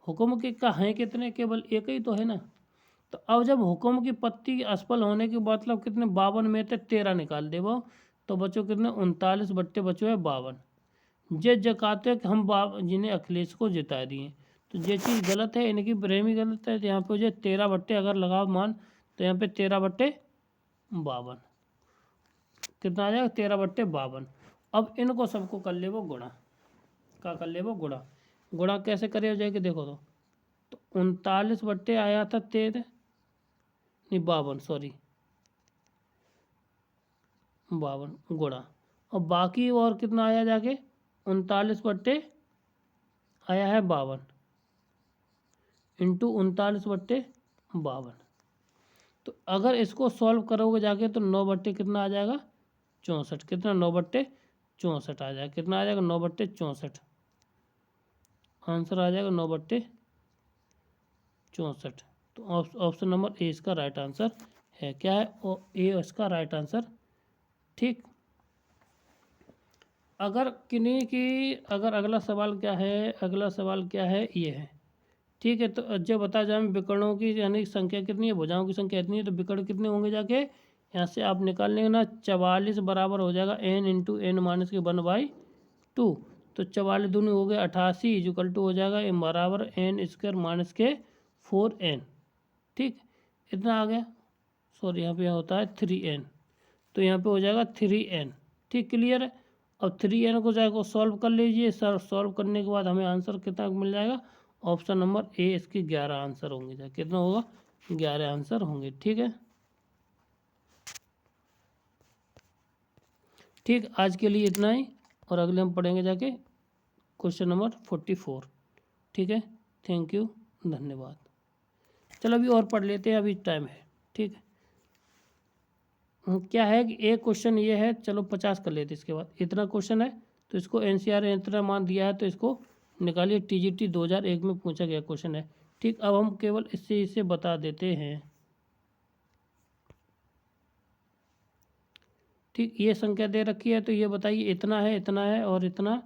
हुक्म के का हैं कितने, केवल एक ही तो है ना। तो अब जब हुक्म की पत्ती असफल होने के मतलब कितने 52 में से 13 निकाल दे वो, तो बच्चों कितने 39 बट्टे बचो है 52। जे जकाते हैं कि हम जिन्हें अखिलेश को जिता दिए, तो ये चीज़ गलत है, इनकी प्रेमी गलत है। तो यहाँ पे जो 13 बट्टे अगर लगाओ मान, तो यहाँ पे 13 बट्टे 52 कितना आ जाएगा 13 बट्टे 52। अब इनको सबको कर ले वो गुणा, का कर ले वो गुणा। गुणा कैसे करे हो जाएगी देखो, तो 39 बट्टे आया था 13 नहीं 52 सॉरी 52 गुणा, और बाकी और कितना आया जाके 39 बट्टे आया है 52 इंटू 39 बट्टे 52। तो अगर इसको सॉल्व करोगे जाके तो 9 बट्टे कितना आ जाएगा 64, कितना 9 बट्टे 64 आ जाएगा, कितना आ जाएगा 9 बट्टे 64, आंसर आ जाएगा 9 बट्टे 64। तो ऑप्शन नंबर ए इसका राइट आंसर है, क्या है ए इसका राइट आंसर। ठीक, अगर किन्हीं की अगर अगला सवाल क्या है, अगला सवाल क्या है ये है। ठीक है, तो जब बता जाए विकर्णों की यानी संख्या कितनी है, भुजाओं की संख्या इतनी है, तो विकर्ण कितने होंगे जाके यहाँ से आप निकाल लेंगे ना। 44 बराबर हो जाएगा n इंटू एन माइनस के 1/2, तो 44 दूनी हो गए 88 इक्वल टू हो जाएगा m बराबर n स्क्वायर माइनस के 4n। ठीक, इतना आ गया, सॉरी यहाँ पे होता है 3n, तो यहाँ पे हो जाएगा 3n। ठीक, क्लियर है। अब 3n को जाएगा सॉल्व कर लीजिए सर, सॉल्व करने के बाद हमें आंसर कितना मिल जाएगा, ऑप्शन नंबर ए इसके 11 आंसर होंगे। कितना होगा 11 आंसर होंगे। ठीक है, ठीक, आज के लिए इतना ही, और अगले हम पढ़ेंगे जाके क्वेश्चन नंबर 44। ठीक है, थैंक यू, धन्यवाद। चलो अभी और पढ़ लेते हैं, अभी टाइम है। ठीक है, क्या है कि एक क्वेश्चन ये है, चलो 50 कर लेते, इसके बाद इतना क्वेश्चन है, तो इसको एनसीआर इतना मान दिया है, तो इसको निकालिए। टीजीटी 2001 में पूछा गया क्वेश्चन है। ठीक, अब हम केवल इसे बता देते हैं। ठीक, ये संख्या दे रखी है, तो ये बताइए इतना है और इतना,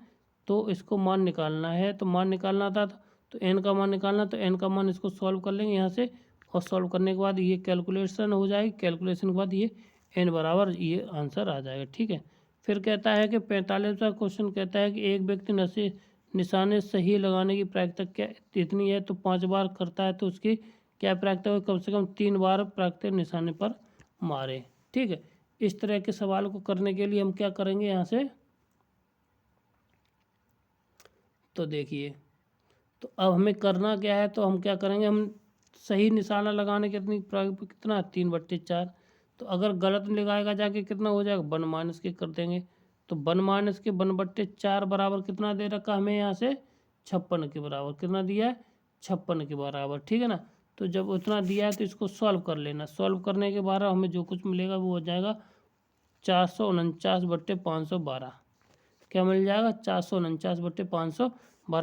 तो इसको मान निकालना है। तो मान निकालना था, तो एन का मान निकालना, तो एन का मान इसको सॉल्व कर लेंगे यहाँ से, और सॉल्व करने के बाद ये कैलकुलेशन हो जाएगी, कैलकुलेशन के बाद ये एन बराबर ये आंसर आ जाएगा। ठीक है, फिर कहता है कि 45वां क्वेश्चन कहता है कि एक व्यक्ति निशाने सही लगाने की प्रायिकता क्या इतनी है, तो 5 बार करता है, तो उसकी क्या प्रायिकता हो, कम से कम 3 बार प्रायिकता निशाने पर मारे। ठीक है, इस तरह के सवाल को करने के लिए हम क्या करेंगे यहाँ से, तो देखिए, तो अब हमें करना क्या है, तो हम क्या करेंगे, हम सही निशाना लगाने कितना 3/4, तो अगर गलत लगाएगा जाके कितना हो जाएगा 1 माइनस के कर देंगे, तो 1 माइनस के 1/4 बराबर कितना दे रखा हमें यहाँ से 56 के बराबर, कितना दिया है 56 के बराबर। ठीक है ना, तो जब उतना दिया है तो इसको सॉल्व कर लेना, सॉल्व करने के बाद हमें जो कुछ मिलेगा वो हो जाएगा 449/512, क्या मिल जाएगा 449/512।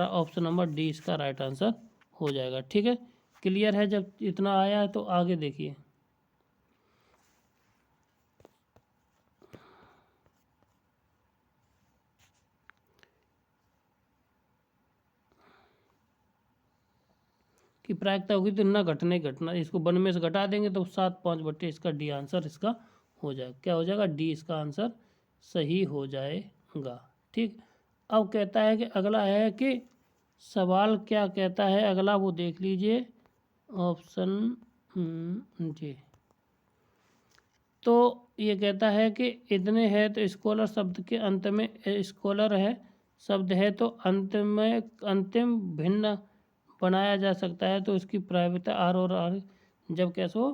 ऑप्शन नंबर डी इसका राइट आंसर हो जाएगा। ठीक है, क्लियर है। जब इतना आया है तो आगे देखिए, कि प्रायिकता होगी तो ना घटने घटना, इसको 1 में से घटा देंगे तो 7/5 इसका डी आंसर इसका हो जाएगा, क्या हो जाएगा डी इसका आंसर सही हो जाएगा। ठीक, अब कहता है कि अगला है कि सवाल क्या कहता है अगला, वो देख लीजिए ऑप्शन जी। तो ये कहता है कि इतने है, तो स्कॉलर शब्द के अंत में स्कॉलर है शब्द है, तो अंत में अंतिम भिन्न बनाया जा सकता है, तो इसकी प्रायिकता आर और आर, जब कैसे हो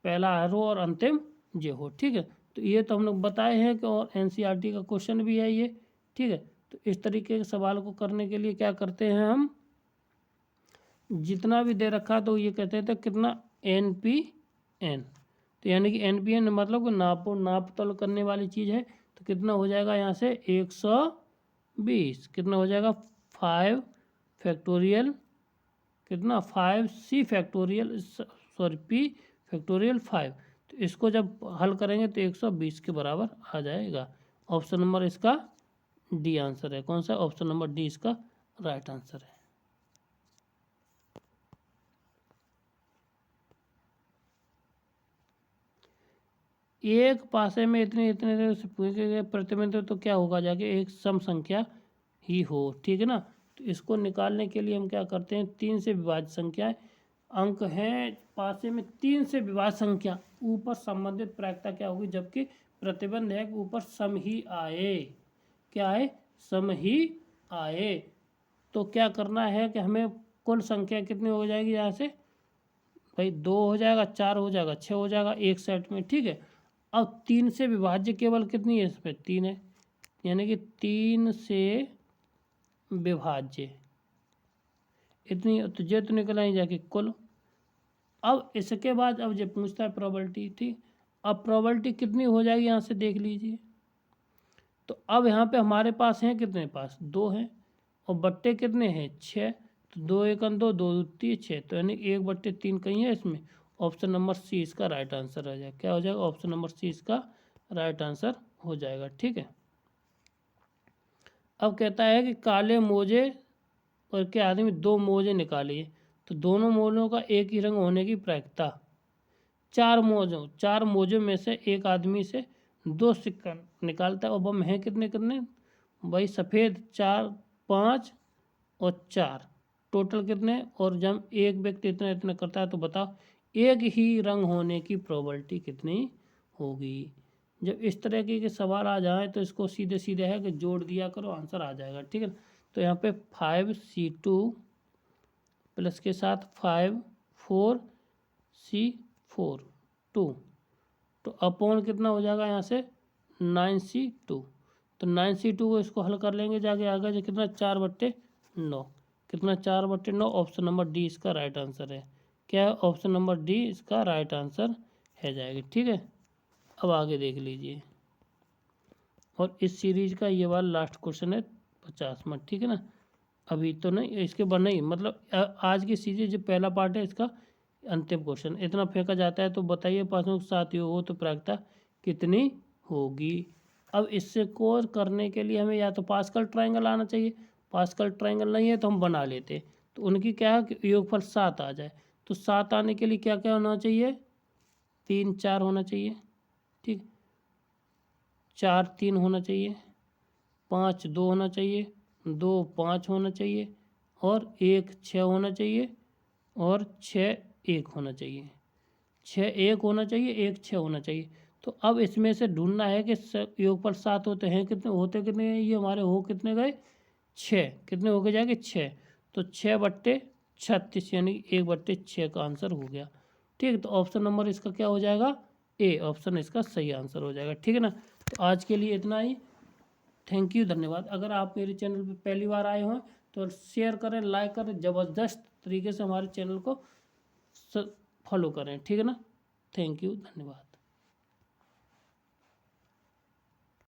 पहला आर हो और अंतिम जे हो। ठीक है, तो ये तो हम लोग बताए हैं कि, और एनसीईआरटी का क्वेश्चन भी है ये। ठीक है, तो इस तरीके के सवाल को करने के लिए क्या करते हैं हम, जितना भी दे रखा तो ये कहते हैं तो कितना NPN, तो यानी कि NPN मतलब नाप तोल करने वाली चीज़ है, तो कितना हो जाएगा यहाँ से 120, कितना हो जाएगा 5 फैक्टोरियल, कितना 5C factorial sorry P factorial 5, तो इसको जब हल करेंगे तो 120 के बराबर आ जाएगा। ऑप्शन नंबर इसका डी आंसर है, कौन सा ऑप्शन नंबर डी इसका राइट आंसर है। एक पासे में इतने इतने देर से पूछे प्रतिबिंब तो क्या होगा जाके एक सम संख्या ही हो, ठीक है ना। तो इसको निकालने के लिए हम क्या करते हैं, 3 से विभाज्य संख्याएं अंक हैं पासे में 3 से विभाज्य संख्या ऊपर संबंधित प्रायिकता क्या होगी, जबकि प्रतिबंध है कि ऊपर सम ही आए, क्या है, सम ही आए। तो क्या करना है कि हमें कुल संख्या कितनी हो जाएगी यहाँ से भाई, 2 हो जाएगा, 4 हो जाएगा, 6 हो जाएगा एक सेट में, ठीक है। अब 3 से विभाज्य केवल कितनी है, इसमें 3 है, यानी कि 3 से विभाज्य इतनी, तो ये तो निकल आई जाके कुल। अब इसके बाद अब ये पूछता है प्रोबेबिलिटी, ठीक। अब प्रोबेबिलिटी कितनी हो जाएगी यहाँ से देख लीजिए। तो अब यहाँ पे हमारे पास हैं कितने, पास 2 हैं और बट्टे कितने हैं 6, तो 2 1 2 2 3 6, तो यानी 1/3 कहीं है इसमें। ऑप्शन नंबर सी इसका राइट आंसर आ जाएगा, क्या हो जाएगा, ऑप्शन नंबर सी इसका राइट आंसर हो जाएगा, ठीक है। अब कहता है कि काले मोजे और के आदमी 2 मोजे निकालिए, तो दोनों मोजों का एक ही रंग होने की प्रायिकता। 4 मोजों में से एक आदमी से 2 सिक्का निकालता है और बम है कितने कितने भाई, सफ़ेद 4 5 और 4 टोटल कितने, और जब एक व्यक्ति इतना इतना करता है तो बताओ एक ही रंग होने की प्रोबेबिलिटी कितनी होगी। जब इस तरह के सवाल आ जाए तो इसको सीधे सीधे है कि जोड़ दिया करो, आंसर आ जाएगा, ठीक है। तो यहाँ पे 5C2 प्लस के साथ 5 4C4 2, तो अपॉन कितना हो जाएगा यहाँ से 9C2, तो 9C2 को इसको हल कर लेंगे जाके आगे जो कितना 4/9, कितना 4/9, ऑप्शन नंबर डी इसका राइट आंसर है, क्या है, ऑप्शन नंबर डी इसका राइट आंसर है जाएगी, ठीक है। अब आगे देख लीजिए, और इस सीरीज का ये वाला लास्ट क्वेश्चन है 50वां, ठीक है ना। अभी तो नहीं, इसके बाद नहीं, मतलब आज की सीरीज जो पहला पार्ट है इसका अंतिम क्वेश्चन। इतना फेंका जाता है तो बताइए पाँचों के साथ हो तो प्रायिकता कितनी होगी। अब इससे को करने के लिए हमें या तो पास्कल ट्रायंगल आना चाहिए, पास्कल ट्रायंगल नहीं है तो हम बना लेते, तो उनकी क्या है कि योगफल 7 आ जाए। तो 7 आने के लिए क्या क्या होना चाहिए, 3 4 होना चाहिए, ठीक, 4 3 होना चाहिए, 5 2 होना चाहिए, 2 5 होना चाहिए, और 1 6 होना चाहिए, और 6 1 होना चाहिए, 6 1 होना चाहिए, 1 6 होना चाहिए। तो अब इसमें से ढूंढना है कि योगफल 7 होते हैं कितने, होते कितने हैं, ये हमारे हो कितने गए 6, कितने हो गए जाएंगे 6, तो 6/36 यानी 1/6 का आंसर हो गया, ठीक। तो ऑप्शन नंबर इसका क्या हो जाएगा, ए ऑप्शन इसका सही आंसर हो जाएगा, ठीक है ना। तो आज के लिए इतना ही, थैंक यू, धन्यवाद। अगर आप मेरे चैनल पर पहली बार आए हों तो शेयर करें, लाइक करें, ज़बरदस्त तरीके से हमारे चैनल को फॉलो करें, ठीक है ना। थैंक यू, धन्यवाद।